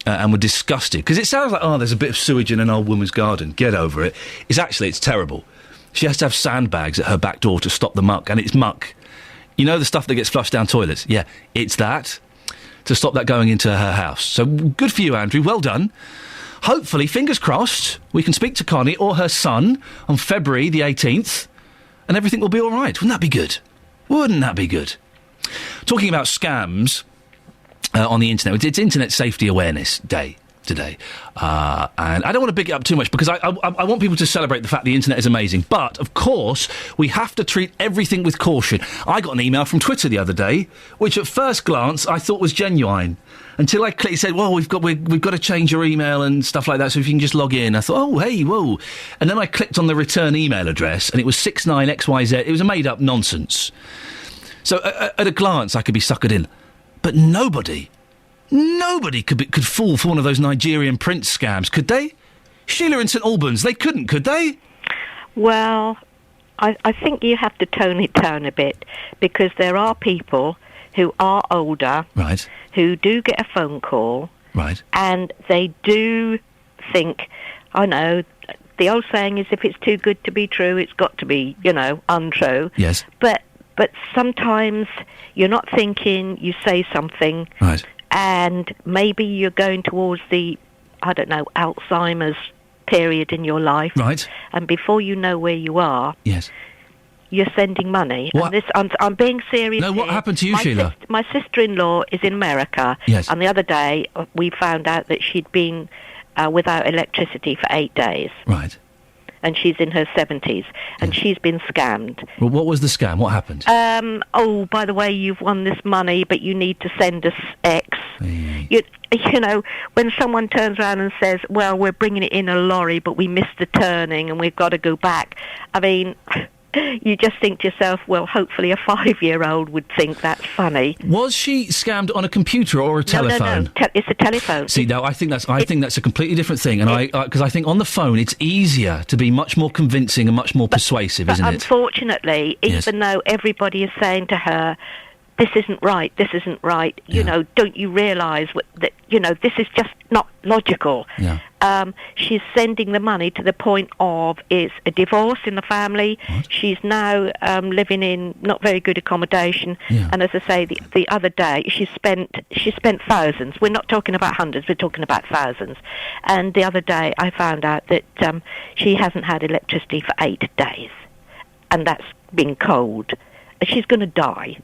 and were disgusted, because it sounds like, there's a bit of sewage in an old woman's garden. Get over it. It's terrible. She has to have sandbags at her back door to stop the muck, and it's muck. You know the stuff that gets flushed down toilets? Yeah, it's that. To stop that going into her house. So good for you, Andrew. Well done. Hopefully, fingers crossed, we can speak to Connie or her son on February the 18th and everything will be all right. Wouldn't that be good? Wouldn't that be good? Talking about scams on the internet, it's Internet Safety Awareness Day today. And I don't want to big it up too much because I want people to celebrate the fact the internet is amazing. But, of course, we have to treat everything with caution. I got an email from Twitter the other day, which at first glance I thought was genuine. Until I clicked, it said, well, we've got to change your email and stuff like that, so if you can just log in. I thought, oh, hey, whoa. And then I clicked on the return email address, and it was 69XYZ. It was a made-up nonsense. So at a glance, I could be suckered in. But nobody could fall for one of those Nigerian prince scams, could they? Sheila in St Albans, they couldn't, could they? Well, I think you have to tone it down a bit, because there are people who are older, right, who do get a phone call, right, and they do think, I know, the old saying is if it's too good to be true, it's got to be, untrue. Yes. But sometimes you're not thinking, you say something, right, and maybe you're going towards the, Alzheimer's period in your life. Right. And before you know where you are, yes, you're sending money. What? And I'm being serious. No, what happened to you, Sheila? My sister-in-law is in America. Yes. And the other day, we found out that she'd been without electricity for 8 days. Right. And she's in her 70s, and she's been scammed. Well, what was the scam? What happened? By the way, you've won this money, but you need to send us X. When someone turns around and says, well, we're bringing it in a lorry, but we missed the turning and we've got to go back. I mean, you just think to yourself, well, hopefully a 5-year-old would think that's funny. Was she scammed on a computer or a telephone? No. It's a telephone. See, now I think that's a completely different thing, and because I think on the phone it's easier to be much more convincing and much more persuasive, isn't it? Unfortunately, even though everybody is saying to her, this isn't right, don't you realise that, this is just not logical. Yeah. She's sending the money to the point of it's a divorce in the family. What? She's now living in not very good accommodation. Yeah. And as I say, the other day she spent thousands. We're not talking about hundreds, we're talking about thousands. And the other day I found out that she hasn't had electricity for 8 days, and that's been cold. And she's going to die.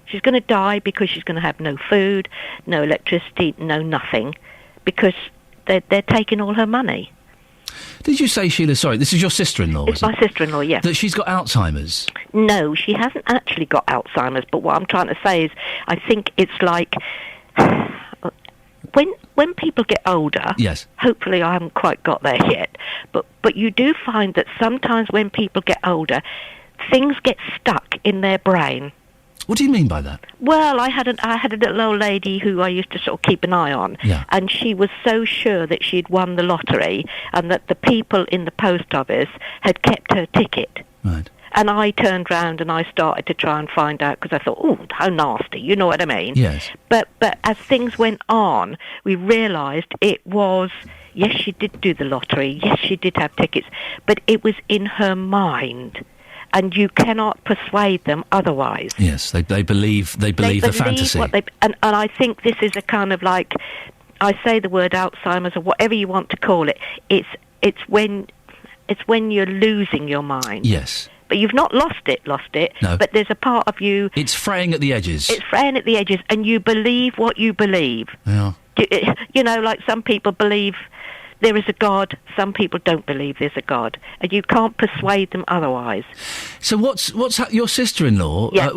She's going to die because she's going to have no food, no electricity, no nothing, because they're taking all her money. Did you say, Sheila, sorry, this is your sister-in-law? It's my sister-in-law, yes. That she's got Alzheimer's? No, she hasn't actually got Alzheimer's, but what I'm trying to say is I think it's like when people get older, yes, hopefully I haven't quite got there yet, but you do find that sometimes when people get older, things get stuck in their brain. What do you mean by that? Well, I had a little old lady who I used to sort of keep an eye on, and she was so sure that she'd won the lottery and that the people in the post office had kept her ticket. Right. And I turned round and I started to try and find out, because I thought, oh, how nasty, you know what I mean? Yes. But as things went on, we realised it was, yes, she did do the lottery, yes, she did have tickets, but it was in her mind. And you cannot persuade them otherwise. Yes, they believe the fantasy. And I think this is a kind of like, I say the word Alzheimer's or whatever you want to call it. It's when you're losing your mind. Yes. But you've not lost it. No. But there's a part of you. It's fraying at the edges. It's fraying at the edges, and you believe what you believe. Yeah. You know, like some people believe there is a God, some people don't believe there's a God, and you can't persuade them otherwise. So what's your sister-in-law? Yeah.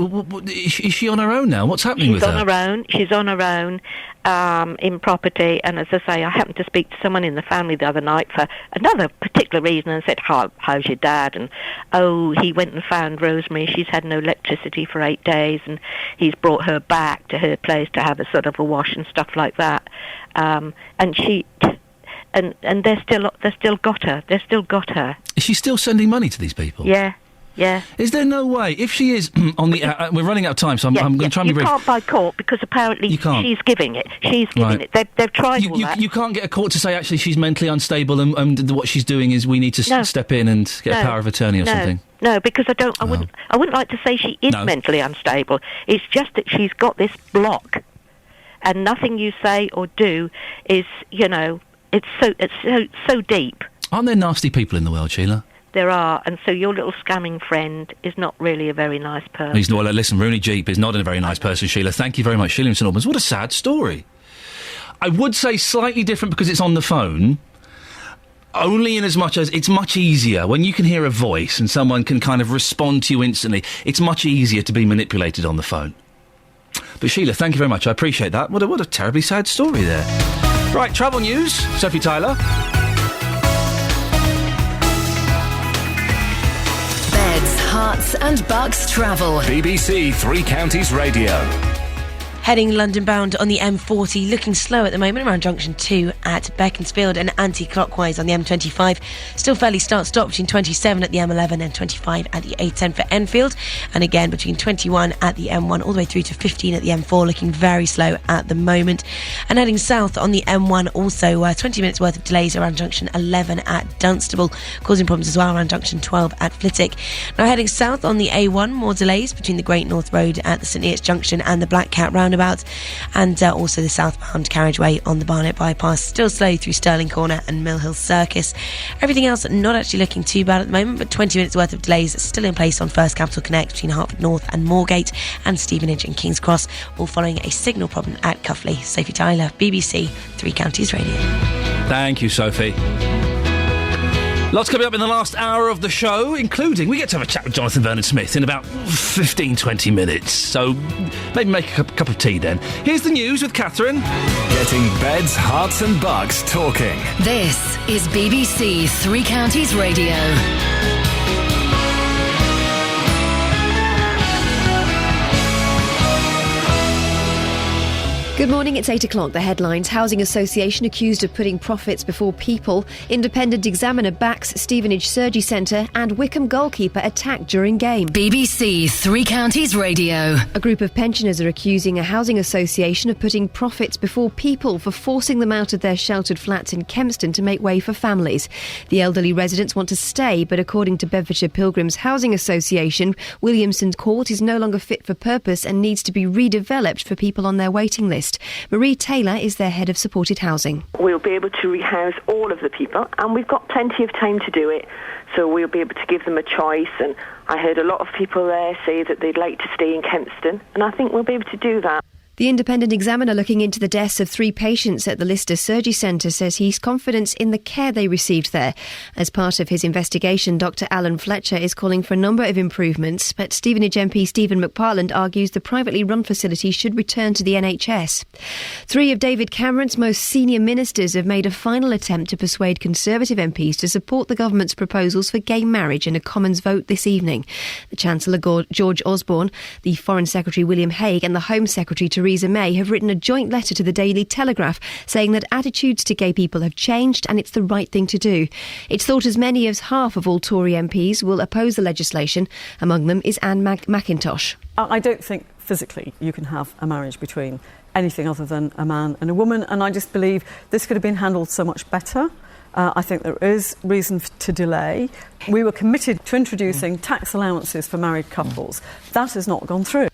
Is she on her own now? What's happening with her? She's on her own in property, and as I say, I happened to speak to someone in the family the other night for another particular reason and said, how's your dad? And, he went and found Rosemary. She's had no electricity for 8 days, and he's brought her back to her place to have a sort of a wash and stuff like that. And she... And they're still got her. They're still got her. Is she still sending money to these people? Yeah. Is there no way, if she is on the... we're running out of time, so I'm going to try and be brief. You can't buy court because apparently she's giving it. She's giving it. They've tried all that. You can't get a court to say, actually, she's mentally unstable and what she's doing is we need to step in and get a power of attorney or something. No, because I wouldn't like to say she is mentally unstable. It's just that she's got this block, and nothing you say or do is, it's so deep. Aren't there nasty people in the world, Sheila? There are, and so your little scamming friend is not really a very nice person. Listen, Rooney Jeep is not a very nice person, Sheila. Thank you very much, Sheila in St Albans. What a sad story. I would say slightly different because it's on the phone, only in as much as it's much easier when you can hear a voice and someone can kind of respond to you instantly. It's much easier to be manipulated on the phone. But Sheila, thank you very much. I appreciate that. What a terribly sad story there. Right, travel news. Sophie Tyler. Beds, Hearts and Bucks travel. BBC Three Counties Radio. Heading London bound on the M40, looking slow at the moment around junction 2 at Beaconsfield and anti-clockwise on the M25. Still fairly start-stop between 27 at the M11 and 25 at the A10 for Enfield. And again between 21 at the M1 all the way through to 15 at the M4, looking very slow at the moment. And heading south on the M1, also 20 minutes worth of delays around junction 11 at Dunstable, causing problems as well around junction 12 at Flitwick. Now heading south on the A1, more delays between the Great North Road at the St Neots Junction and the Black Cat roundabout, and also the southbound carriageway on the Barnet bypass, still slow through Stirling Corner and Mill Hill Circus. Everything else not actually looking too bad at the moment, but 20 minutes worth of delays still in place on First Capital Connect between Hertford North and Moorgate, and Stevenage and King's Cross, all following a signal problem at Cuffley. Sophie Tyler, BBC Three Counties Radio. Thank you, Sophie. Lots coming up in the last hour of the show, including we get to have a chat with Jonathan Vernon-Smith in about 15-20 minutes. So maybe make a cup of tea then. Here's the news with Catherine. Getting beds, hearts and bucks talking. This is BBC Three Counties Radio. Good morning, it's 8 o'clock. The headlines. Housing Association accused of putting profits before people. Independent Examiner backs Stevenage Surgery Centre, and Wickham goalkeeper attacked during game. BBC Three Counties Radio. A group of pensioners are accusing a housing association of putting profits before people for forcing them out of their sheltered flats in Kempston to make way for families. The elderly residents want to stay, but according to Bedfordshire Pilgrims Housing Association, Williamson Court is no longer fit for purpose and needs to be redeveloped for people on their waiting list. Marie Taylor is their head of supported housing. We'll be able to rehouse all of the people, and we've got plenty of time to do it, so we'll be able to give them a choice. And I heard a lot of people there say that they'd like to stay in Kempston, and I think we'll be able to do that. The independent examiner looking into the deaths of 3 patients at the Lister Surgery Centre says he's confident in the care they received there. As part of his investigation, Dr Alan Fletcher is calling for a number of improvements, but Stevenage MP Stephen McParland argues the privately run facility should return to the NHS. 3 of David Cameron's most senior ministers have made a final attempt to persuade Conservative MPs to support the government's proposals for gay marriage in a Commons vote this evening. The Chancellor George Osborne, the Foreign Secretary William Hague and the Home Secretary Theresa May have written a joint letter to the Daily Telegraph saying that attitudes to gay people have changed and it's the right thing to do. It's thought as many as half of all Tory MPs will oppose the legislation. Among them is Anne McIntosh. I don't think physically you can have a marriage between anything other than a man and a woman, and I just believe this could have been handled so much better. I think there is reason to delay. We were committed to introducing tax allowances for married couples. That has not gone through.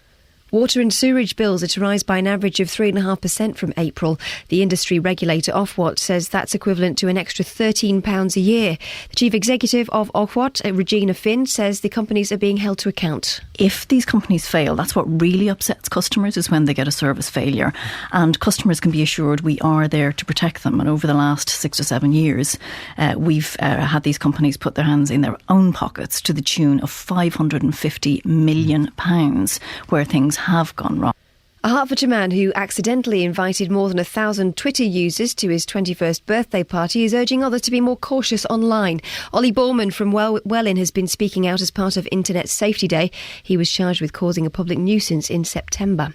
Water and sewerage bills are to rise by an average of 3.5% from April. The industry regulator Ofwat says that's equivalent to an extra £13 a year. The chief executive of Ofwat, Regina Finn, says the companies are being held to account. If these companies fail, that's what really upsets customers, is when they get a service failure. And customers can be assured we are there to protect them. And over the last 6 or 7 years, we've had these companies put their hands in their own pockets to the tune of £550 million where things have gone wrong. A Hertfordshire man who accidentally invited more than 1,000 Twitter users to his 21st birthday party is urging others to be more cautious online. Ollie Borman from Welwyn has been speaking out as part of Internet Safety Day. He was charged with causing a public nuisance in September.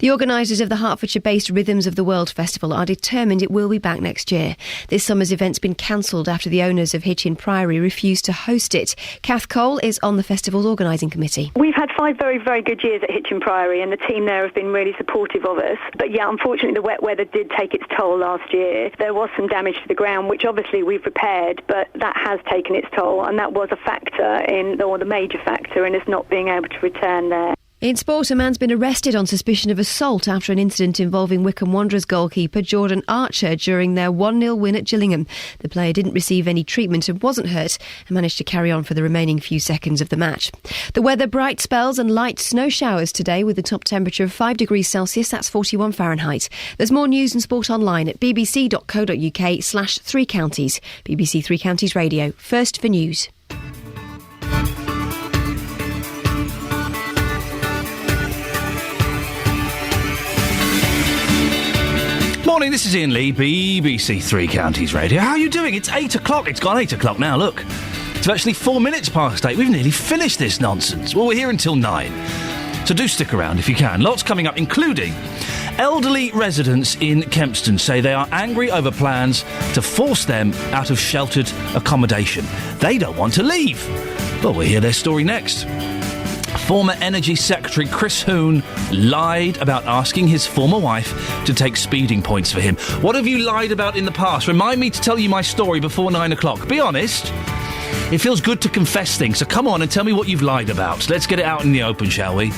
The organisers of the Hertfordshire-based Rhythms of the World Festival are determined it will be back next year. This summer's event's been cancelled after the owners of Hitchin Priory refused to host it. Kath Cole is on the festival's organising committee. We've had 5 very, very good years at Hitchin Priory, and the team there have been really supportive of us. But yeah, unfortunately the wet weather did take its toll last year. There was some damage to the ground, which obviously we've repaired, but that has taken its toll, and that was a factor or the major factor in us not being able to return there. In sport, a man's been arrested on suspicion of assault after an incident involving Wycombe Wanderers goalkeeper Jordan Archer during their 1-0 win at Gillingham. The player didn't receive any treatment and wasn't hurt and managed to carry on for the remaining few seconds of the match. The weather, bright spells and light snow showers today with a top temperature of 5 degrees Celsius, that's 41 Fahrenheit. There's more news and sport online at bbc.co.uk/3 counties. BBC 3 Counties Radio, first for news. Morning, this is Iain Lee, BBC 3 Counties Radio. How are you doing? It's 8 o'clock. It's gone 8 o'clock now, look. It's actually 4 minutes past 8. We've nearly finished this nonsense. Well, we're here until 9. So do stick around if you can. Lots coming up, including elderly residents in Kempston say they are angry over plans to force them out of sheltered accommodation. They don't want to leave. Well, we'll hear their story next. Former Energy Secretary Chris Hoon lied about asking his former wife to take speeding points for him. What have you lied about in the past? Remind me to tell you my story before 9 o'clock. Be honest. It feels good to confess things, so come on and tell me what you've lied about. Let's get it out in the open, shall we?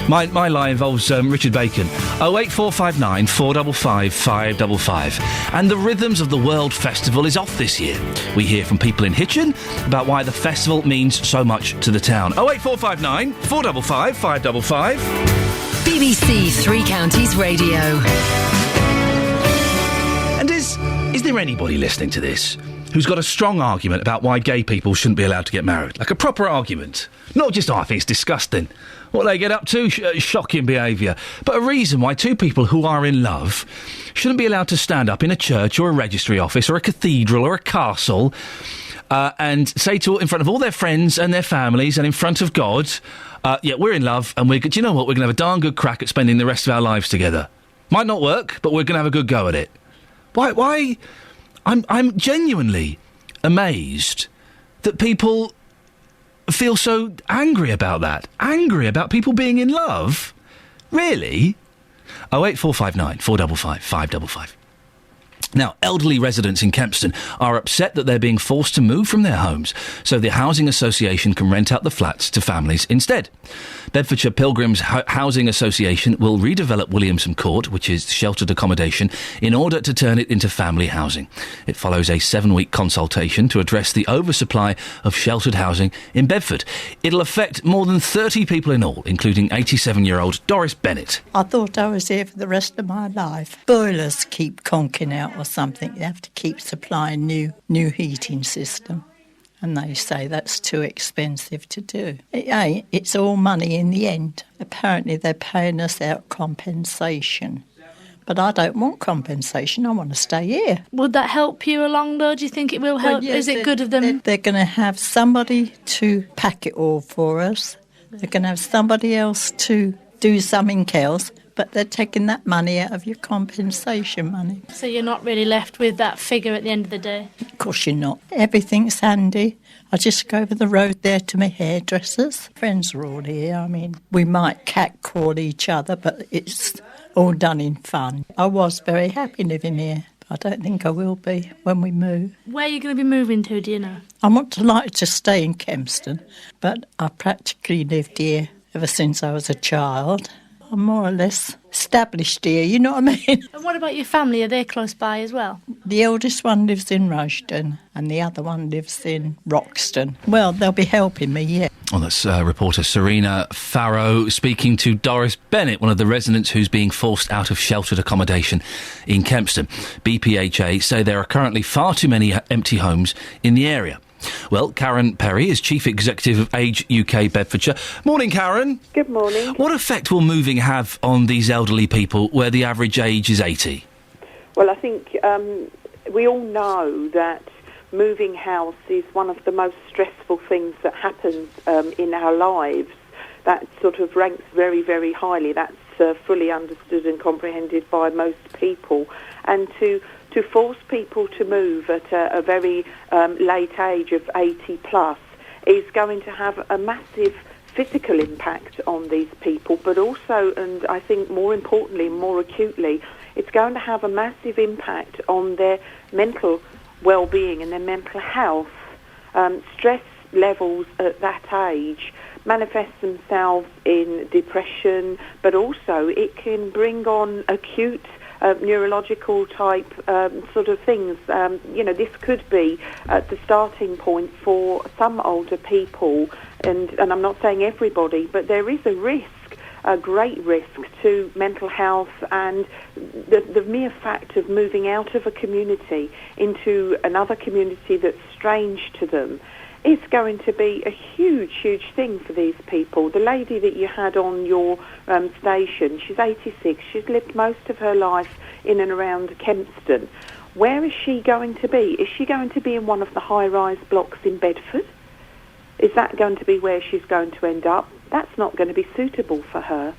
My lie involves Richard Bacon. 08459 455 555. And the Rhythms of the World Festival is off this year. We hear from people in Hitchin about why the festival means so much to the town. 08459 455 555. BBC 3 Counties Radio. And is there anybody listening to this who's got a strong argument about why gay people shouldn't be allowed to get married? Like a proper argument. Not just, I think it's disgusting. What they get up to, shocking behaviour. But a reason why 2 people who are in love shouldn't be allowed to stand up in a church or a registry office or a cathedral or a castle and say in front of all their friends and their families and in front of God, yeah, we're in love and do you know what? We're going to have a darn good crack at spending the rest of our lives together. Might not work, but we're going to have a good go at it. Why? I'm genuinely amazed that people feel so angry about that. Angry about people being in love? Really? 08459 455 555. Now, elderly residents in Kempston are upset that they're being forced to move from their homes, so the Housing Association can rent out the flats to families instead. Bedfordshire Pilgrims Housing Association will redevelop Williamson Court, which is sheltered accommodation, in order to turn it into family housing. It follows a 7-week consultation to address the oversupply of sheltered housing in Bedford. It'll affect more than 30 people in all, including 87-year-old Doris Bennett. I thought I was here for the rest of my life. Boilers keep conking out or something. You have to keep supplying new heating system. And they say that's too expensive to do. It ain't. It's all money in the end. Apparently they're paying us out compensation. But I don't want compensation. I want to stay here. Would that help you along, though? Do you think it will help? Well, yes, Is it good of them? They're going to have somebody to pack it all for us. They're going to have somebody else to do something else. But they're taking that money out of your compensation money. So you're not really left with that figure at the end of the day? Of course you're not. Everything's handy. I just go over the road there to my hairdressers. Friends are all here. I mean, we might catcall each other, but it's all done in fun. I was very happy living here. I don't think I will be when we move. Where are you going to be moving to, do you know? I want to like to stay in Kempston, but I practically lived here ever since I was a child. I'm more or less established here, you know what I mean? And what about your family? Are they close by as well? The eldest one lives in Rushden and the other one lives in Roxton. Well, they'll be helping me, yeah. Well, that's reporter Serena Farrow speaking to Doris Bennett, one of the residents who's being forced out of sheltered accommodation in Kempston. BPHA say there are currently far too many empty homes in the area. Well, Karen Perry is Chief Executive of Age UK Bedfordshire. Morning, Karen. Good morning. What effect will moving have on these elderly people where the average age is 80? Well, I think we all know that moving house is one of the most stressful things that happens in our lives. That sort of ranks very, very highly. That's fully understood and comprehended by most people. And to force people to move at a very late age of 80 plus is going to have a massive physical impact on these people, but also, and I think more importantly, more acutely, it's going to have a massive impact on their mental well-being and their mental health. Stress levels at that age manifest themselves in depression, but also it can bring on acute neurological type sort of things. This could be the starting point for some older people, and I'm not saying everybody, but there is a risk, a great risk to mental health, and the mere fact of moving out of a community into another community that's strange to them is going to be a huge, huge thing for these people. The lady that you had on your station, she's 86. She's lived most of her life in and around Kempston. Where is she going to be? Is she going to be in one of the high-rise blocks in Bedford? Is that going to be where she's going to end up? That's not going to be suitable for her.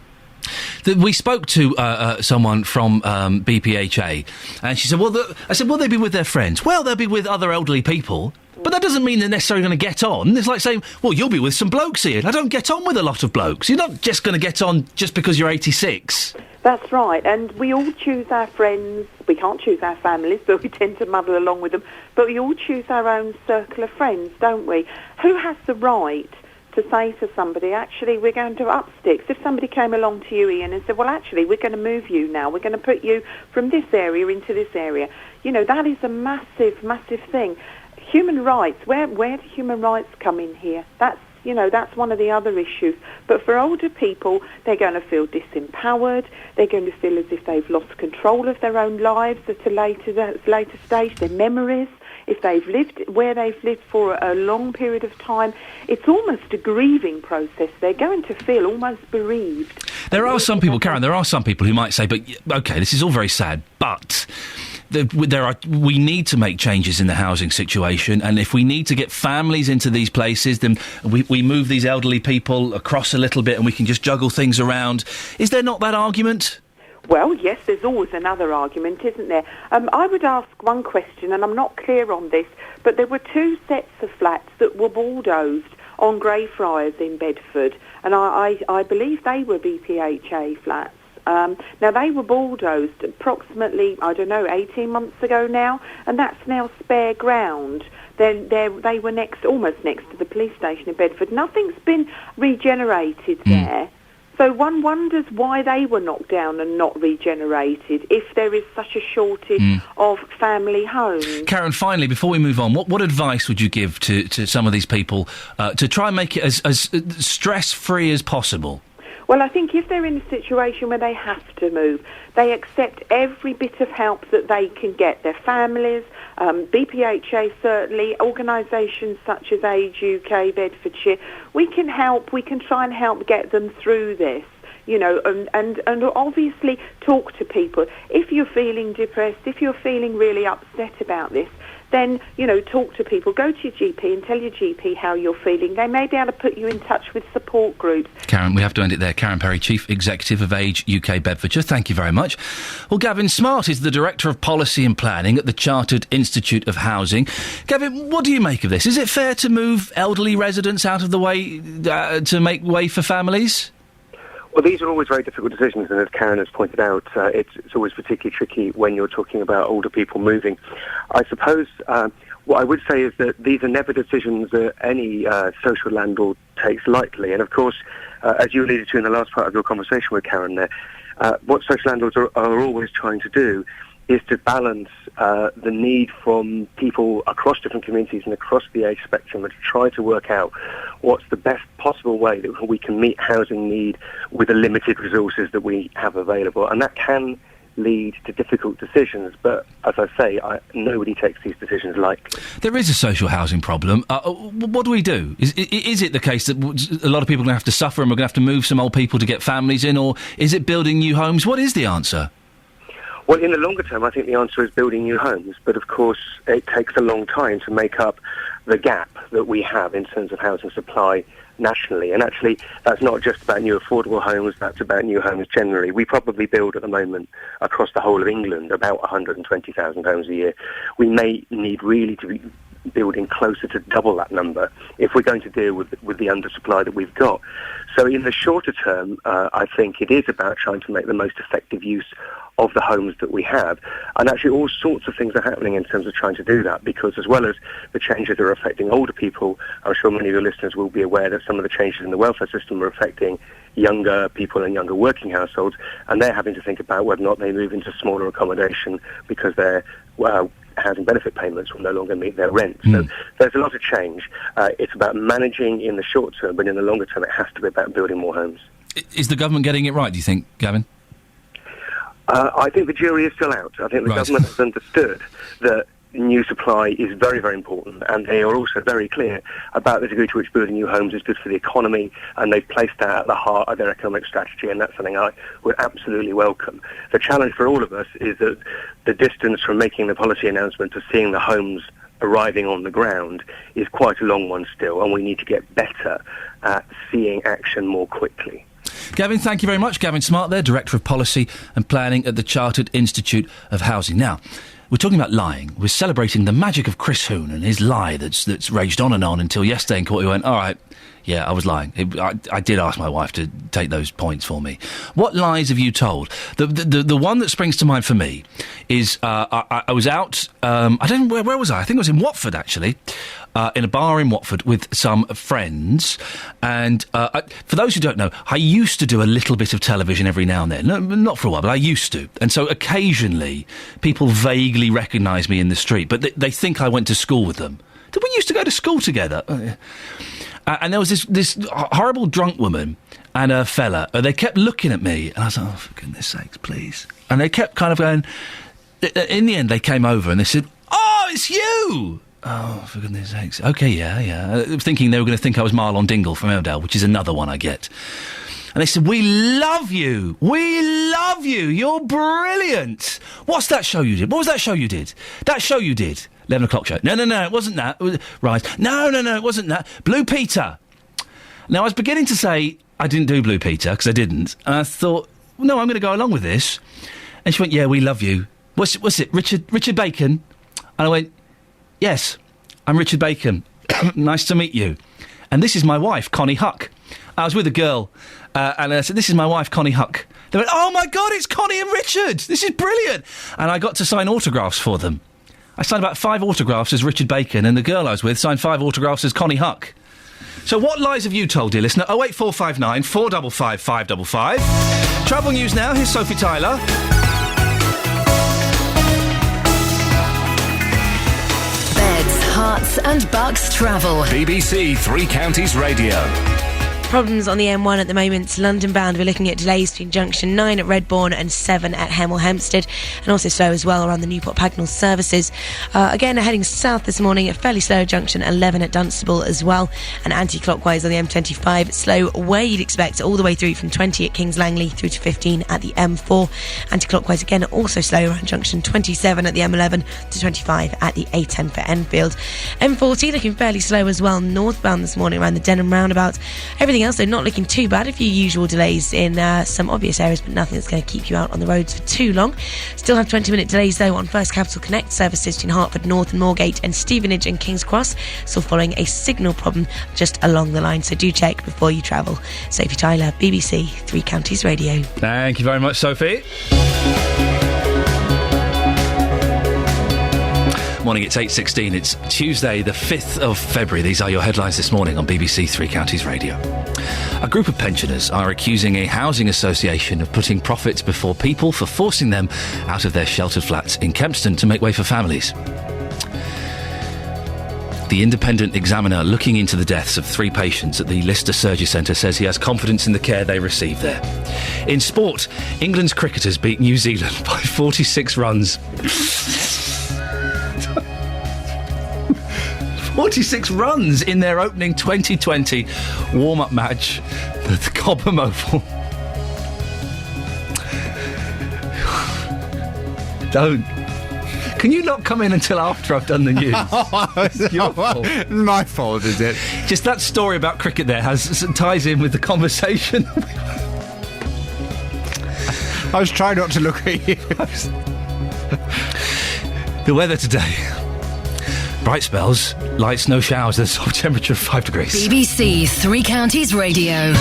We spoke to someone from BPHA, and she said, I said, will they be with their friends? Well, they'll be with other elderly people. But that doesn't mean they're necessarily going to get on. It's like saying, well, you'll be with some blokes here. I don't get on with a lot of blokes. You're not just going to get on just because you're 86. That's right, and we all choose our friends. We can't choose our families, but we tend to muddle along with them. But we all choose our own circle of friends, don't we? Who has the right to say to somebody, actually, we're going to up sticks? If somebody came along to you, Ian, and said, well, actually, we're going to move you now. We're going to put you from this area into this area. You know, that is a massive, massive thing. Human rights, where do human rights come in here? That's one of the other issues. But for older people, they're going to feel disempowered. They're going to feel as if they've lost control of their own lives at a later stage, their memories. If they've lived where they've lived for a long period of time, it's almost a grieving process. They're going to feel almost bereaved. There are some people, Karen, who might say, but, OK, this is all very sad, but we need to make changes in the housing situation, and if we need to get families into these places, then we move these elderly people across a little bit and we can just juggle things around. Is there not that argument? Well, yes, there's always another argument, isn't there? I would ask one question, and I'm not clear on this, but there were 2 sets of flats that were bulldozed on Greyfriars in Bedford, and I believe they were BPHA flats. Now, they were bulldozed approximately, 18 months ago now, and that's now spare ground. They were almost next to the police station in Bedford. Nothing's been regenerated there. So one wonders why they were knocked down and not regenerated if there is such a shortage of family homes. Karen, finally, before we move on, what advice would you give to some of these people to try and make it as stress-free as possible? Well, I think if they're in a situation where they have to move, they accept every bit of help that they can get. Their families, BPHA certainly, organisations such as Age UK, Bedfordshire. We can try and help get them through this, and obviously talk to people. If you're feeling depressed, if you're feeling really upset about this, then, talk to people. Go to your GP and tell your GP how you're feeling. They may be able to put you in touch with support groups. Karen, we have to end it there. Karen Perry, Chief Executive of Age UK Bedfordshire. Thank you very much. Well, Gavin Smart is the Director of Policy and Planning at the Chartered Institute of Housing. Gavin, what do you make of this? Is it fair to move elderly residents out of the way to make way for families? Well, these are always very difficult decisions, and as Karen has pointed out, it's always particularly tricky when you're talking about older people moving. I suppose what I would say is that these are never decisions that any social landlord takes lightly. And of course, as you alluded to in the last part of your conversation with Karen there, what social landlords are always trying to do is to balance the need from people across different communities and across the age spectrum, and to try to work out what's the best possible way that we can meet housing need with the limited resources that we have available. And that can lead to difficult decisions, but as I say, nobody takes these decisions lightly. There is a social housing problem. What do we do? Is it the case that a lot of people are going to have to suffer and we're going to have to move some old people to get families in, or is it building new homes? What is the answer? Well, in the longer term, I think the answer is building new homes, but of course it takes a long time to make up the gap that we have in terms of housing supply nationally. And actually, that's not just about new affordable homes, that's about new homes generally. We probably build at the moment across the whole of England about 120,000 homes a year. We may need really to be building closer to double that number if we're going to deal with the undersupply that we've got. So in the shorter term, I think it is about trying to make the most effective use of the homes that we have. And actually all sorts of things are happening in terms of trying to do that, because as well as the changes that are affecting older people, I'm sure many of your listeners will be aware that some of the changes in the welfare system are affecting younger people and younger working households, and they're having to think about whether or not they move into smaller accommodation because their housing benefit payments will no longer meet their rent. So there's a lot of change. It's about managing in the short term, but in the longer term it has to be about building more homes. Is the government getting it right, do you think, Gavin? I think the jury is still out. I think the government has understood that new supply is very, very important, and they are also very clear about the degree to which building new homes is good for the economy, and they've placed that at the heart of their economic strategy, and that's something I would absolutely welcome. The challenge for all of us is that the distance from making the policy announcement to seeing the homes arriving on the ground is quite a long one still, and we need to get better at seeing action more quickly. Gavin, thank you very much. Gavin Smart there, Director of Policy and Planning at the Chartered Institute of Housing. Now, we're talking about lying. We're celebrating the magic of Chris Hoon and his lie that's raged on and on until yesterday in court he went, all right, yeah, I was lying. I did ask my wife to take those points for me. What lies have you told? The one that springs to mind for me is I was out, I don't know, where was I? I think I was in Watford, actually, in a bar in Watford with some friends. And for those who don't know, I used to do a little bit of television every now and then. No, not for a while, but I used to. And so occasionally people vaguely recognise me in the street, but they think I went to school with them. Did we used to go to school together? And there was this horrible drunk woman and a fella. They kept looking at me, and I was like, oh, for goodness sakes, please. And they kept kind of going... In the end, they came over and they said, oh, it's you! Oh, for goodness sakes. OK, yeah. Thinking they were going to think I was Marlon Dingle from Airedale, which is another one I get. And they said, we love you! We love you! You're brilliant! What's that show you did? What was that show you did? That show you did? 11 o'clock show. No, it wasn't that. Right. No, it wasn't that. Blue Peter. Now, I was beginning to say I didn't do Blue Peter, because I didn't. And I thought, no, I'm going to go along with this. And she went, yeah, we love you. What's it, Richard Bacon? And I went, yes, I'm Richard Bacon. Nice to meet you. And this is my wife, Connie Huck. I was with a girl, and I said, this is my wife, Connie Huck. They went, oh my God, it's Connie and Richard. This is brilliant. And I got to sign autographs for them. I signed about 5 autographs as Richard Bacon, and the girl I was with signed 5 autographs as Connie Huck. So what lies have you told, dear listener? 08459 455 555. Travel news now. Here's Sophie Tyler. Beds, Hearts and Bucks travel. BBC Three Counties Radio. Problems on the M1 at the moment. London bound, we're looking at delays between junction 9 at Redbourne and 7 at Hemel Hempstead, and also slow as well around the Newport Pagnell services. Again, heading south this morning at fairly slow junction 11 at Dunstable as well, and anti-clockwise on the M25, slow where you'd expect all the way through from 20 at Kings Langley through to 15 at the M4. Anti-clockwise again also slow around junction 27 at the M11 to 25 at the A10 for Enfield. M40 looking fairly slow as well northbound this morning around the Denham roundabout. Everything else, though, not looking too bad. A few usual delays in some obvious areas, but nothing that's going to keep you out on the roads for too long. Still have 20-minute delays, though, on First Capital Connect services between Hertford North and Moorgate and Stevenage and King's Cross, still following a signal problem just along the line, so do check before you travel. Sophie Tyler, BBC Three Counties Radio. Thank you very much, Sophie. Morning, it's 8:16. It's Tuesday, the 5th of February. These are your headlines this morning on BBC Three Counties Radio. A group of pensioners are accusing a housing association of putting profits before people for forcing them out of their sheltered flats in Kempston to make way for families. The independent examiner looking into the deaths of 3 patients at the Lister Surgery Centre says he has confidence in the care they receive there. In sport, England's cricketers beat New Zealand by 46 runs. 46 runs in their opening 2020 warm-up match at the Cobham Oval. Don't. Can you not come in until after I've done the news? It's your fault. My fault, is it? Just that story about cricket there ties in with the conversation. I was trying not to look at you. The weather today. Bright spells, light snow showers, there's a temperature of 5 degrees. BBC Three Counties Radio.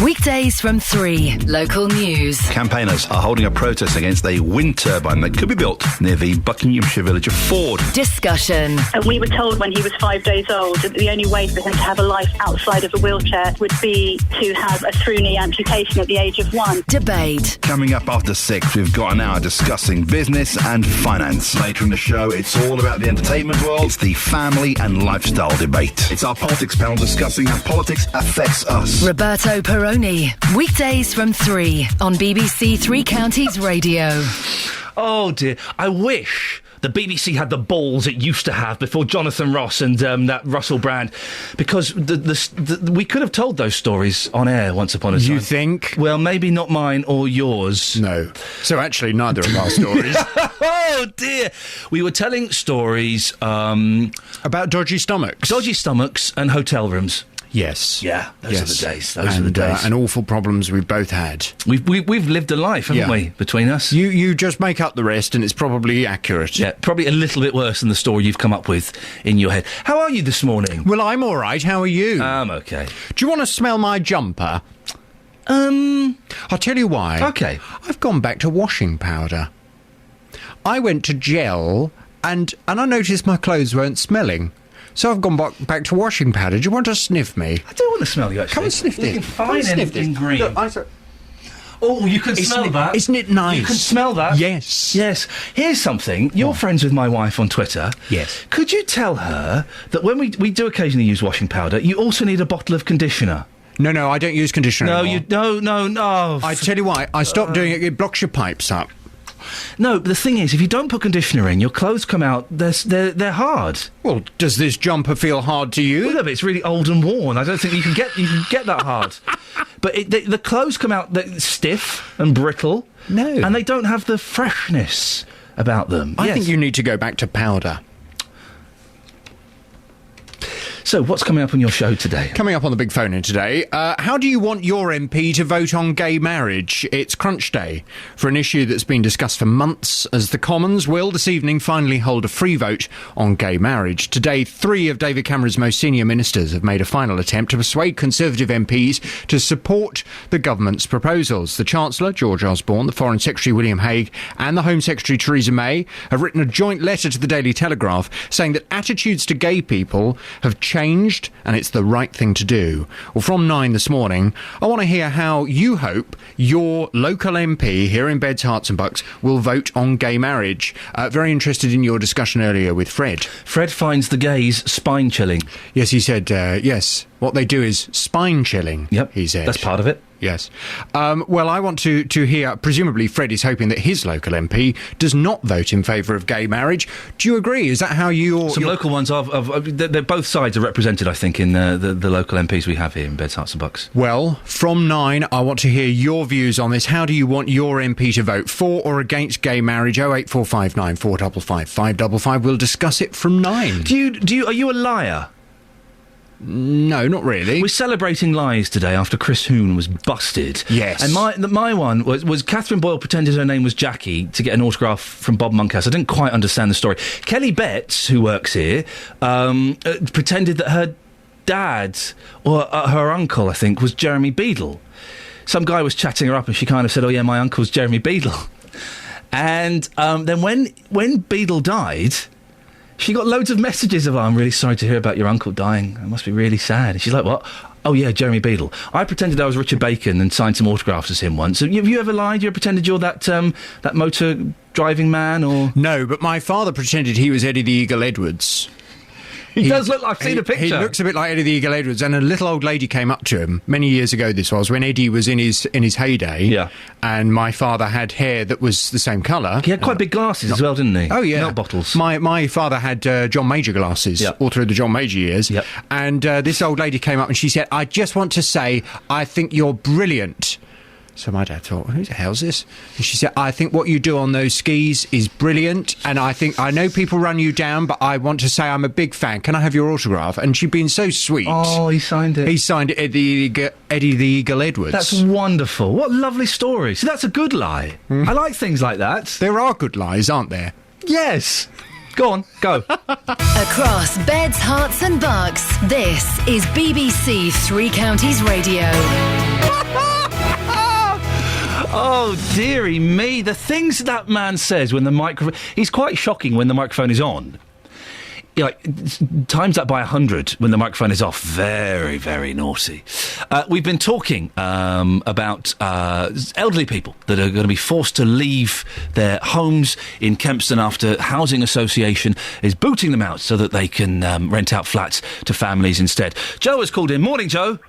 Weekdays from 3. Local news. Campaigners are holding a protest against a wind turbine that could be built near the Buckinghamshire village of Ford. Discussion. And we were told when he was 5 days old that the only way for him to have a life outside of a wheelchair would be to have a through-knee amputation at the age of 1. Debate. Coming up after 6, we've got an hour discussing business and finance. Later in the show, it's all about the entertainment world. It's the family and lifestyle debate. It's our politics panel discussing how politics affects us. Roberto Peroni. Weekdays from 3 on BBC Three Counties Radio. Oh dear, I wish the BBC had the balls it used to have before Jonathan Ross and that Russell Brand, because we could have told those stories on air once upon a time. You think? Well, maybe not mine or yours. No. So actually neither of our stories. Oh dear. We were telling stories about dodgy stomachs. Dodgy stomachs and hotel rooms. Yes. Yeah, those are the days. Those are the days. And awful problems we've both had. We've lived a life, haven't we, between us? You just make up the rest and it's probably accurate. Yeah, probably a little bit worse than the story you've come up with in your head. How are you this morning? Well, I'm all right. How are you? I'm okay. Do you want to smell my jumper? I'll tell you why. Okay. I've gone back to washing powder. I went to gel and I noticed my clothes weren't smelling. So I've gone back to washing powder. Do you want to sniff me? I do want to smell you, actually. Come and sniff Looking this. fine in green. Look, oh, you can smell that. Isn't it nice? You can smell that. Yes. Yes. Here's something. You're friends with my wife on Twitter. Yes. Could you tell her that when we do occasionally use washing powder, you also need a bottle of conditioner? No, I don't use conditioner anymore. No. I tell you why. I stopped doing it. It blocks your pipes up. No, but the thing is, if you don't put conditioner in, your clothes come out, they're hard. Well, does this jumper feel hard to you? Well, no, but it's really old and worn. I don't think you can get that hard. But the clothes come out stiff and brittle. No. And they don't have the freshness about them. I think you need to go back to powder. So, what's coming up on your show today? Coming up on the big phone in today, how do you want your MP to vote on gay marriage? It's crunch day for an issue that's been discussed for months, as the Commons will this evening finally hold a free vote on gay marriage. Today, 3 of David Cameron's most senior ministers have made a final attempt to persuade Conservative MPs to support the government's proposals. The Chancellor, George Osborne, the Foreign Secretary, William Hague, and the Home Secretary, Theresa May, have written a joint letter to the Daily Telegraph saying that attitudes to gay people have changed and it's the right thing to do. Well, from 9 this morning, I want to hear how you hope your local MP here in Beds, Herts and Bucks will vote on gay marriage. Very interested in your discussion earlier with Fred. Fred finds the gays spine-chilling. Yes, he said, yes, what they do is spine-chilling, Yep, he said. that's part of it. Yes. Well, I want to hear, presumably Fred is hoping that his local MP does not vote in favour of gay marriage. Do you agree? Is that how Some local ones they're both sides are represented, I think, in the local MPs we have here in Beds, Herts and Bucks. Well, from 9, I want to hear your views on this. How do you want your MP to vote, for or against gay marriage? 08459 455 555. We'll discuss it from 9. Are you a liar? No, not really. We're celebrating lies today after Chris Hoon was busted. Yes. And my one was Catherine Boyle pretended her name was Jackie to get an autograph from Bob Monkhouse. I didn't quite understand the story. Kelly Betts, who works here, pretended that her dad, or her uncle, I think, was Jeremy Beadle. Some guy was chatting her up and she kind of said, oh yeah, my uncle's Jeremy Beadle. And then when Beadle died, she got loads of messages of, I'm really sorry to hear about your uncle dying. It must be really sad. And she's like, what? Oh, yeah, Jeremy Beadle. I pretended I was Richard Bacon and signed some autographs as him once. Have you ever lied? You ever pretended you're that motor driving man, or...? No, but my father pretended he was Eddie the Eagle Edwards. He does look like... I've seen a picture. He looks a bit like Eddie the Eagle Edwards, and a little old lady came up to him many years ago. This was when Eddie was in his heyday. Yeah. And my father had hair that was the same colour. He had quite big glasses as well, didn't he? Oh yeah, milk bottles. My father had John Major glasses all through the John Major years. Yep. And this old lady came up and she said, "I just want to say, I think you're brilliant." So my dad thought, who the hell's this? And she said, I think what you do on those skis is brilliant, and I know people run you down, but I want to say I'm a big fan. Can I have your autograph? And she'd been so sweet. Oh, he signed it. He signed it, Eddie the Eagle Edwards. That's wonderful. What a lovely story. So that's a good lie. I like things like that. There are good lies, aren't there? Yes. Go on, go. Across Beds, Herts and Bucks, this is BBC Three Counties Radio. Oh, dearie me. The things that man says when the microphone... He's quite shocking when the microphone is on. Times that by 100 when the microphone is off. Very, very naughty. We've been talking about elderly people that are going to be forced to leave their homes in Kempston after Housing Association is booting them out so that they can rent out flats to families instead. Joe has called in. Morning, Joe.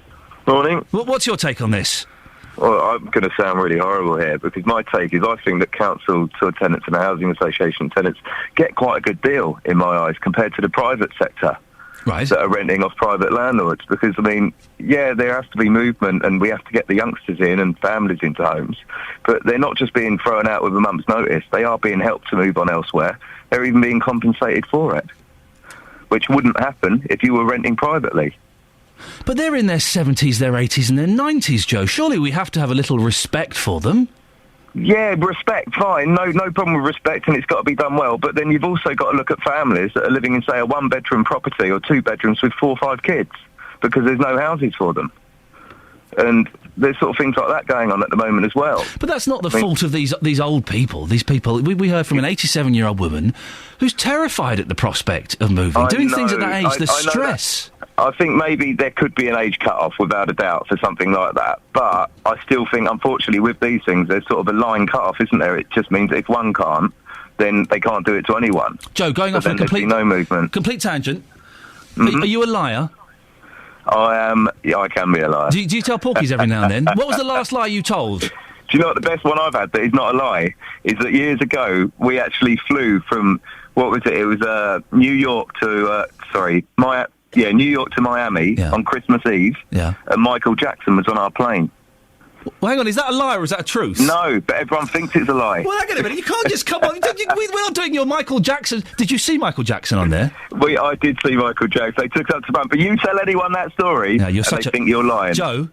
Morning. What's your take on this? Well, I'm going to sound really horrible here, because my take is I think that council sort of tenants and the housing association tenants get quite a good deal, in my eyes, compared to the private sector that are renting off private landlords. Because, I mean, yeah, there has to be movement and we have to get the youngsters in and families into homes, but they're not just being thrown out with a month's notice. They are being helped to move on elsewhere. They're even being compensated for it, which wouldn't happen if you were renting privately. But they're in their 70s, their 80s and their 90s, Joe. Surely we have to have a little respect for them. Yeah, respect, fine. No problem with respect, and it's got to be done well. But then you've also got to look at families that are living in, say, a one-bedroom property or 2 bedrooms with 4 or 5 kids, because there's no houses for them. And there's sort of things like that going on at the moment as well. But that's not the fault of these old people. These people... We heard from an 87-year-old woman who's terrified at the prospect of moving. Doing things at that age, the stress... I think maybe there could be an age cut-off, without a doubt, for something like that. But I still think, unfortunately, with these things, there's sort of a line cut-off, isn't there? It just means that if one can't, then they can't do it to anyone. Joe, going off on a complete tangent. Mm-hmm. Are you a liar? I am. Yeah, I can be a liar. Do you tell porkies every now and then? What was the last lie you told? Do you know what the best one I've had that is not a lie? Is that years ago, we actually flew from, what was it? It was New York to, New York to Miami on Christmas Eve. Yeah. And Michael Jackson was on our plane. Well, hang on, is that a lie or is that a truth? No, but everyone thinks it's a lie. Well, hang on a minute, you can't just come on. We're not doing your Michael Jackson. Did you see Michael Jackson on there? I did see Michael Jackson. They took us to front, but you tell anyone that story, no, you're such they think you're lying. Joe?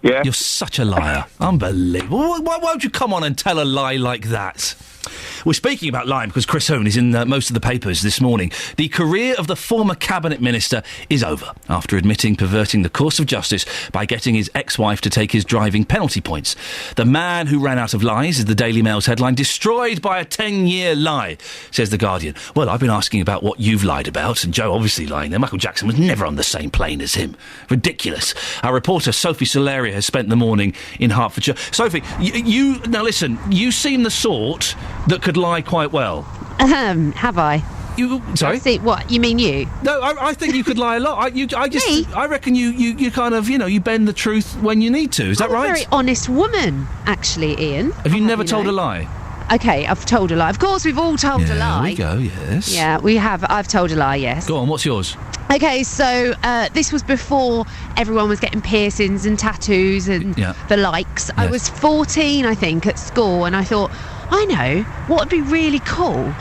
Yeah? You're such a liar. Unbelievable. Why would you come on and tell a lie like that? We're speaking about lying because Chris Hoone is in most of the papers this morning. The career of the former cabinet minister is over after admitting perverting the course of justice by getting his ex-wife to take his driving penalty points. The man who ran out of lies is the Daily Mail's headline, destroyed by a 10-year lie, says The Guardian. Well, I've been asking about what you've lied about, and Joe obviously lying there. Michael Jackson was never on the same plane as him. Ridiculous. Our reporter Sophie Solaria has spent the morning in Hertfordshire. Sophie, you now listen, you seem the sort that could lie quite well. Have I? Sorry? See, what? You mean you? No, I think you could lie a lot. I reckon you kind of, you bend the truth when you need to. Is that right? I'm a very honest woman, actually, Iain. Have you never told a lie? Okay, I've told a lie. Of course, we've all told a lie. There we go, yes. Yeah, we have. I've told a lie, yes. Go on, what's yours? Okay, so this was before everyone was getting piercings and tattoos and the likes. Yes. I was 14, I think, at school, and I thought, I know, what would be really cool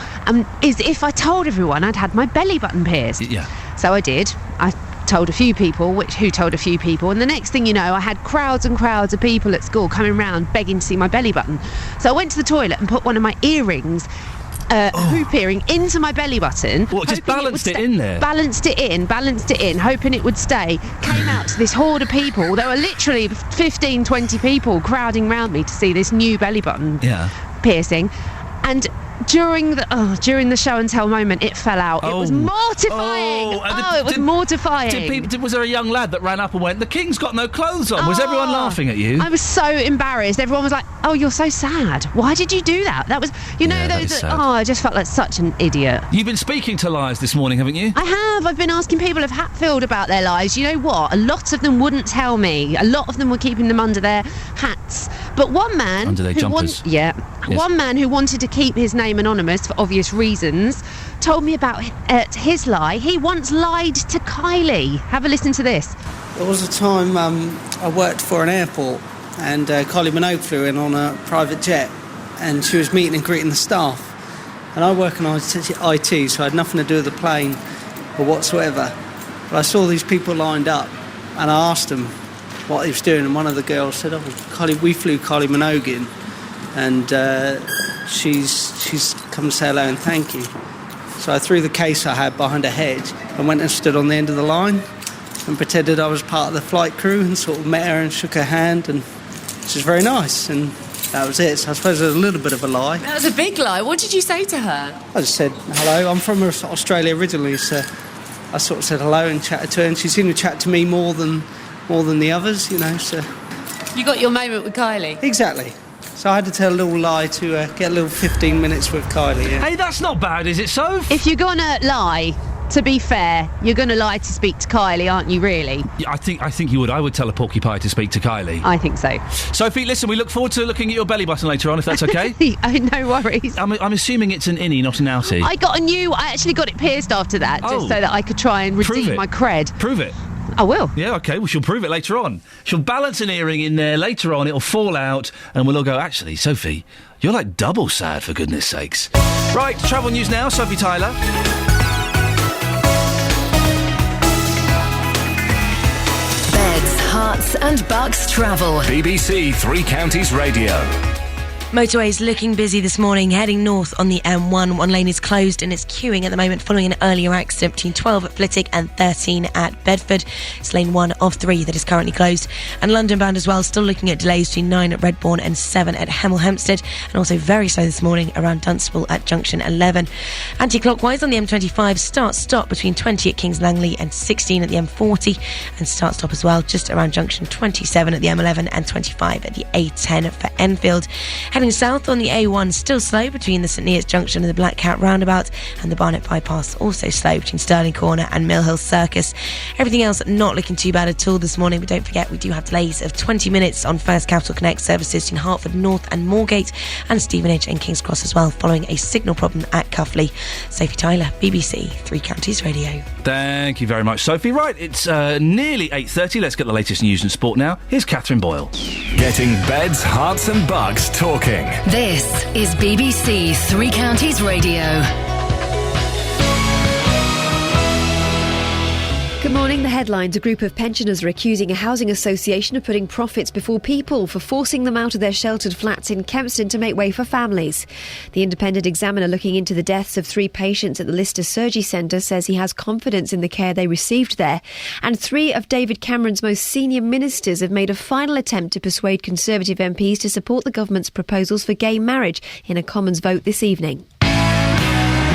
is if I told everyone I'd had my belly button pierced. Yeah. So I did. I told a few people, who told a few people, and the next thing you know, I had crowds and crowds of people at school coming round begging to see my belly button. So I went to the toilet and put one of my earrings, hoop earring, into my belly button. What, just balanced it in there? Balanced it in, hoping it would stay. Came out to this horde of people. There were literally 15, 20 people crowding round me to see this new belly button piercing. And during the show and tell moment, it fell out. It was mortifying. It was mortifying. Was there a young lad that ran up and went, "The king's got no clothes on"? Was everyone laughing at you? I was so embarrassed. Everyone was like, "Oh, you're so sad. Why did you do that?" That was, I just felt like such an idiot. You've been speaking to liars this morning, haven't you? I have. I've been asking people of Hatfield about their lies. You know what? A lot of them wouldn't tell me. A lot of them were keeping them under their hats. But one man under their jumpers. One man who wanted to keep his name anonymous for obvious reasons told me about his lie. He once lied to Kylie. Have a listen to this. There was a time I worked for an airport, and Kylie Minogue flew in on a private jet, and she was meeting and greeting the staff. And I work in IT, so I had nothing to do with the plane or whatsoever. But I saw these people lined up, and I asked them what he was doing, and one of the girls said, we flew Kylie Minogue in, and she's come to say hello and thank you. So I threw the case I had behind a hedge and went and stood on the end of the line and pretended I was part of the flight crew and sort of met her and shook her hand, and which was very nice, and that was it. So I suppose it was a little bit of a lie. That was a big lie. What did you say to her? I just said hello. I'm from Australia originally, so I sort of said hello and chatted to her, and she seemed to chat to me more than the others, so... You got your moment with Kylie? Exactly. So I had to tell a little lie to get a little 15 minutes with Kylie, Hey, that's not bad, is it, Soph? If you're gonna lie, to be fair, you're gonna lie to speak to Kylie, aren't you, really? Yeah, I think you would. I would tell a porky pie to speak to Kylie. I think so. Sophie, listen, we look forward to looking at your belly button later on, if that's okay. No worries. I'm assuming it's an innie, not an outie. I actually got it pierced after that, just so that I could try and redeem my cred. Prove it. I will. Yeah, OK, well, she'll prove it later on. She'll balance an earring in there. Later on, it'll fall out, and we'll all go, actually, Sophie, you're like double sad, for goodness sakes. Right, travel news now, Sophie Tyler. Beds, Herts and Bucks travel. BBC Three Counties Radio. Motorways looking busy this morning, heading north on the M1. One lane is closed and it's queuing at the moment following an earlier accident between 12 at Flitwick and 13 at Bedford. It's lane 1 of 3 that is currently closed. And London bound as well, still looking at delays between 9 at Redbourne and 7 at Hemel Hempstead. And also very slow this morning around Dunstable at junction 11. Anti-clockwise on the M25, start-stop between 20 at Kings Langley and 16 at the M40. And start-stop as well just around junction 27 at the M11 and 25 at the A10 for Enfield. Heading south on the A1, still slow between the St Neots Junction and the Black Cat Roundabout, and the Barnet Bypass also slow between Stirling Corner and Mill Hill Circus. Everything else not looking too bad at all this morning, but don't forget we do have delays of 20 minutes on First Capital Connect services in Hertford North and Moorgate and Stevenage and King's Cross as well, following a signal problem at Cuffley. Sophie Tyler, BBC Three Counties Radio. Thank you very much, Sophie. Right, it's nearly 8:30. Let's get the latest news and sport now. Here's Catherine Boyle. Getting beds, hearts and bugs talking. This is BBC Three Counties Radio. Good morning. The headlines. A group of pensioners are accusing a housing association of putting profits before people for forcing them out of their sheltered flats in Kempston to make way for families. The Independent Examiner, looking into the deaths of 3 patients at the Lister Surgery Centre, says he has confidence in the care they received there. And 3 of David Cameron's most senior ministers have made a final attempt to persuade Conservative MPs to support the government's proposals for gay marriage in a Commons vote this evening.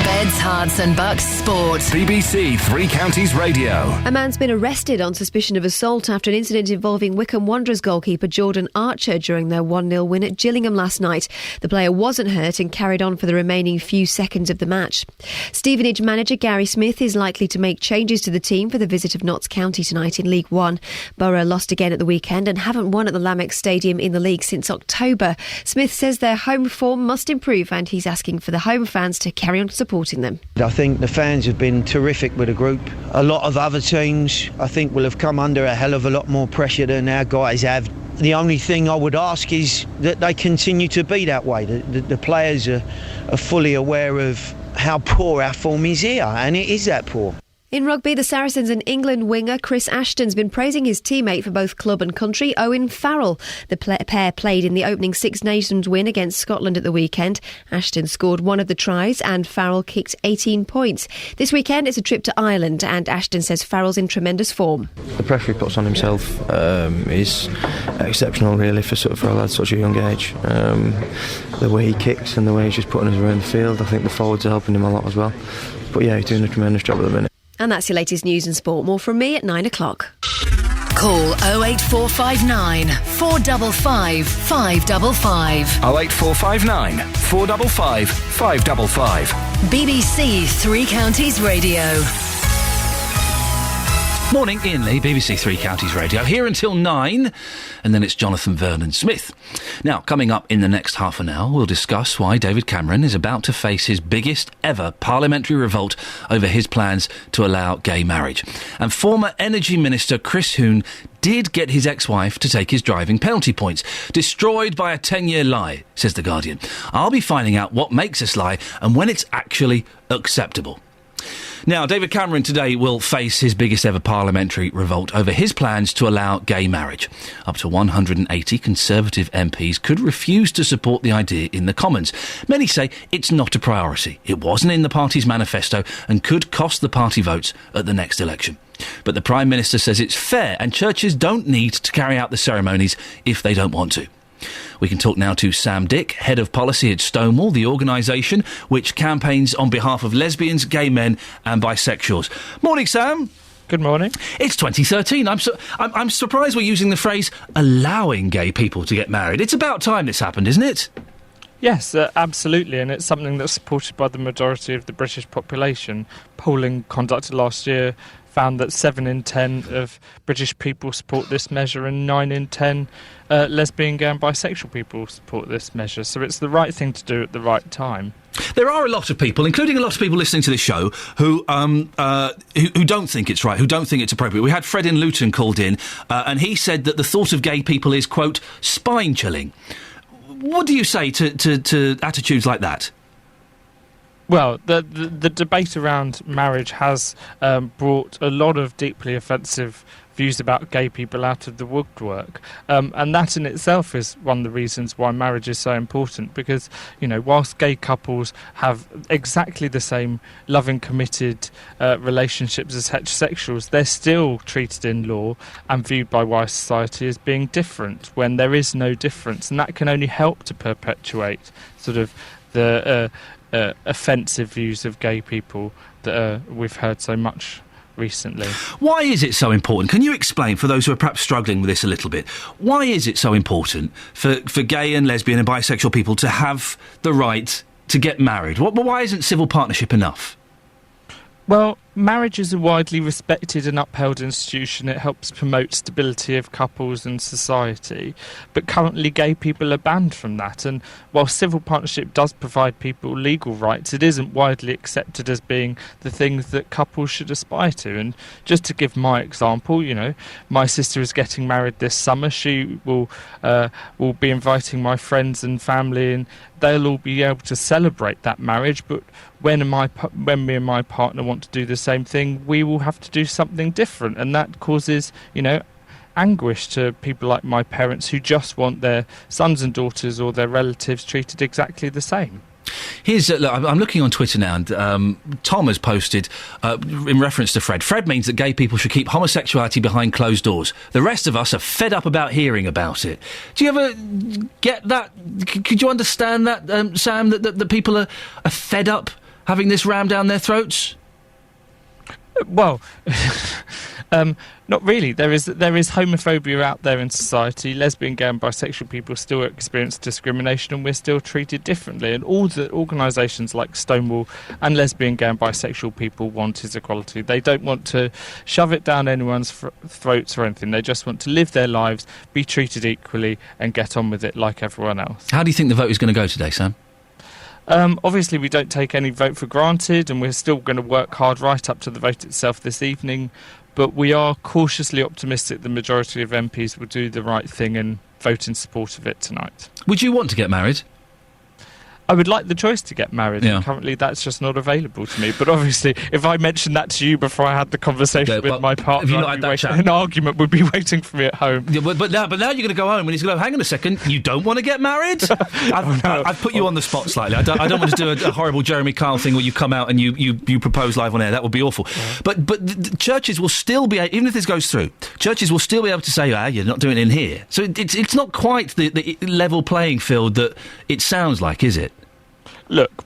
Beds, Hearts and Bucks Sport. BBC Three Counties Radio. A man's been arrested on suspicion of assault after an incident involving Wycombe Wanderers goalkeeper Jordan Archer during their 1-0 win at Gillingham last night. The player wasn't hurt and carried on for the remaining few seconds of the match. Stevenage manager Gary Smith is likely to make changes to the team for the visit of Notts County tonight in League One. Borough lost again at the weekend and haven't won at the Lamex Stadium in the league since October. Smith says their home form must improve and he's asking for the home fans to carry on supporting them. I think the fans have been terrific with the group. A lot of other teams, I think, will have come under a hell of a lot more pressure than our guys have. The only thing I would ask is that they continue to be that way. The players are fully aware of how poor our form is here, and it is that poor. In rugby, the Saracens and England winger Chris Ashton's been praising his teammate for both club and country, Owen Farrell. The pair played in the opening Six Nations win against Scotland at the weekend. Ashton scored one of the tries and Farrell kicked 18 points. This weekend it's a trip to Ireland and Ashton says Farrell's in tremendous form. The pressure he puts on himself is exceptional, really, for a lad such a young age. The way he kicks and the way he's just putting us around the field, I think the forwards are helping him a lot as well. But yeah, he's doing a tremendous job at the minute. And that's your latest news and sport. More from me at 9 o'clock. Call 08459 455 555. 08459 455 555. BBC Three Counties Radio. Morning, Iain Lee, BBC Three Counties Radio. Here until 9, and then it's Jonathan Vernon Smith. Now, coming up in the next half an hour, we'll discuss why David Cameron is about to face his biggest ever parliamentary revolt over his plans to allow gay marriage. And former Energy Minister Chris Huhne did get his ex-wife to take his driving penalty points. Destroyed by a 10-year lie, says The Guardian. I'll be finding out what makes this lie and when it's actually acceptable. Now, David Cameron today will face his biggest ever parliamentary revolt over his plans to allow gay marriage. Up to 180 Conservative MPs could refuse to support the idea in the Commons. Many say it's not a priority. It wasn't in the party's manifesto and could cost the party votes at the next election. But the Prime Minister says it's fair and churches don't need to carry out the ceremonies if they don't want to. We can talk now to Sam Dick, Head of Policy at Stonewall, the organisation which campaigns on behalf of lesbians, gay men and bisexuals. Morning, Sam. Good morning. It's 2013. I'm surprised we're using the phrase allowing gay people to get married. It's about time this happened, isn't it? Yes, absolutely, and it's something that's supported by the majority of the British population. Polling conducted last year found that 7 in 10 of British people support this measure and 9 in 10 lesbian, gay and bisexual people support this measure. So it's the right thing to do at the right time. There are a lot of people, including a lot of people listening to this show, who don't think it's right, who don't think it's appropriate. We had Fred in Luton called in, and he said that the thought of gay people is, quote, spine-chilling. What do you say to attitudes like that? Well, the debate around marriage has brought a lot of deeply offensive views about gay people out of the woodwork. And that in itself is one of the reasons why marriage is so important, because, you know, whilst gay couples have exactly the same loving, committed relationships as heterosexuals, they're still treated in law and viewed by wider society as being different when there is no difference. And that can only help to perpetuate sort of the offensive views of gay people that we've heard so much recently. Why is it so important? Can you explain, for those who are perhaps struggling with this a little bit, why is it so important for gay and lesbian and bisexual people to have the right to get married? Why isn't civil partnership enough? Well, marriage is a widely respected and upheld institution. It helps promote stability of couples and society. But currently gay people are banned from that. And while civil partnership does provide people legal rights, it isn't widely accepted as being the things that couples should aspire to. And just to give my example, you know, my sister is getting married this summer. She will be inviting my friends and family, and they'll all be able to celebrate that marriage. But when me and my partner want to do the same thing, we will have to do something different, and that causes, you know, anguish to people like my parents who just want their sons and daughters or their relatives treated exactly the same. Here's look, I'm looking on Twitter now, and Tom has posted in reference to Fred. Fred means that gay people should keep homosexuality behind closed doors. The rest of us are fed up about hearing about it. Do you ever get that? Could you understand that, Sam? That people are fed up having this rammed down their throats? Well, not really. There is homophobia out there in society. Lesbian, gay and bisexual people still experience discrimination, and we're still treated differently. And all the organisations like Stonewall and lesbian, gay and bisexual people want is equality. They don't want to shove it down anyone's throats or anything. They just want to live their lives, be treated equally and get on with it like everyone else. How do you think the vote is going to go today, Sam? Obviously, we don't take any vote for granted, and we're still going to work hard right up to the vote itself this evening. But we are cautiously optimistic the majority of MPs will do the right thing and vote in support of it tonight. Would you want to get married? I would like the choice to get married. Yeah. And currently, that's just not available to me. But obviously, if I mentioned that to you before I had the conversation with my partner, an argument would be waiting for me at home. Yeah, but now you're going to go home and he's going to go, hang on a second, you don't want to get married? I've put you on the spot slightly. I don't want to do a horrible Jeremy Kyle thing where you come out and you propose live on air. That would be awful. Yeah. But the churches will still be, even if this goes through, churches will still be able to say, you're not doing it in here. So it's not quite the level playing field that it sounds like, is it? Look,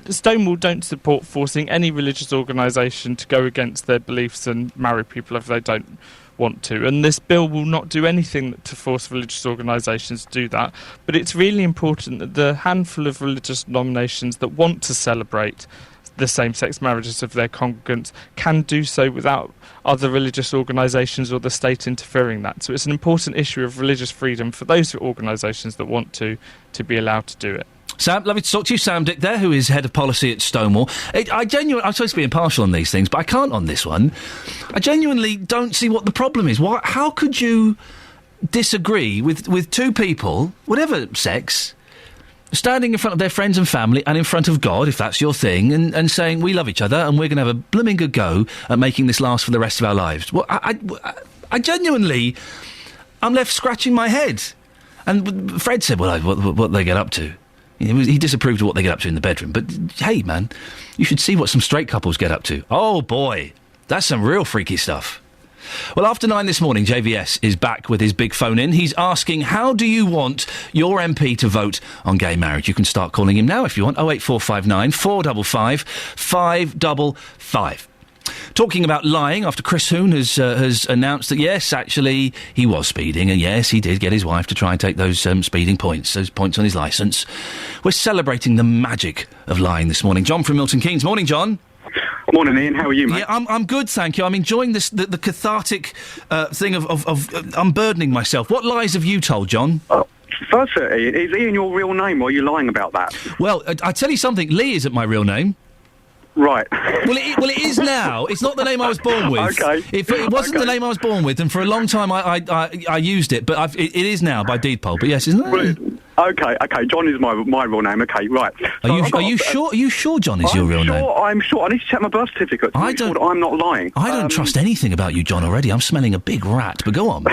Stonewall don't support forcing any religious organisation to go against their beliefs and marry people if they don't want to. And this bill will not do anything to force religious organisations to do that. But it's really important that the handful of religious denominations that want to celebrate the same-sex marriages of their congregants can do so without other religious organisations or the state interfering in that. So it's an important issue of religious freedom for those organisations that want to be allowed to do it. Sam, lovely to talk to you. Sam Dick there, who is head of policy at Stonewall. I'm supposed to be impartial on these things, but I can't on this one. I genuinely don't see what the problem is. How could you disagree with two people, whatever sex, standing in front of their friends and family and in front of God, if that's your thing, and saying, we love each other and we're going to have a blooming good go at making this last for the rest of our lives? Well, I genuinely, I'm left scratching my head. And Fred said, what they get up to. He disapproved of what they get up to in the bedroom. But, hey, man, you should see what some straight couples get up to. Oh, boy, that's some real freaky stuff. Well, after 9 this morning, JVS is back with his big phone-in. He's asking, how do you want your MP to vote on gay marriage? You can start calling him now if you want. 08459 455 555. Talking about lying after Chris Hoon has announced that, yes, actually, he was speeding, and yes, he did get his wife to try and take those speeding points, those points on his licence. We're celebrating the magic of lying this morning. John from Milton Keynes. Morning, John. Morning, Ian. How are you, mate? Yeah, I'm good, thank you. I'm enjoying the cathartic thing of unburdening myself. What lies have you told, John? First, Ian, is Ian your real name, or are you lying about that? Well, I tell you something, Lee isn't my real name. Right. Well, it is now. It's not the name I was born with. Okay. If it wasn't the name I was born with, and for a long time I used it, but it is now by deed poll. But yes, isn't it? Okay. John is my real name. Okay, right. So are you sure? Are you sure John is your real name? I'm sure. I need to check my birth certificate to make sure that I'm not lying. I don't trust anything about you, John. Already, I'm smelling a big rat. But go on.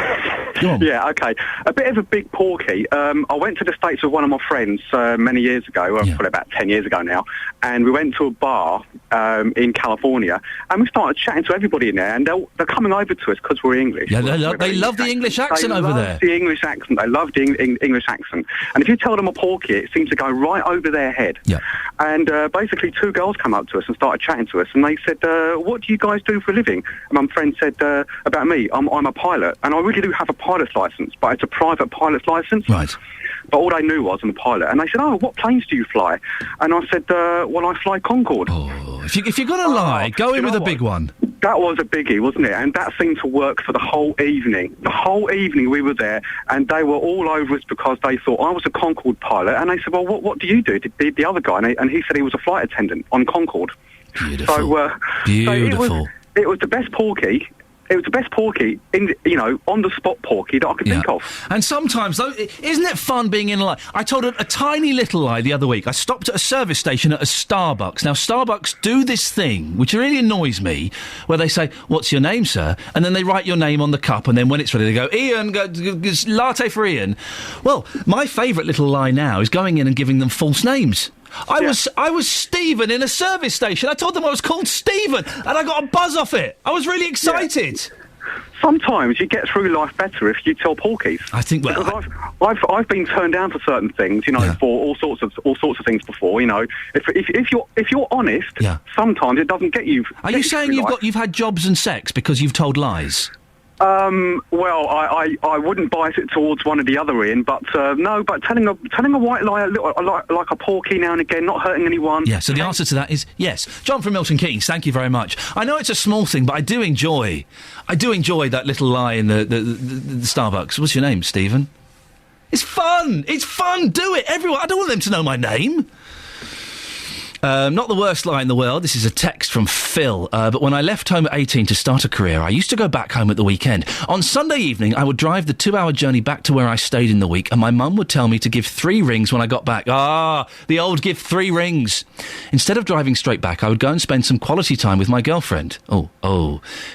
Yeah, okay. A bit of a big porky. I went to the States with one of my friends many years ago, probably about 10 years ago now, and we went to a bar in California, and we started chatting to everybody in there, and they're coming over to us because we're English. Yeah, they love the English accent over there. They love the English accent. They love the English accent. And if you tell them a porky, it seems to go right over their head. Yeah. And basically two girls come up to us and started chatting to us, and they said, what do you guys do for a living? And my friend said, about me, I'm a pilot, and I really do have a pilot's licence, but it's a private pilot's licence. Right. But all they knew was I'm a pilot. And they said, what planes do you fly? And I said, well, I fly Concorde. Oh, If you're going to lie, go in with a big one. That was a biggie, wasn't it? And that seemed to work for the whole evening. The whole evening we were there, and they were all over us because they thought I was a Concorde pilot. And they said, well, what do you do? The other guy, and he said he was a flight attendant on Concorde. Beautiful. So, Beautiful. So it was the best porky. It was the best porky, on the spot porky that I could think of. And sometimes, though, isn't it fun being in a lie? I told a tiny little lie the other week. I stopped at a service station at a Starbucks. Now, Starbucks do this thing, which really annoys me, where they say, "What's your name, sir?" And then they write your name on the cup, and then when it's ready, they go, "Ian, latte for Ian." Well, my favourite little lie now is going in and giving them false names. I was Stephen in a service station. I told them I was called Stephen, and I got a buzz off it. I was really excited. Yeah. Sometimes you get through life better if you tell porkies. I think. Well, because I've been turned down for certain things, for all sorts of things before. If you're honest, sometimes it doesn't get you. Are you saying you've had jobs and sex because you've told lies? Well, I wouldn't bias it towards one or the other, Ian, but no, but telling a white lie like a porky now and again, not hurting anyone. Yeah, so the answer to that is yes. John from Milton Keynes, thank you very much. I know it's a small thing, but I do enjoy that little lie in the Starbucks. What's your name, Stephen? It's fun! It's fun! Do it! Everyone, I don't want them to know my name. Not the worst lie in the world. This is a text from Phil. But when I left home at 18 to start a career, I used to go back home at the weekend. On Sunday evening, I would drive the 2-hour journey back to where I stayed in the week, and my mum would tell me to give 3 rings when I got back. The old give 3 rings. Instead of driving straight back, I would go and spend some quality time with my girlfriend.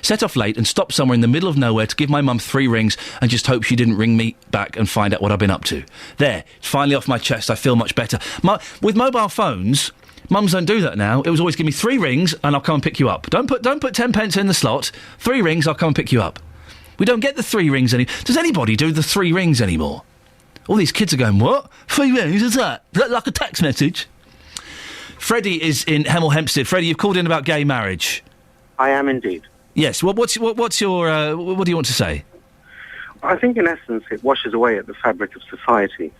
Set off late and stop somewhere in the middle of nowhere to give my mum 3 rings and just hope she didn't ring me back and find out what I've been up to. There, it's finally off my chest. I feel much better. With mobile phones, mums don't do that now. It was always give me 3 rings and I'll come and pick you up. Don't put 10 pence in the slot. 3 rings, I'll come and pick you up. We don't get the 3 rings anymore. Does anybody do the 3 rings anymore? All these kids are going, what? 3 rings, is that? Is that like a text message? Freddie is in Hemel Hempstead. Freddie, you've called in about gay marriage. I am indeed. Yes. What's your what do you want to say? I think in essence it washes away at the fabric of society.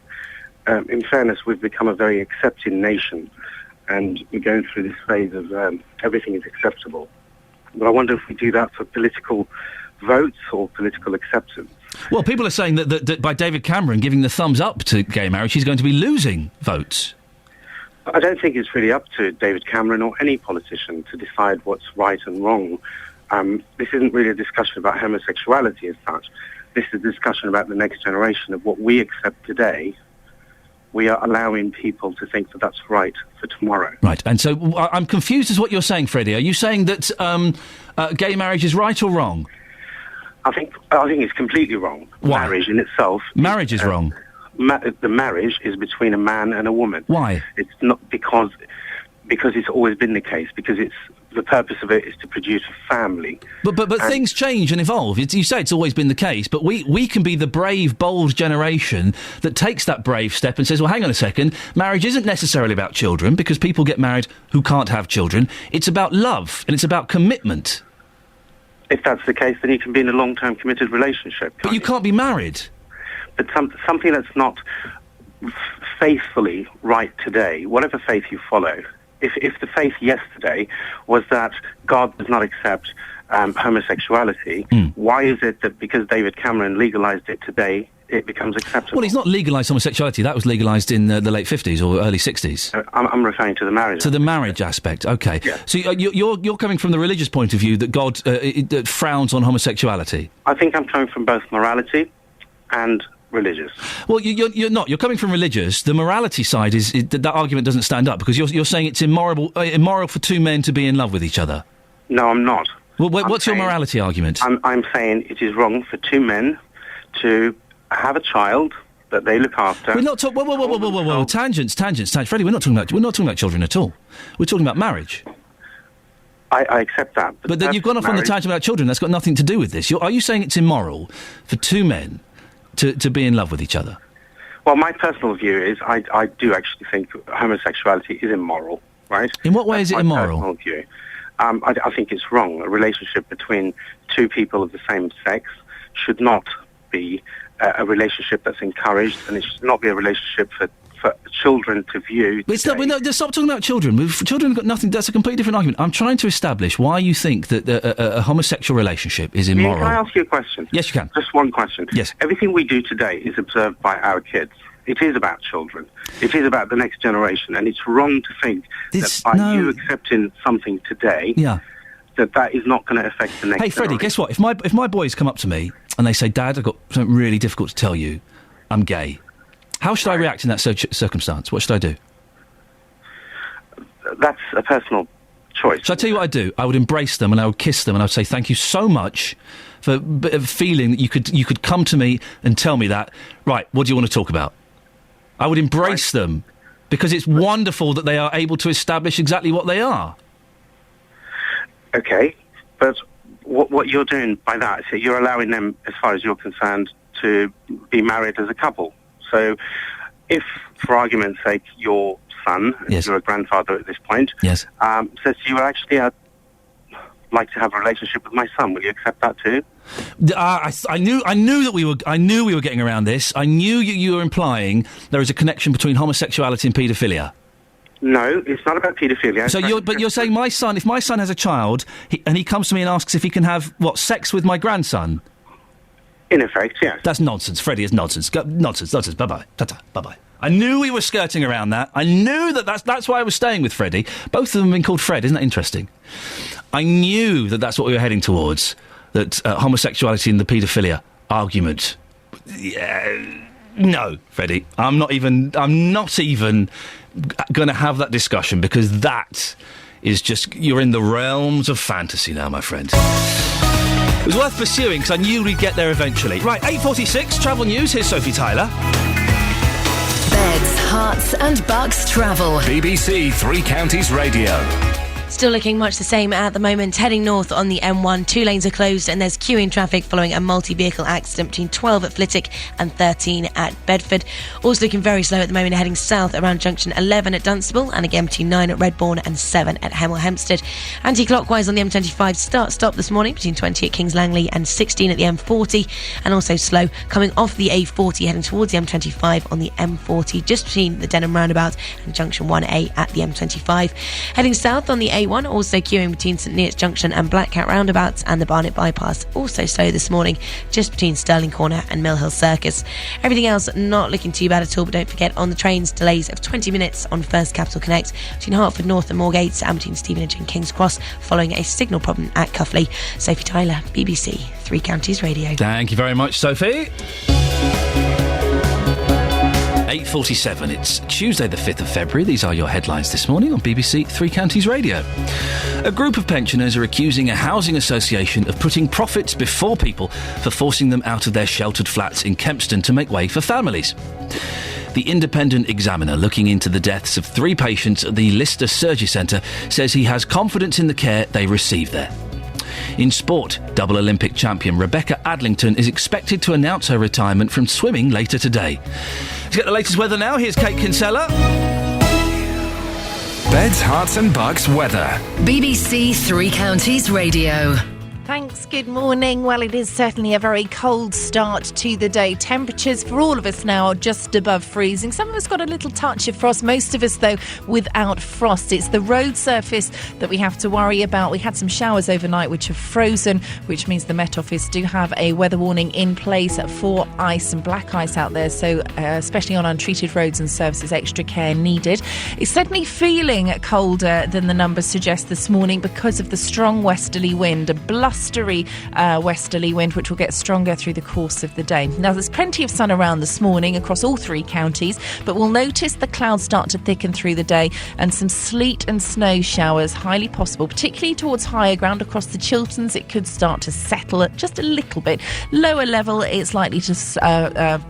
In fairness, we've become a very accepting nation. And we're going through this phase of everything is acceptable. But I wonder if we do that for political votes or political acceptance. Well, people are saying that by David Cameron giving the thumbs up to gay marriage, he's going to be losing votes. I don't think it's really up to David Cameron or any politician to decide what's right and wrong. This isn't really a discussion about homosexuality as such. This is a discussion about the next generation of what we accept today. We are allowing people to think that that's right for tomorrow. Right, and so I'm confused as what you're saying, Freddie. Are you saying that gay marriage is right or wrong? I think it's completely wrong. Why? Marriage in itself... Marriage is wrong? The marriage is between a man and a woman. Why? It's not because it's always been the case, because the purpose of it is to produce a family. But things change and evolve. You say it's always been the case, but we can be the brave, bold generation that takes that brave step and says, well, hang on a second, marriage isn't necessarily about children, because people get married who can't have children. It's about love, and it's about commitment. If that's the case, then you can be in a long-term committed relationship. But you can't be married. But something that's not faithfully right today, whatever faith you follow... If the faith yesterday was that God does not accept homosexuality, why is it that because David Cameron legalised it today, it becomes acceptable? Well, he's not legalised homosexuality. That was legalised in the late 50s or early 60s. I'm referring to the marriage. To the marriage aspect, OK. Yeah. So you're coming from the religious point of view that God frowns on homosexuality? I think I'm coming from both morality and religious. Well, you're not. You're coming from religious. The morality side that argument doesn't stand up because you're saying it's immoral for 2 men to be in love with each other. No, I'm not. Well, what's your morality argument? I'm saying it is wrong for 2 men to have a child that they look after. We're not talking. Whoa! Tangents. Freddie, we're not talking about children at all. We're talking about marriage. I accept that. But then you've gone off on the tangent about children. That's got nothing to do with this. Are you saying it's immoral for 2 men to be in love with each other? Well, my personal view is I do actually think homosexuality is immoral, right? In what way is it immoral? My personal view. I think it's wrong. A relationship between 2 people of the same sex should not be a relationship that's encouraged, and it should not be a relationship for for children to view. Stop talking about children. Children have got nothing. That's a completely different argument. I'm trying to establish why you think that a homosexual relationship is immoral. Can I ask you a question? Yes, you can. Just one question. Yes. Everything we do today is observed by our kids. It is about children. It is about the next generation, and it's wrong to think that by you accepting something today, that is not going to affect the next. Hey, Freddie, guess what? If my boys come up to me and they say, "Dad, I've got something really difficult to tell you. I'm gay." How should I react in that circumstance? What should I do? That's a personal choice. So I tell you what I'd do. I would embrace them and I would kiss them and I would say thank you so much for feeling that you could come to me and tell me that. Right, what do you want to talk about? I would embrace them because it's wonderful that they are able to establish exactly what they are. Okay, but what you're doing by that is you're allowing them, as far as you're concerned, to be married as a couple. So if, for argument's sake, your son, you're a grandfather at this point, says to you, actually, I'd like to have a relationship with my son, will you accept that too? I knew that we were getting around this. I knew you were implying there is a connection between homosexuality and paedophilia. No, it's not about paedophilia. So you're saying my son, if my son has a child, and he comes to me and asks if he can have, sex with my grandson? In effect, yes. That's nonsense, Freddie. It's nonsense. Nonsense. Bye-bye. Ta-ta. Bye-bye. I knew we were skirting around that. I knew that's why I was staying with Freddie. Both of them have been called Fred. Isn't that interesting? I knew that's what we were heading towards, that homosexuality and the paedophilia argument. No, Freddie. I'm not even going to have that discussion because that is just... You're in the realms of fantasy now, my friend. It was worth pursuing because I knew we'd get there eventually. Right, 8:46, travel news. Here's Sophie Tyler. Beds, Herts and Bucks travel. BBC Three Counties Radio. Still looking much the same at the moment. Heading north on the M1, 2 lanes are closed and there's queuing traffic following a multi-vehicle accident between 12 at Flitwick and 13 at Bedford. Also looking very slow at the moment, heading south around junction 11 at Dunstable and again between 9 at Redbourne and 7 at Hemel Hempstead. Anti-clockwise on the M25, start-stop this morning between 20 at Kings Langley and 16 at the M40, and also slow coming off the A40 heading towards the M25 on the M40 just between the Denham roundabout and junction 1A at the M25. Heading south on the A1, also queuing between St Neots Junction and Black Cat roundabouts, and the Barnet bypass also slow this morning just between Stirling Corner and Mill Hill Circus. Everything else not looking too bad at all, but don't forget on the trains delays of 20 minutes on First Capital Connect between Hertford North and Moorgate and between Stevenage and King's Cross following a signal problem at Cuffley. Sophie Tyler, BBC Three Counties Radio. Thank you very much, Sophie. 8:47. It's Tuesday the 5th of February. These are your headlines this morning on BBC Three Counties Radio. A group of pensioners are accusing a housing association of putting profits before people for forcing them out of their sheltered flats in Kempston to make way for families. The Independent Examiner, looking into the deaths of 3 patients at the Lister Surgery Centre, says he has confidence in the care they receive there. In sport, double Olympic champion Rebecca Adlington is expected to announce her retirement from swimming later today. To get the latest weather now, here's Kate Kinsella. Beds, Herts and Bucks weather. BBC Three Counties Radio. Thanks, good morning. Well, it is certainly a very cold start to the day. Temperatures for all of us now are just above freezing. Some of us got a little touch of frost, most of us, though, without frost. It's the road surface that we have to worry about. We had some showers overnight which have frozen, which means the Met Office do have a weather warning in place for ice and black ice out there. So, especially on untreated roads and surfaces, extra care needed. It's certainly feeling colder than the numbers suggest this morning because of the strong westerly wind, a blustery westerly wind which will get stronger through the course of the day. Now there's plenty of sun around this morning across all 3 counties, but we'll notice the clouds start to thicken through the day and some sleet and snow showers highly possible, particularly towards higher ground across the Chilterns. It could start to settle at just a little bit. Lower level, it's likely to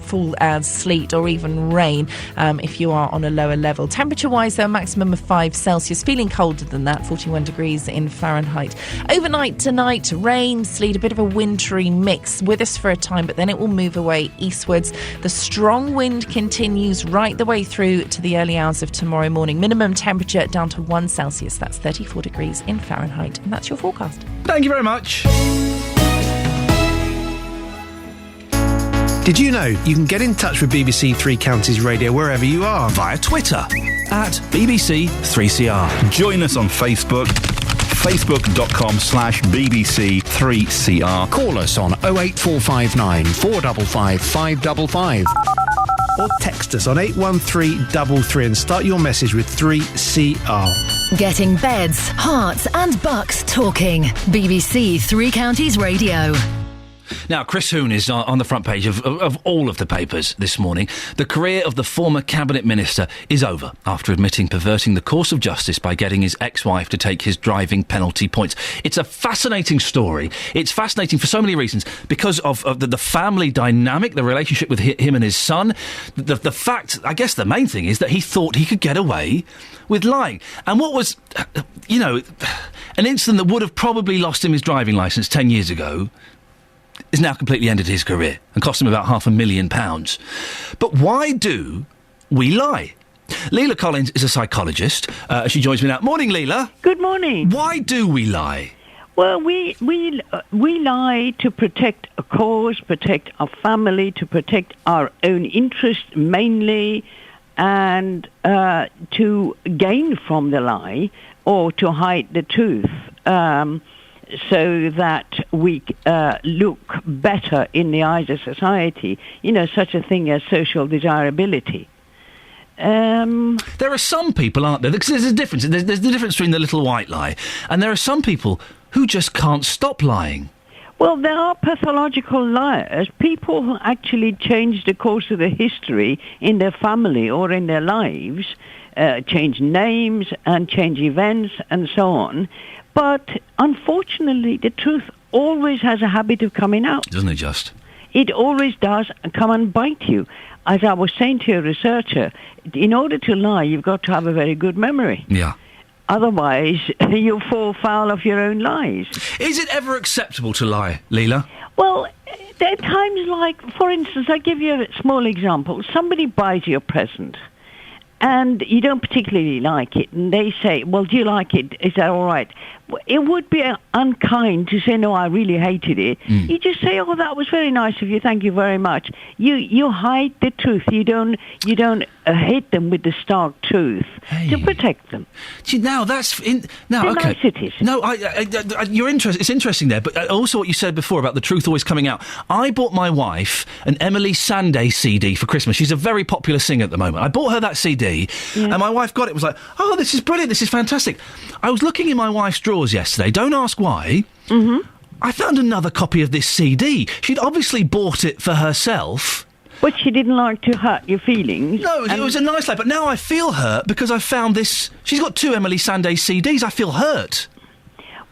fall as sleet or even rain if you are on a lower level. Temperature wise though, a maximum of 5 Celsius, feeling colder than that, 41 degrees in Fahrenheit. Overnight tonight, rain, sleet, a bit of a wintry mix with us for a time, but then it will move away eastwards. The strong wind continues right the way through to the early hours of tomorrow morning. Minimum temperature down to 1 Celsius. That's 34 degrees in Fahrenheit. And that's your forecast. Thank you very much. Did you know you can get in touch with BBC Three Counties Radio wherever you are? Via Twitter, at BBC3CR. Join us on Facebook, facebook.com/BBC3CR. Call us on 08459 455 555. Or text us on 81333 and start your message with 3CR. Getting beds, hearts and bucks talking. BBC Three Counties Radio. Now, Chris Hoon is on the front page of all of the papers this morning. The career of the former Cabinet Minister is over after admitting perverting the course of justice by getting his ex-wife to take his driving penalty points. It's a fascinating story. It's fascinating for so many reasons, because of the family dynamic, the relationship with him and his son. The fact, I guess the main thing is that he thought he could get away with lying. And what was, an incident that would have probably lost him his driving licence 10 years ago has now completely ended his career and cost him about £500,000. But why do we lie? Leila Collins is a psychologist. She joins me now. Morning, Leila. Good morning. Why do we lie? Well, we lie to protect a cause, protect our family, to protect our own interest mainly, and to gain from the lie or to hide the truth. So that we look better in the eyes of society, such a thing as social desirability. There are some people, aren't there? Because there's a difference. There's the difference between the little white lie, and there are some people who just can't stop lying. Well, there are pathological liars, people who actually change the course of the history in their family or in their lives, change names and change events and so on. But unfortunately, the truth always has a habit of coming out. Doesn't it just? It always does come and bite you. As I was saying to a researcher, in order to lie, you've got to have a very good memory. Yeah. Otherwise, you'll fall foul of your own lies. Is it ever acceptable to lie, Leila? Well, there are times like, for instance, I'll give you a small example. Somebody buys you a present, and you don't particularly like it, and they say, well, do you like it? Is that all right? It would be unkind to say, no, I really hated it. You just say, oh, that was very nice of you, thank you very much. You hide the truth. You don't hit them with the stark truth to protect them. See, now that's... okay. Niceties. No, you're it's interesting there, but also what you said before about the truth always coming out. I bought my wife an Emily Sandé CD for Christmas. She's a very popular singer at the moment. I bought her that CD, and my wife got it, was like, oh, this is brilliant, this is fantastic. I was looking in my wife's drawers yesterday, don't ask why. I found another copy of this CD. She'd obviously bought it for herself. But she didn't like to hurt your feelings. No, it was a nice lie, but now I feel hurt because I found this... She's got 2 Emily Sandé CDs. I feel hurt.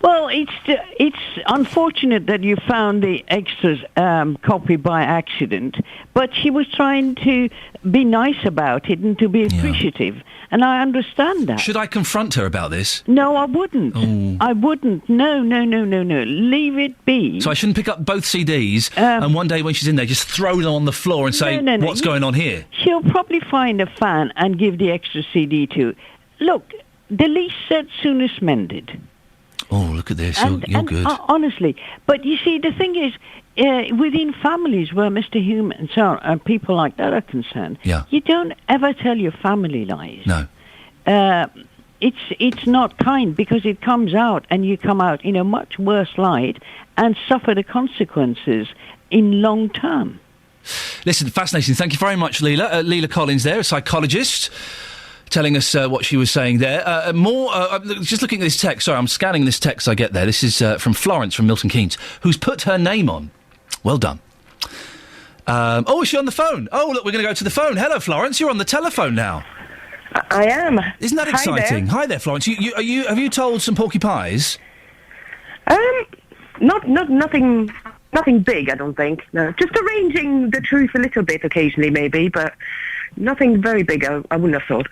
Well, it's unfortunate that you found the extras copy by accident, but she was trying to be nice about it and to be appreciative, and I understand that. Should I confront her about this? No, I wouldn't. Oh. I wouldn't. No. Leave it be. So I shouldn't pick up both CDs and one day when she's in there just throw them on the floor and say, what's going on here? She'll probably find a fan and give the extra CD to. Look, the least said, soonest mended. Oh, look at this. You're good. Honestly. But you see, the thing is, within families where Mr. Hume and so on, and people like that are concerned, you don't ever tell your family lies. No. It's not kind because it comes out and you come out in a much worse light and suffer the consequences in long term. Listen, fascinating. Thank you very much, Leila. Leila Collins there, a psychologist, telling us what she was saying there. Just looking at this text. Sorry, I'm scanning this text I get there. This is from Florence from Milton Keynes, who's put her name on. Well done. Is she on the phone? Oh, look, we're going to go to the phone. Hello, Florence. You're on the telephone now. I am. Isn't that exciting? Hi there, Florence. Have you told some porky pies? Nothing big, I don't think. No, just arranging the truth a little bit occasionally, maybe, but nothing very big. I wouldn't have thought.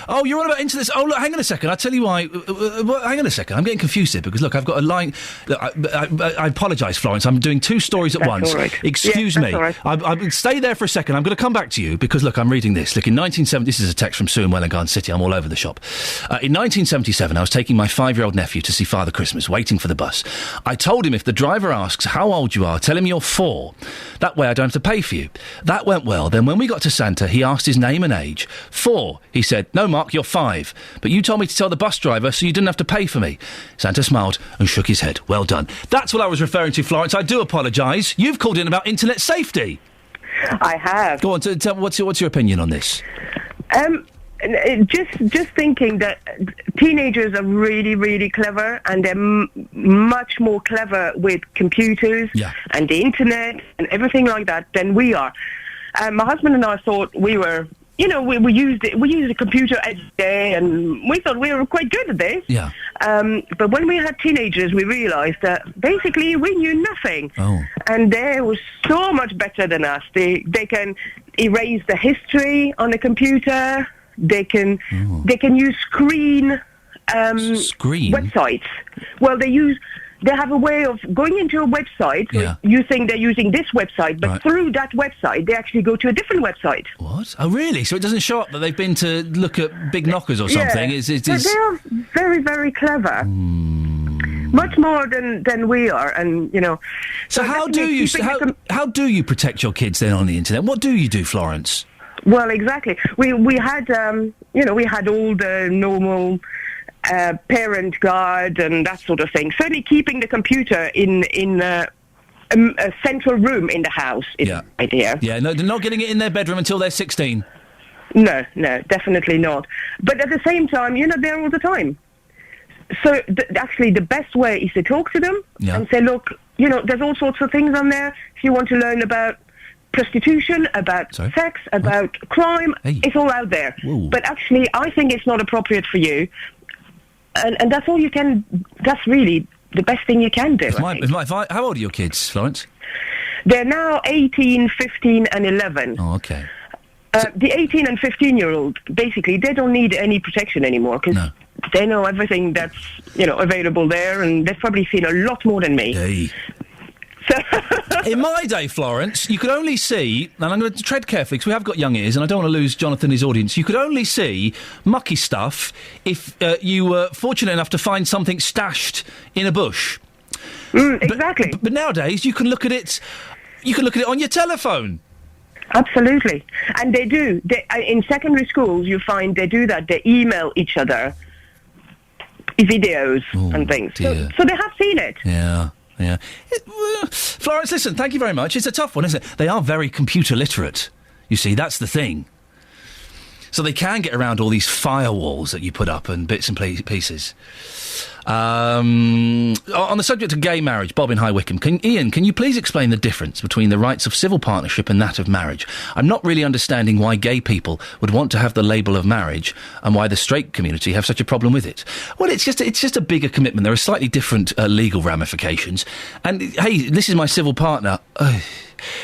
Oh, you're on about internet. Oh, look, hang on a second. I'll tell you why. Hang on a second. I'm getting confused here because, look, I've got a line. Look, I apologise, Florence. I'm doing two stories at once. All right. Excuse me. All right. I stay there for a second. I'm going to come back to you because, look, I'm reading this. Look, in 1970, this is a text from Sue in Welland Garden City. I'm all over the shop. In 1977, I was taking my 5-year-old nephew to see Father Christmas, waiting for the bus. I told him if the driver asks how old you are, tell him you're 4. That way I don't have to pay for you. That went well. Then when we got to Santa, he asked his name and age. 4. He said, no, Mark, you're 5. But you told me to tell the bus driver so you didn't have to pay for me. Santa smiled and shook his head. Well done. That's what I was referring to, Florence. I do apologise. You've called in about internet safety. I have. Go on, tell me, what's your opinion on this? Just thinking that teenagers are really, really clever, and they're much more clever with computers and the internet and everything like that than we are. My husband and I thought we were, we used the computer every day, and we thought we were quite good at this. Yeah. But when we had teenagers, we realised that basically we knew nothing. Oh. And they were so much better than us. They can erase the history on the computer. They can use screen websites. Well, they have a way of going into a website. Yeah. You think they're using this website, but through that website, they actually go to a different website. What? Oh, really? So it doesn't show up that they've been to look at big knockers or something? Yeah. So they are very, very clever. Much more than we are, and So how do you protect your kids then on the internet? What do you do, Florence? Well, exactly. We had we had all the normal parent guide and that sort of thing. Certainly, keeping the computer in a central room in the house is an idea. Yeah, no, they're not getting it in their bedroom until they're 16. No, definitely not. But at the same time, they're there all the time. So actually, the best way is to talk to them and say, look, there's all sorts of things on there. If you want to learn about prostitution, about sex, about crime, it's all out there. Ooh. But actually, I think it's not appropriate for you. And that's all you can, that's really the best thing you can do. How old are your kids, Florence? They're now 18, 15 and 11. Oh, okay. The 18 and 15-year-old, basically, they don't need any protection anymore because they know everything that's, available there, and they've probably seen a lot more than me. Hey. In my day, Florence, you could only see, and I'm going to tread carefully because we have got young ears and I don't want to lose Jonathan and his audience, you could only see mucky stuff if you were fortunate enough to find something stashed in a bush. Exactly. But nowadays, you can look at it on your telephone. Absolutely. And they do. In secondary schools, you find they do that. They email each other videos and things. So they have seen it. Yeah. Florence, listen, thank you very much. It's a tough one, isn't it? They are very computer literate. You see, that's the thing. So they can get around all these firewalls that you put up and bits and pieces. On the subject of gay marriage, Bob in High Wycombe, Iain, can you please explain the difference between the rights of civil partnership and that of marriage? I'm not really understanding why gay people would want to have the label of marriage and why the straight community have such a problem with it. Well, it's just a bigger commitment. There are slightly different legal ramifications. And, hey, this is my civil partner.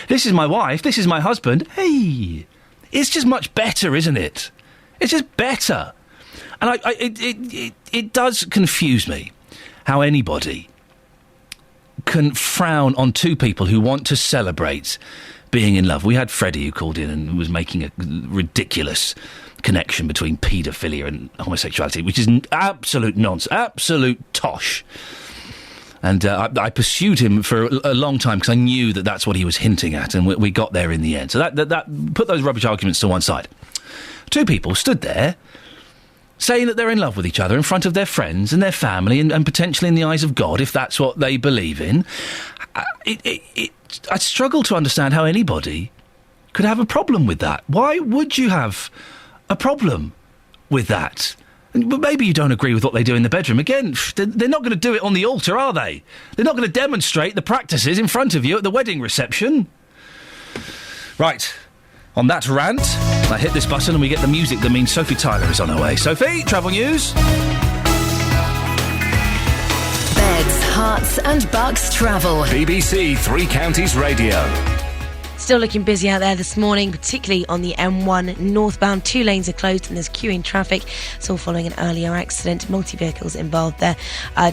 This is my wife. This is my husband. Hey, it's just much better, isn't it? It's just better. And it does confuse me how anybody can frown on two people who want to celebrate being in love. We had Freddie who called in and was making a ridiculous connection between paedophilia and homosexuality, which is absolute nonsense, absolute tosh. And I pursued him for a long time because I knew that that's what he was hinting at, and we got there in the end. So that put those rubbish arguments to one side. Two people stood there saying that they're in love with each other in front of their friends and their family and potentially in the eyes of God, if that's what they believe in. I struggle to understand how anybody could have a problem with that. Why would you have a problem with that? But maybe you don't agree with what they do in the bedroom. Again, they're not going to do it on the altar, are they? They're not going to demonstrate the practices in front of you at the wedding reception. Right. On that rant, I hit this button and we get the music that means Sophie Tyler is on her way. Sophie, travel news. Beds, hearts and bucks travel. BBC Three Counties Radio. Still looking busy out there this morning, particularly on the M1 northbound. 2 lanes are closed and there's queuing traffic. It's all following an earlier accident. Multi-vehicles involved there.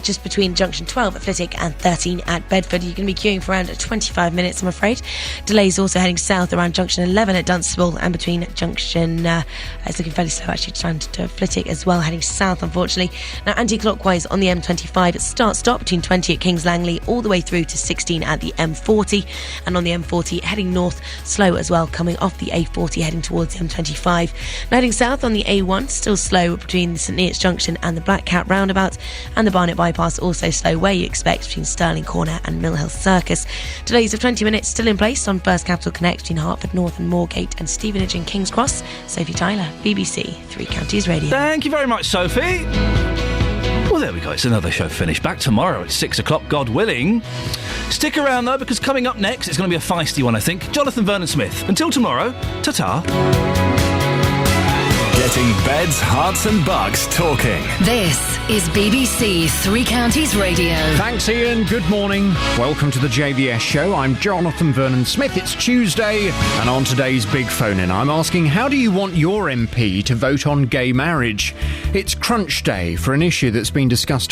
Just between junction 12 at Flitwick and 13 at Bedford. You're going to be queuing for around 25 minutes, I'm afraid. Delays also heading south around junction 11 at Dunstable and between junction... it's looking fairly slow actually trying to Flitwick as well, heading south unfortunately. Now anti-clockwise on the M25 start-stop between 20 at Kings Langley all the way through to 16 at the M40, and on the M40 heading north slow as well, coming off the A40 heading towards the M25. Now heading south on the A1 still slow between the St Neots Junction and the Black Cat roundabout, and the Barnet bypass also slow where you expect between Stirling Corner and Mill Hill Circus. Delays of 20 minutes still in place on First Capital Connect between Hertford North and Moorgate and Stevenage and King's Cross. Sophie Tyler, BBC Three Counties Radio. Thank you very much, Sophie. Well, there we go. It's another show finished. Back tomorrow at 6 o'clock, God willing. Stick around, though, because coming up next, it's going to be a feisty one, I think. Jonathan Vernon-Smith. Until tomorrow, ta-ta. Getting beds, hearts and bucks talking. This is BBC Three Counties Radio. Thanks, Iain. Good morning. Welcome to the JVS show. I'm Jonathan Vernon-Smith. It's Tuesday, and on today's Big Phone-In, I'm asking, how do you want your MP to vote on gay marriage? It's crunch day for an issue that's been discussed